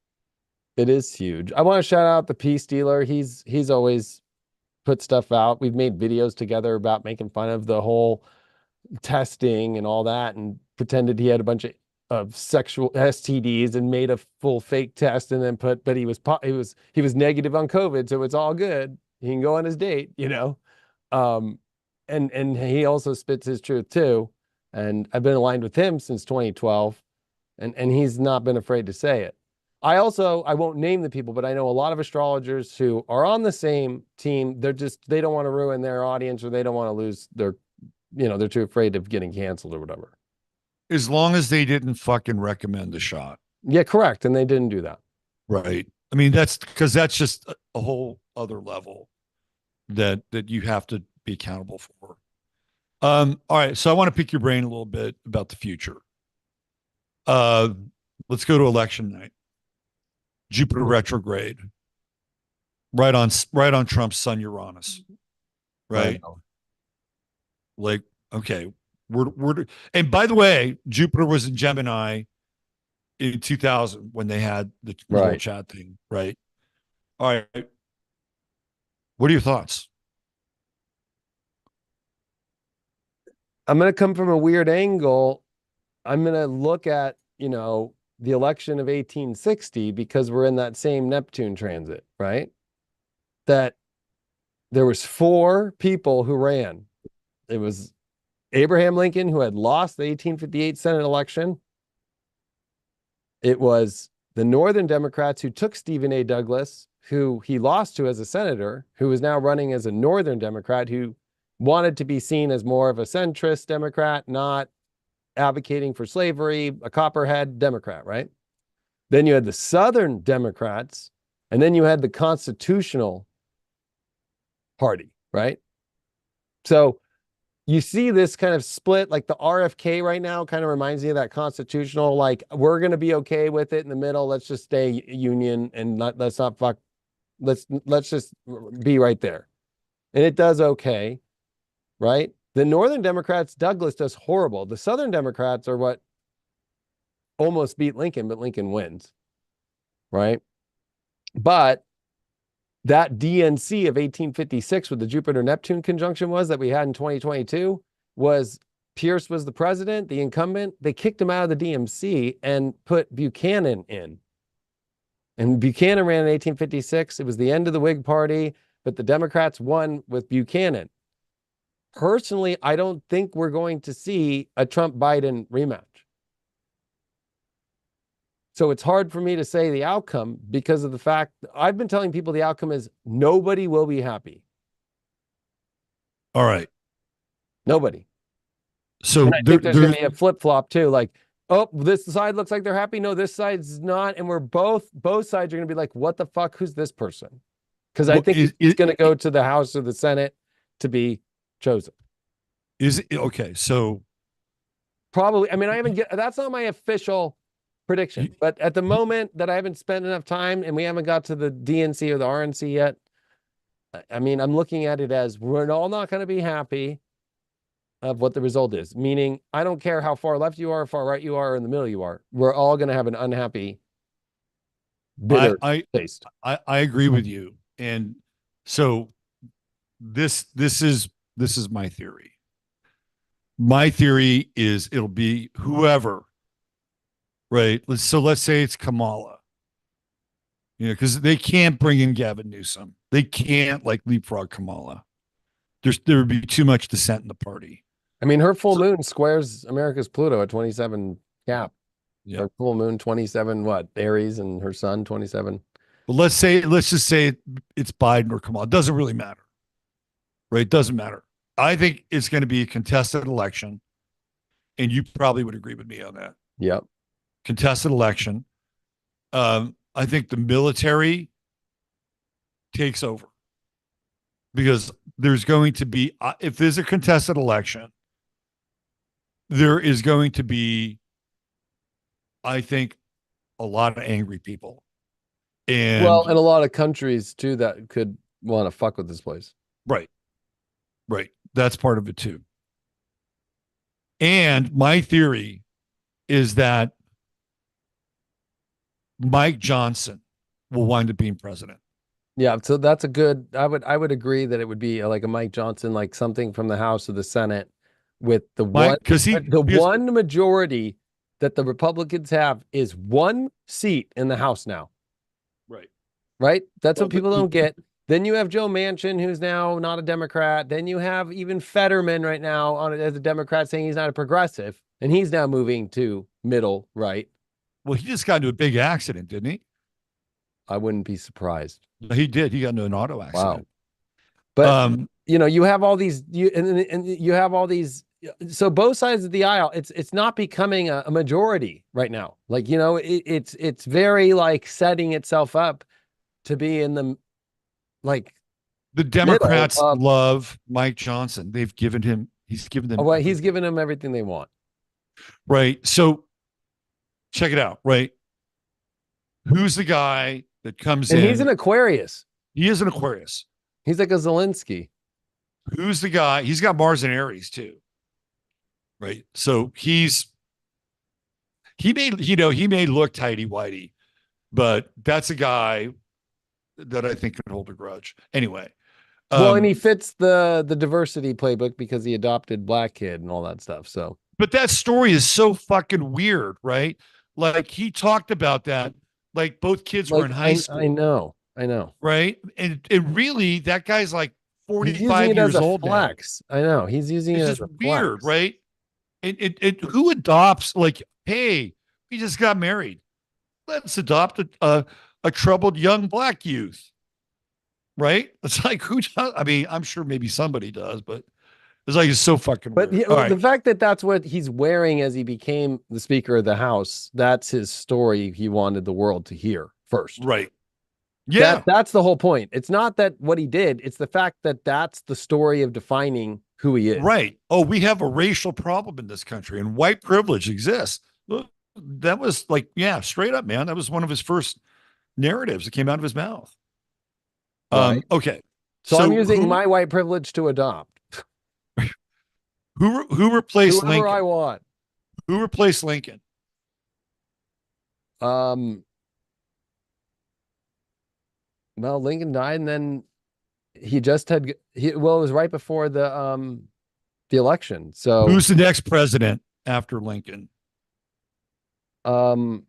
It is huge. I want to shout out the Peace Dealer. He's always put stuff out. We've made videos together about making fun of the whole testing and all that, and pretended he had a bunch of sexual STDs and made a full fake test, and then but he was negative on COVID, so it's all good. He can go on his date, and he also spits his truth too. And I've been aligned with him since 2012, and he's not been afraid to say it. I won't name the people, but I know a lot of astrologers who are on the same team. They don't want to ruin their audience, or they don't want to lose their, they're too afraid of getting canceled or whatever. As long as they didn't fucking recommend the shot. Yeah, correct. And they didn't do that. Right. I mean, that's just a whole other level that you have to be accountable for. All right. So I want to pick your brain a little bit about the future. Let's go to election night. Jupiter retrograde. Right on Trump's sun Uranus. Right. Like, okay. And by the way, Jupiter was in Gemini in 2000 when they had the little chat thing, right? All right. What are your thoughts? I'm going to come from a weird angle. I'm going to look at, the election of 1860, because we're in that same Neptune transit, right? That there was 4 people who ran. It was Abraham Lincoln, who had lost the 1858 Senate election. It was the Northern Democrats who took Stephen A. Douglas, who he lost to as a senator, who is now running as a Northern Democrat, who wanted to be seen as more of a centrist Democrat, not advocating for slavery, a copperhead Democrat, right? Then you had the Southern Democrats, and then you had the Constitutional Party, right? So you see this kind of split, like the RFK right now kind of reminds me of that constitutional, like, we're going to be okay with it in the middle. Let's just stay union and let's not fuck. Let's just be right there. And it does okay, right? The Northern Democrats, Douglas does horrible. The Southern Democrats are what almost beat Lincoln, but Lincoln wins, right? But that DNC of 1856 with the Jupiter-Neptune conjunction that we had in 2022 was Pierce was the president, the incumbent. They kicked him out of the DMC and put Buchanan in. And Buchanan ran in 1856. It was the end of the Whig Party. but the Democrats won with Buchanan. Personally, I don't think we're going to see a Trump-Biden rematch. So it's hard for me to say the outcome because of the fact I've been telling people the outcome is nobody will be happy. All right. Nobody. So and I think there's going to be a flip-flop too. Like, oh, this side looks like they're happy. No, this side's not. And we're both sides are going to be like, what the fuck? Who's this person? Because I think it's going to go to the House or the Senate to be chosen. Is it okay? So probably, I mean, that's not my official prediction, but at the moment that I haven't spent enough time and we haven't got to the DNC or the RNC yet, I mean, I'm looking at it as we're all not going to be happy of what the result is. Meaning, I don't care how far left you are, far right you are, or in the middle you are. We're all going to have an unhappy, bitter taste. I agree with you, and so this is my theory. My theory is it'll be whoever, right? So let's say it's Kamala, because they can't bring in Gavin Newsom. They can't like leapfrog Kamala. There would be too much dissent in the party. I mean, her full moon squares America's Pluto at 27 Cap. Yeah. Her full moon 27 what? Aries, and her sun 27. But let's just say it's Biden or Kamala. It doesn't really matter, right? It doesn't matter. I think it's going to be a contested election, and you probably would agree with me on that. Yep. Contested election. I think the military takes over because there's going to be, if there's a contested election, there is going to be, I think, a lot of angry people. And well, and a lot of countries too that could want to fuck with this place. Right. That's part of it too. And my theory is that Mike Johnson will wind up being president. Yeah, so that's a good. I would agree that it would be like a Mike Johnson, like something from the House or the Senate, with the one majority that the Republicans have is one seat in the House now. Right. That's what people don't get. Then you have Joe Manchin, who's now not a Democrat. Then you have even Fetterman right now as a Democrat saying he's not a progressive, and he's now moving to middle right. Well, he just got into a big accident, didn't he? I wouldn't be surprised. He did. He got into an auto accident. Wow. But you have all these, and you have all these. So both sides of the aisle, it's not becoming a majority right now. Like, it's very like setting itself up to be in the, like, the Democrats love Mike Johnson. He's given them. He's given them everything they want. Right. So check it out. Right. Who's the guy that comes in? He's an Aquarius. He is an Aquarius. He's like a Zelensky. Who's the guy? He's got Mars and Aries too. Right. So he may look tighty-whitey, but that's a guy that I think can hold a grudge. Anyway. Well, and he fits the diversity playbook because he adopted black kid and all that stuff. So, but that story is so fucking weird, right? Like he talked about that, like both kids were in high school. I know. Right. And really, that guy's like 45 years old. Flex. Now. I know. He's using it as a weird, flex. Right? Who adopts, like, hey, we just got married. Let's adopt a troubled young black youth. Right? It's like, who does? I mean, I'm sure maybe somebody does, but it's like, it's so fucking weird. But the fact that that's what he's wearing as he became the Speaker of the House, that's his story he wanted the world to hear first. Right. Yeah. That's the whole point. It's not that what he did, it's the fact that that's the story of defining who he is. Right. Oh, we have a racial problem in this country and white privilege exists. That was like, yeah, straight up, man. That was one of his first narratives that came out of his mouth. Right. Okay. So I'm using my white privilege to adopt. Who replaced Whoever Lincoln? I want. Who replaced Lincoln? Well, Lincoln died, and then it was right before the election. So who's the next president after Lincoln? Isn't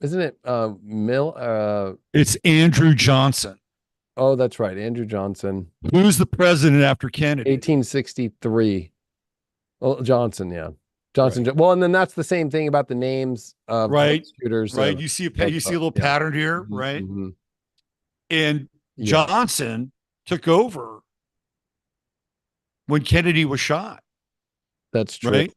it Mill? It's Andrew Johnson. Oh, that's right. Andrew Johnson, Who's the president after Kennedy? 1863. Oh, Johnson, yeah. Johnson. Right. Well, and then that's the same thing about the names of the Right. shooters Right. of, You see a little yeah. pattern here, Mhm, right? mhm. And Yeah, Johnson took over when Kennedy was shot, that's true. right?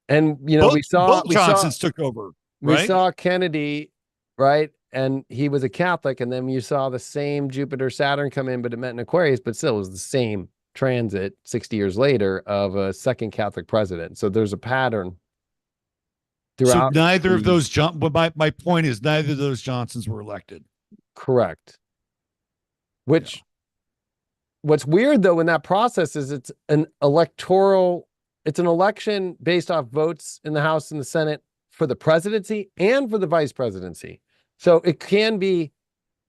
And Both Johnsons took over, we right? saw Kennedy, right? And he was a Catholic, and then you saw the same Jupiter Saturn come in, but it met in Aquarius, but still it was the same transit 60 years later of a second Catholic president. So there's a pattern So throughout neither of the those but my point is neither of those Johnsons were elected. correct. Yeah. Which what's weird though in that process is it's an election based off votes in the House and the Senate for the presidency and for the vice presidency. So it can be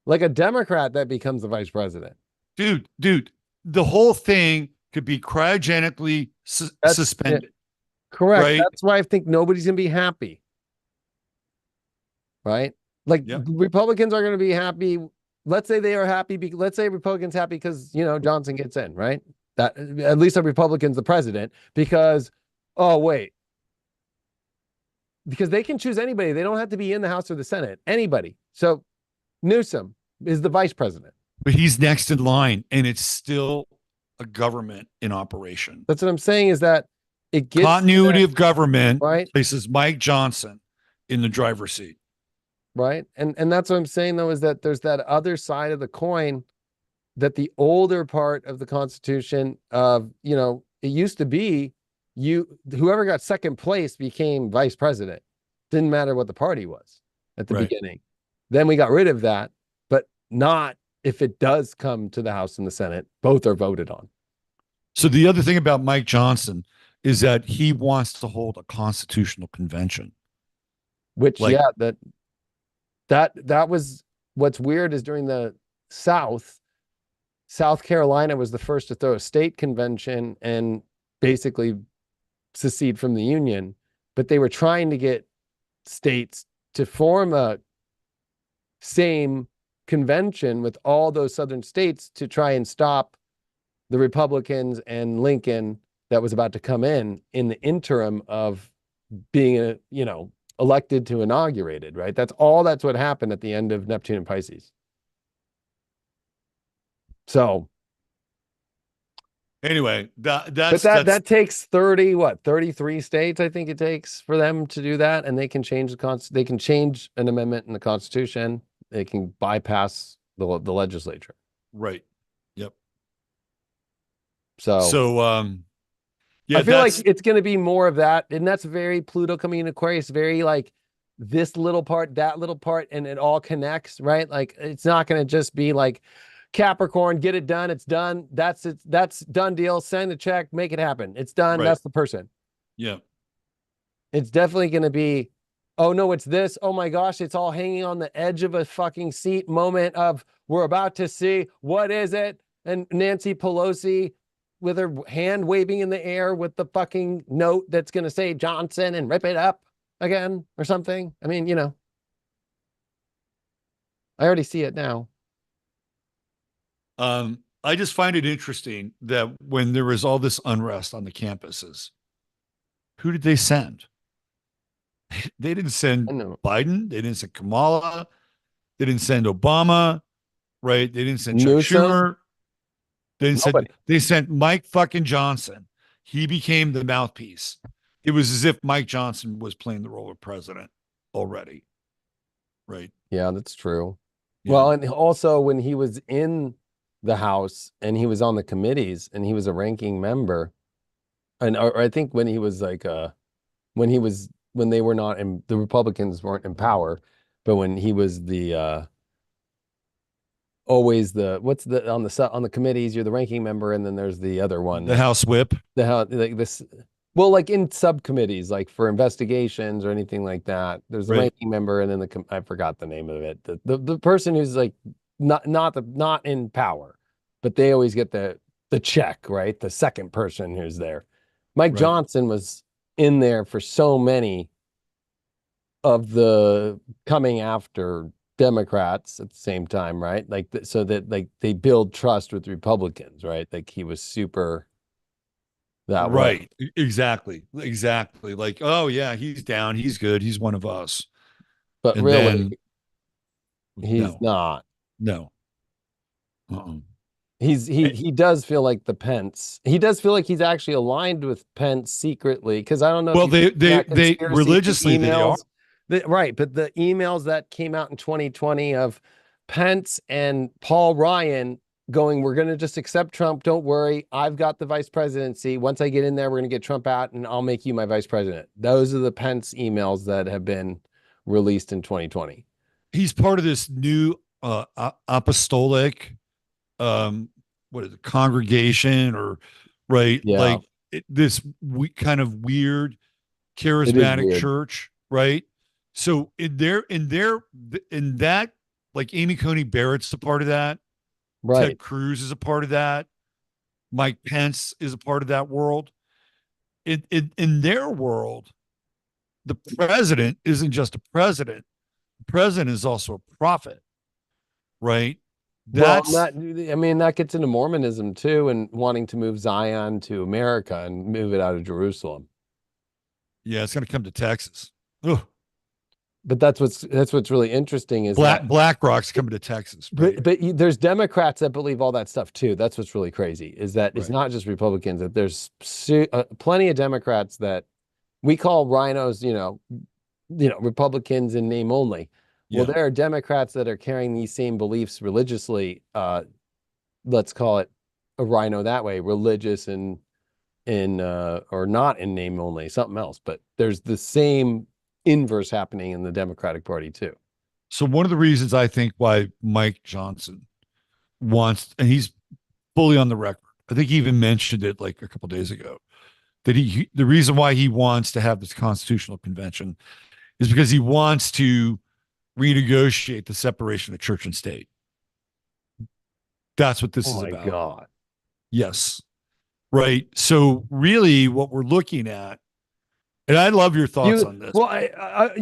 like a Democrat that becomes the vice president. Dude, the whole thing could be cryogenically That's it. suspended, Correct. right? That's why I think nobody's going to be happy, right? Like Yep. Republicans are going to be happy. Let's say they are happy. Let's say Republicans happy because, Johnson gets in, right? That at least a Republican's the president because, oh, wait, because they can choose anybody. They don't have to be in the House or the Senate, anybody. So Newsom is the vice president. But he's next in line, and it's still a government in operation. That's what I'm saying is that it gets Continuity of government right, places Mike Johnson in the driver's seat. right, and that's what I'm saying though is that there's that other side of the coin that the older part of the Constitution of it used to be whoever got second place became vice president. Didn't matter what the party was at the Right. beginning. Then we got rid of that, but not if it does come to the House and the Senate. Both are voted on. So the other thing about Mike Johnson is that he wants to hold a constitutional convention. Which Like- that was what's weird is during the South Carolina was the first to throw a state convention and basically secede from the Union, but they were trying to get states to form a same convention with all those southern states to try and stop the Republicans and Lincoln that was about to come in the interim of being elected to inaugurated, right? That's what happened at the end of Neptune and Pisces. So anyway, but that takes 33 states, I think it takes for them to do that, and they can change they can change an amendment in the Constitution. They can bypass the legislature. right. Yep. So yeah, I feel like it's going to be more of that, and that's very Pluto coming in Aquarius, very like this little part, that little part, and it all connects, right? Like it's not going to just be like Capricorn, get it done, it's done, that's it, that's done deal, send the check, make it happen, it's done, Right. that's the person. Yeah. It's definitely going to be, oh no, it's this, oh my gosh, it's all hanging on the edge of a fucking seat moment of we're about to see, what is it? And Nancy Pelosi with her hand waving in the air with the fucking note that's going to say Johnson and rip it up again or something. I mean, I already see it now. I just find it interesting that when there was all this unrest on the campuses, who did they send? They didn't send Biden. They didn't send Kamala. They didn't send Obama, right? They didn't send Chuck Newsom? Schumer. Nobody. They sent Mike fucking Johnson. He became the mouthpiece. It was as if Mike Johnson was playing the role of president already. Right. Yeah, that's true. Yeah. Well, and also when he was in the House and he was on the committees and he was a ranking member, and or I think when he was like when they were not in, the Republicans weren't in power, but when he was the always the on the committees, you're the ranking member, and then there's the other one, the House Whip. the House, like this. Well, like in subcommittees, like for investigations or anything like that, there's the Right. ranking member, and then I forgot the name of it. The person who's like not in power, but they always get the check, right? The second person who's there. Mike Right. Johnson was in there for so many of the coming after Democrats at the same time, right? Like so that like they build trust with Republicans, right? Like he was super that way. Right. Exactly. Exactly. Like, oh yeah, he's down. He's good. He's one of us. But And really, then he's no, not. no. Uh-uh. He does feel like the Pence. He does feel like he's actually aligned with Pence secretly because I don't know if Well, you've seen that they conspiracy, the religiously they are. emails, right? But the emails that came out in 2020 of Pence and Paul Ryan going, "We're going to just accept Trump. Don't worry, I've got the vice presidency. Once I get in there, we're going to get Trump out, and I'll make you my vice president." Those are the Pence emails that have been released in 2020. He's part of this new apostolic what is it, congregation or right Yeah, like this kind of weird it is charismatic weird, church, right? So in that, like Amy Coney Barrett's a part of that, right? Ted Cruz is a part of that, Mike Pence is a part of that world. In their world, the president isn't just a president. The president is also a prophet, right? Well, That's not, I mean, that gets into Mormonism too, and wanting to move Zion to America and move it out of Jerusalem. yeah, it's going to come to Texas. Ugh. But that's what's really interesting is that, BlackRock's coming to Texas, right? there's Democrats that believe all that stuff too. That's what's really crazy is that it's Right. not just Republicans. That there's plenty of Democrats that we call rhinos, Republicans in name only. Well, Yeah. there are Democrats that are carrying these same beliefs religiously. Let's call it a rhino that way, religious and in or not in name only, something else. But there's the same inverse happening in the Democratic Party too. So one of the reasons I think why Mike Johnson wants, and he's fully on the record, I think he even mentioned it like a couple days ago, that the reason why he wants to have this constitutional convention is because he wants to renegotiate the separation of church and state. That's what this Oh is my about. God. Yes. Right. So really what we're looking at, and I love your thoughts You on this. well,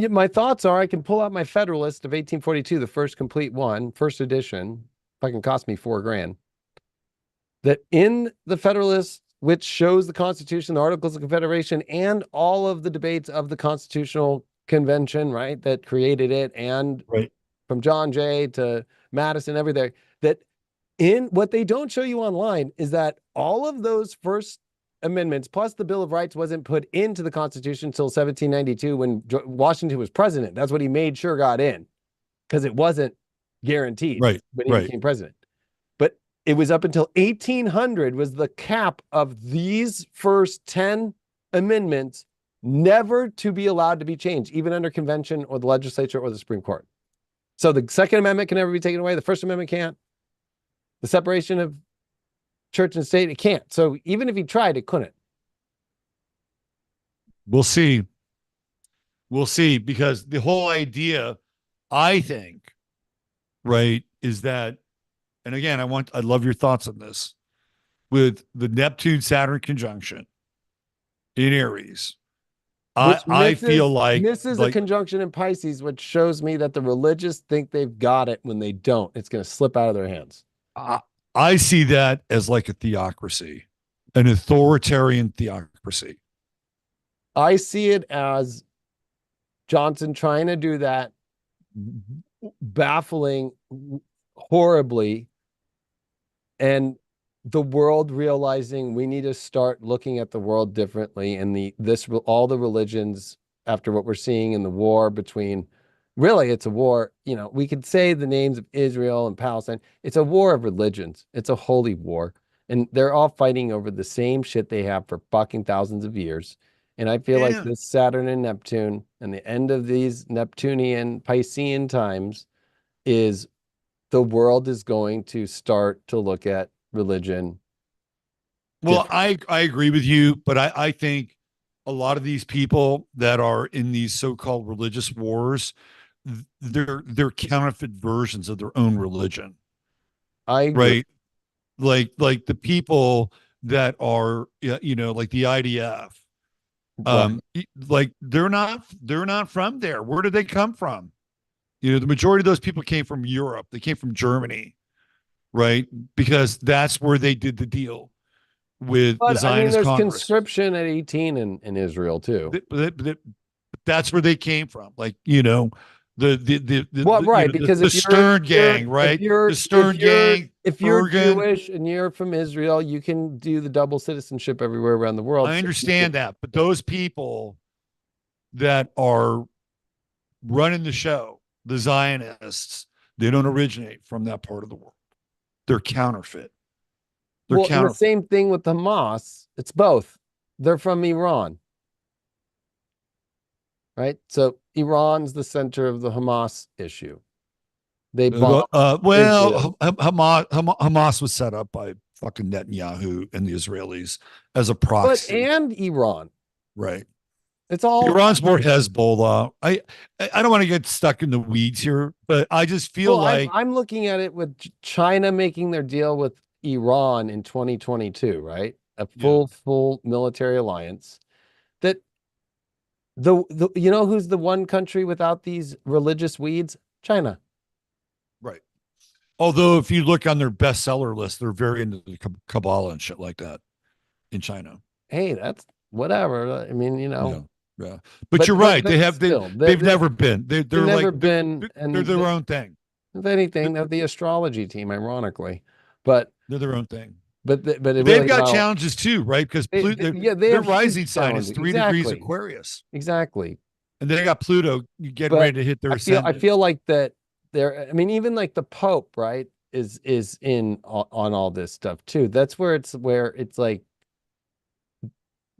my thoughts are I can pull out my Federalist of 1842, the first complete one, first edition. Fucking cost me $4,000. That in the Federalist, which shows the Constitution, the Articles of Confederation, and all of the debates of the Constitutional Convention, right, that created it, and Right. from John Jay to Madison, everything, that in what they don't show you online is that all of those first amendments, plus the Bill of Rights, wasn't put into the Constitution until 1792 when Washington was president. That's what he made sure got in because it wasn't guaranteed Right. when he Right. became president. But it was up until 1800 was the cap of these first 10 amendments never to be allowed to be changed, even under convention or the legislature or the Supreme Court. So the Second Amendment can never be taken away. The First Amendment can't. The separation of church and state, it can't. So even if he tried, it couldn't. We'll see. We'll see. Because the whole idea, I think, right, is that, and again, I love your thoughts on this with the Neptune Saturn conjunction in Aries. Which I feel misses a conjunction in Pisces, which shows me that the religious think they've got it when they don't. It's going to slip out of their hands. I, I see that as like a theocracy, an authoritarian theocracy. I see it as Johnson trying to do that, baffling horribly, and the world realizing we need to start looking at the world differently, and all the religions after what we're seeing in the war between, really it's a war, we could say the names of Israel and Palestine. It's a war of religions. It's a holy war, and they're all fighting over the same shit they have for fucking thousands of years. And I feel like Yeah. this Saturn and Neptune and the end of these Neptunian Piscean times is the world is going to start to look at religion Well, different. I agree with you, but I think a lot of these people that are in these so-called religious wars, they're counterfeit versions of their own religion, I agree. right? Like the people that are like the IDF, Right. like they're not from there. Where did they come from? The majority of those people came from Europe. They came from Germany, right? Because that's where they did the deal with the But I mean, Zionist there's Congress. conscription at 18 in Israel too. That's where they came from. Like, Well, right, because the Stern gang, right? The Stern gang, if you're Bergen. Jewish and you're from Israel, you can do the double citizenship everywhere around the world. I So you can, understand that, but those people that are running the show, the Zionists, they don't originate from that part of the world. They're counterfeit. They're well, and the counterfeit. same thing with Hamas. It's both. They're from Iran, right? So Iran's the center of the Hamas issue. They bomb Israel. Hamas was set up by fucking Netanyahu and the Israelis as a But proxy, and Iran. right? It's all Iran's more Hezbollah. I don't want to get stuck in the weeds here, but I just feel well, like I'm looking at it with China making their deal with Iran in 2022, right? A yeah, full military alliance. That the you know who's the one country without these religious weeds? China. right. Although if you look on their bestseller list, they're very into the Kabbalah and shit like that in China. Hey, that's whatever. I mean, Yeah, yeah. But you're but right. They have still, they've never been. they've They're never like been, they're and their own thing. if anything, they're the astrology team, ironically. But They're their own thing. but it But they've really got no. challenges too, right? Because Yeah, they their have rising huge sign is challenges. 3 degrees Exactly. Aquarius, Exactly. and they got Pluto getting But ready to hit their I ascendant. feel like that there, I mean, even like the Pope, right, is in on all this stuff too. That's where it's like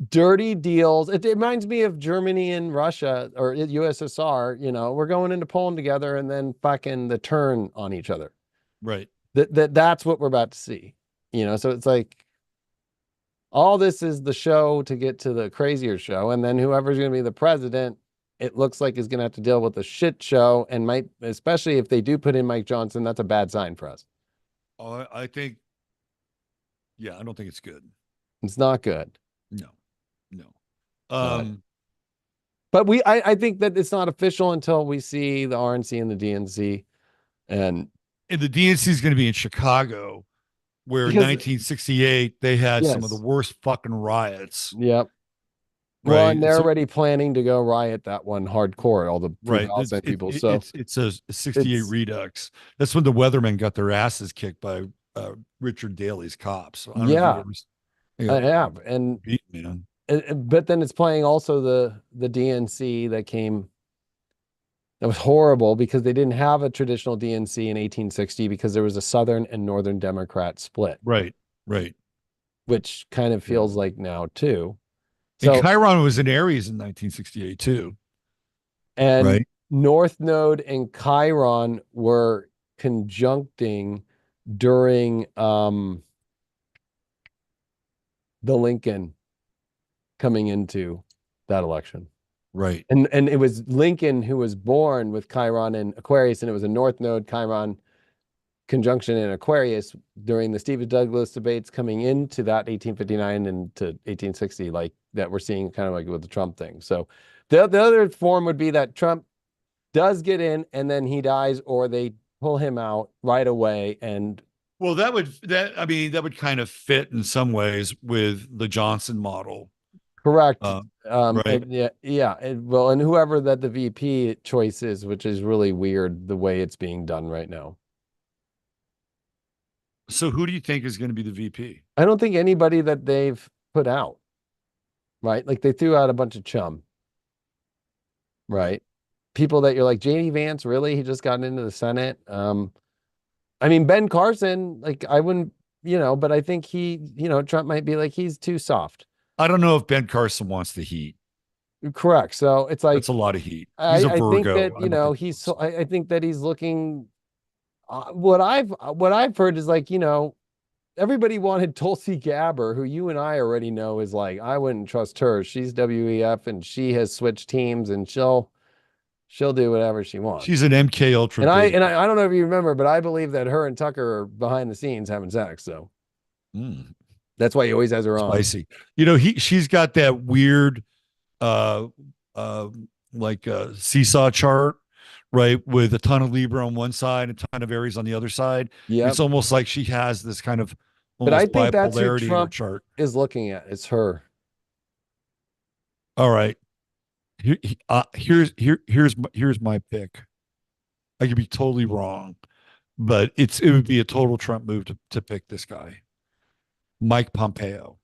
dirty deals. It reminds me of Germany and Russia or USSR, we're going into Poland together and then fucking the turn on each other. Right. That's what we're about to see. So it's like all this is the show to get to the crazier show, and then whoever's going to be the president, it looks like is going to have to deal with a shit show, and might, especially if they do put in Mike Johnson, that's a bad sign for us. I think, yeah, I don't think it's good. It's not good. No, no. Not. Um, But I think that it's not official until we see the RNC and the DNC, and and the DNC is going to be in Chicago, where in because 1968 they had some of the yes, worst fucking riots. yep. Well, Right. and they're already planning to go riot that one hardcore, all the Right. pre-Palestine people. So It's a 68 it's Redux. That's when the weathermen got their asses kicked by Richard Daley's cops. So I don't know if you've yeah, ever I yeah, have, and beat, man. but then it's playing also the DNC that was horrible because they didn't have a traditional DNC in 1860 because there was a Southern and Northern Democrat split, Right. Right. which kind of Yeah. feels like now too. And So, Chiron was in Aries in 1968 too. and Right. North Node and Chiron were conjuncting during the Lincoln coming into that election. Right. And it was Lincoln who was born with Chiron and Aquarius, and it was a North Node Chiron conjunction in Aquarius during the Stephen Douglas debates coming into that 1859 and to 1860, like that we're seeing kind of like with the Trump thing. So the other form would be that Trump does get in and then he dies, or they pull him out right away. And Well, that would kind of fit in some ways with the Johnson model. correct. Right. Yeah. Well, and whoever that the VP choice is, which is really weird the way it's being done right now. So who do you think is going to be the VP? I don't think anybody that they've put out, right? Like they threw out a bunch of chum, right? People that you're like, JD Vance, really? He just got into the Senate. I mean, Ben Carson, like I wouldn't, but I think Trump might be like, he's too soft. I don't know if Ben Carson wants the heat. Correct. So it's like, That's a lot of heat. He's a I think Virgo. that, I don't think he he's, wants it. I think that he's looking, what I've heard is like, everybody wanted Tulsi Gabbard, who you and I already know is like, I wouldn't trust her. She's WEF and she has switched teams and she'll do whatever she wants. She's an MK Ultra And baby. I don't know if you remember, but I believe that her and Tucker are behind the scenes having sex. So that's why he always has her on. Spicy. She's got that weird, uh, like seesaw chart, right? With a ton of Libra on one side, a ton of Aries on the other side. It's Yep. almost like she has this kind of But I almost think that's who bipolarity in her Trump chart. is looking at. It's her. All right. Here's my pick. I could be totally wrong, but it would be a total Trump move to pick this guy, Mike Pompeo.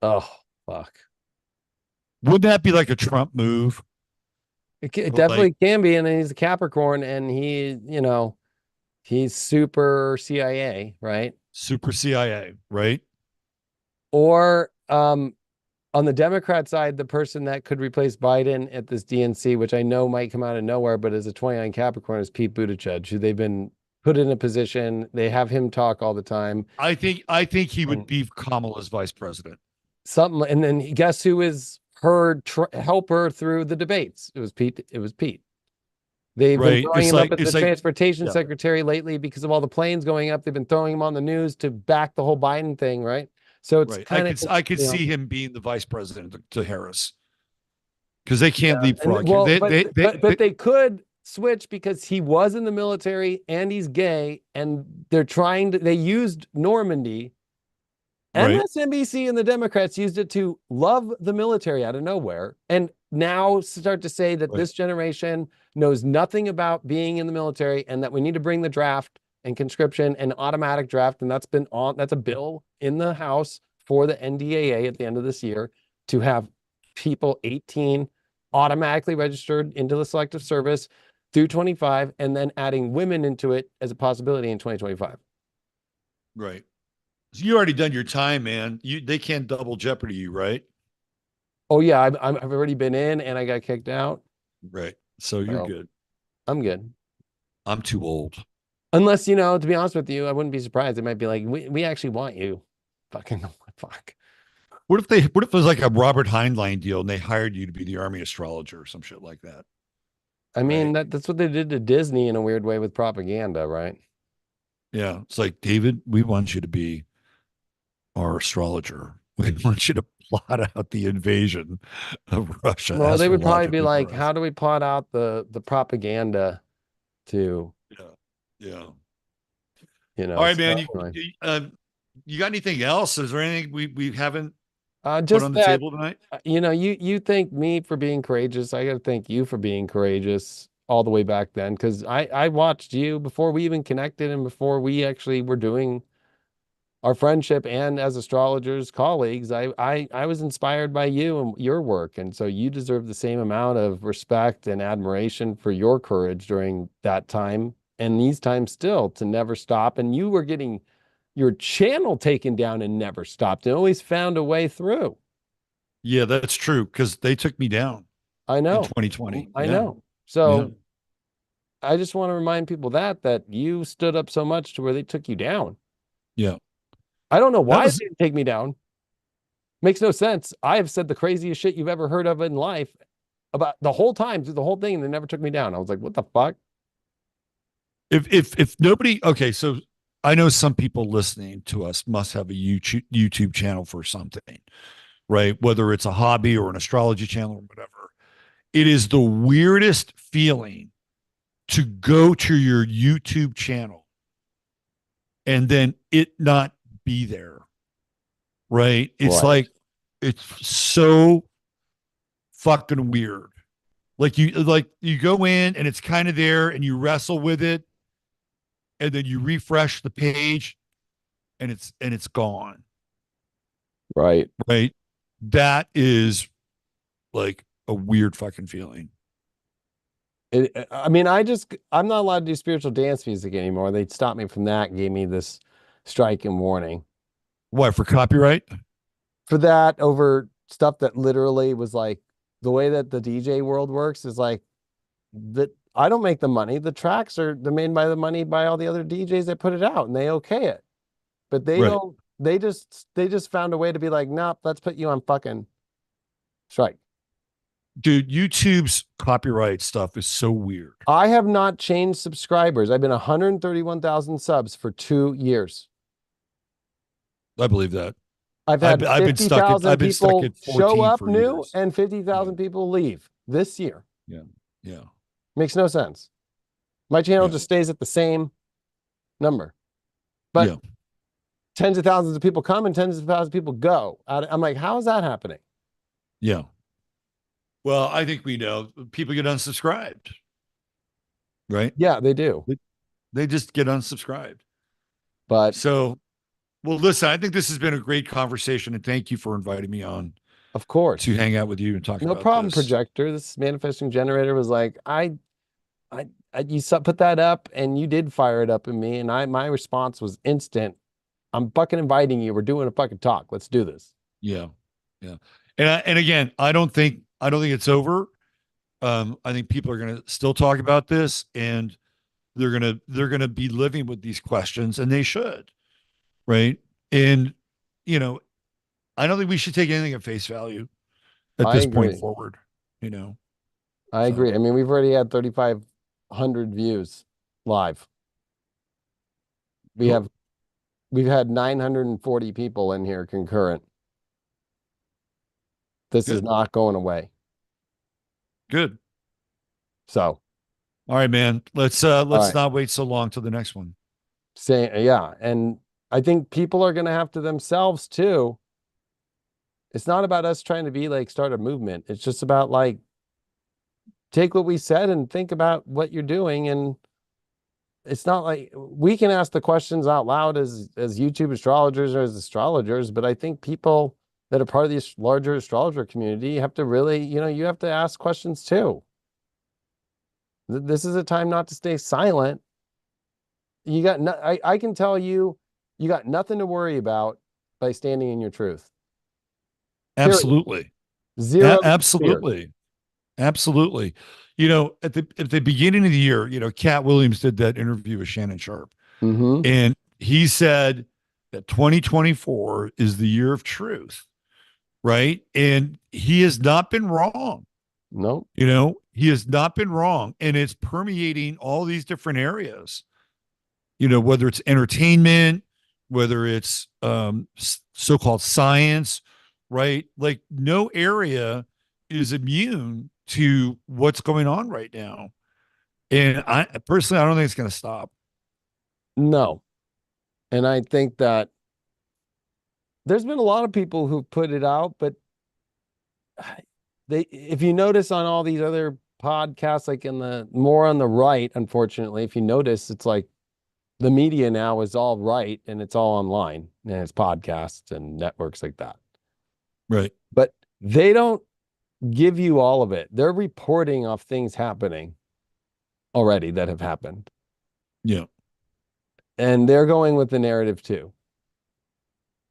Oh, fuck. Wouldn't that be like a Trump move? It Like definitely can be. And he's a Capricorn and he's super CIA, right? super CIA, right? Or on the Democrat side, the person that could replace Biden at this DNC, which I know might come out of nowhere, but is a 29 Capricorn, is Pete Buttigieg, who they've been put in a position. They have him talk all the time. I think he would And be Kamala's vice president. something, and then guess who is her helper through the debates? It was Pete. It was Pete. They've been Right. throwing him up as the It's like transportation yeah, secretary lately because of all the planes going up. They've been throwing him on the news to back the whole Biden thing, right? So it's right. I kind of, could I could you know, see him being the vice president to Harris because they can't and leapfrog him. well, but they could switch because he was in the military and he's gay, and they used Normandy. right, MSNBC and the Democrats used it to love the military out of nowhere, and now start to say that right. this generation knows nothing about being in the military and that we need to bring the draft and conscription and automatic draft. And that's a bill in the House for the NDAA at the end of this year to have people 18 automatically registered into the selective service through 25, and then adding women into it as a possibility in 2025. Right. So you already done your time, man. They can't double jeopardy you, right? Oh yeah, I've already been in and I got kicked out. Right. So you're So good. I'm good. I'm too old. Unless, to be honest with you, I wouldn't be surprised. It might be like, we actually want you. Fucking fuck. What if it was like a Robert Heinlein deal and they hired you to be the army astrologer or some shit like that? I mean, Right. that's what they did to Disney in a weird way with propaganda, right? Yeah. It's like, David, we want you to be our astrologer. We want you to plot out the invasion of Russia Well, they would probably be astrologically like, for us. how do we plot out the propaganda to, Yeah. Yeah. All right, man. so anyway. You got anything else? Is there anything we haven't put Just on the that, table tonight? you thank me for being courageous. I got to thank you for being courageous all the way back then, because I watched you before we even connected and before we actually were doing our friendship, and as astrologers, colleagues. I was inspired by you and your work. And so you deserve the same amount of respect and admiration for your courage during that time and these times still, to never stop. And you were getting your channel taken down and never stopped and always found a way through. Yeah, that's true because they took me down I in know. 2020. I Yeah. know. Yeah. So I just want to remind people that you stood up so much to where they took you down. Yeah. I don't know That why they was didn't take me down. Makes no sense. I have said the craziest shit you've ever heard of in life about the whole time through the whole thing, and they never took me down. I was like, what the fuck? if nobody okay, so I know some people listening to us must have a YouTube channel for something, right? Whether it's a hobby or an astrology channel or whatever. It is the weirdest feeling to go to your YouTube channel and then it not be there, right? It's Right. like it's so fucking weird. Like you go in and it's kind of there and you wrestle with it and then you refresh the page and it's gone, Right. right? That is like a weird fucking feeling. I mean, I'm not allowed to do spiritual dance music anymore. They stopped me from that and gave me this strike and warning What, for copyright? for that, over stuff that literally was like, the way that the DJ world works is like that. I don't make the money. The tracks they're made by the money by all the other DJs that put it out, and they okay it. But they Right. don't, they just found a way to be like, nope, let's put you on fucking strike. Dude, YouTube's copyright stuff is so weird. I have not changed subscribers. I've been 131,000 subs for 2 years. I believe that. I've had I've 50,000 been stuck people at show 14 up for new years. and Yeah. 50,000 people leave this year. Yeah. Yeah. Makes no sense. My channel Yeah. just stays at the same number. But Yeah. tens of thousands of people come and tens of thousands of people go. I'm like, how is that happening? Yeah. Well, I think we know people get unsubscribed, right? Yeah, they do. They just get unsubscribed. But So, well, listen, I think this has been a great conversation, and thank you for inviting me on of to course, hang out with you and talk no about problem, this. projector. This manifesting generator was like, put that up and you did fire it up in me. And my response was instant. I'm fucking inviting you. We're doing a fucking talk. Let's do this. Yeah. Yeah. And again, I don't think it's over. I think people are going to still talk about this, and they're going to be living with these questions, and they should, right? And you know, I don't think we should take anything at face value at I this point agree. forward, you know. I So, agree. I mean, we've already had 3,500 views live. We cool. have we've had 940 people in here concurrent. This is Good. not going away. Good. So, All right, man. Let's all let's right. not wait so long till the next one. Yeah, and I think people are going to have to themselves too. It's not about us trying to be like start a movement. It's just about like take what we said and think about what you're doing. And it's not like we can ask the questions out loud as YouTube astrologers or as astrologers, but I think people that are part of this larger astrologer community have to really, you have to ask questions too. This is a time not to stay silent. You got no, I can tell you, you got nothing to worry about by standing in your truth. Period. Absolutely. Zero fear. Absolutely. Absolutely. At the beginning of the year, Cat Williams did that interview with Shannon Sharp, Mm-hmm. and he said that 2024 is the year of truth, right? And he has not been wrong. Nope. He has not been wrong, and it's permeating all these different areas. Whether it's entertainment, whether it's so-called science, right? Like no area is immune to what's going on right now. And I personally, I don't think it's going to stop. No. And I think that there's been a lot of people who put it out, but if you notice on all these other podcasts, like in the more on the right, unfortunately, if you notice, it's like the media now is all right and it's all online and it's podcasts and networks like that. Right. But they don't give you all of it. They're reporting off things happening already that have happened. Yeah. And they're going with the narrative too.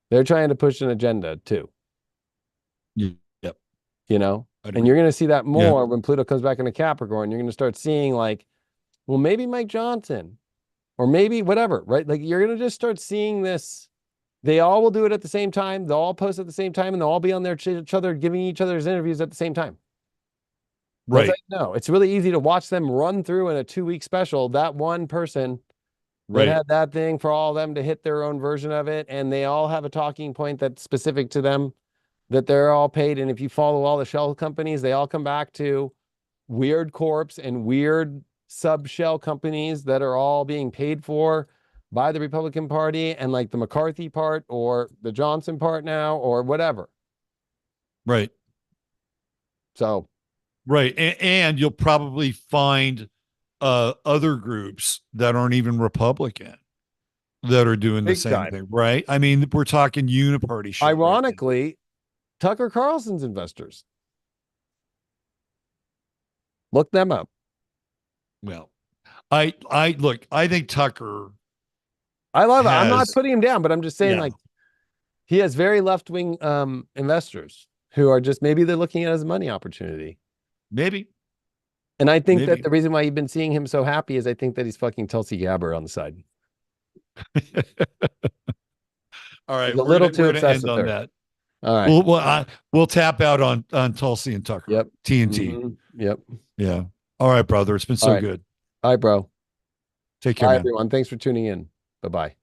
They're trying to push an agenda too. Yep. And you're going to see that more when Pluto comes back into Capricorn. You're going to start seeing like, well, maybe Mike Johnson or maybe whatever, right? Like you're going to just start seeing this. They all will do it at the same time. They'll all post at the same time and they'll all be on their each other, giving each other's interviews at the same time. Right. No, it's really easy to watch them run through in a 2-week special. That one person that had that thing for all of them to hit their own version of it. And they all have a talking point that's specific to them that they're all paid. And if you follow all the shell companies, they all come back to weird corps and weird sub shell companies that are all being paid for by the Republican Party and like the McCarthy part or the Johnson part now or whatever. Right. So. Right. And you'll probably find other groups that aren't even Republican that are doing the same thing. Right. I mean, we're talking uniparty shit. Ironically, right, Tucker Carlson's investors. Look them up. Well, I think Tucker. I love it. I'm not putting him down, but I'm just saying like he has very left-wing investors who are just maybe they're looking at it as a money opportunity. Maybe. And I think that the reason why you've been seeing him so happy is I think that he's fucking Tulsi Gabbard on the side. All right. He's a little too obsessed with on her. That. All right. We'll tap out on Tulsi and Tucker. Yep. TNT. Mm-hmm. Yep. Yeah. All right, brother. It's been so good. All right, bro. Take care, Bye, man. everyone. Thanks for tuning in. Bye-bye.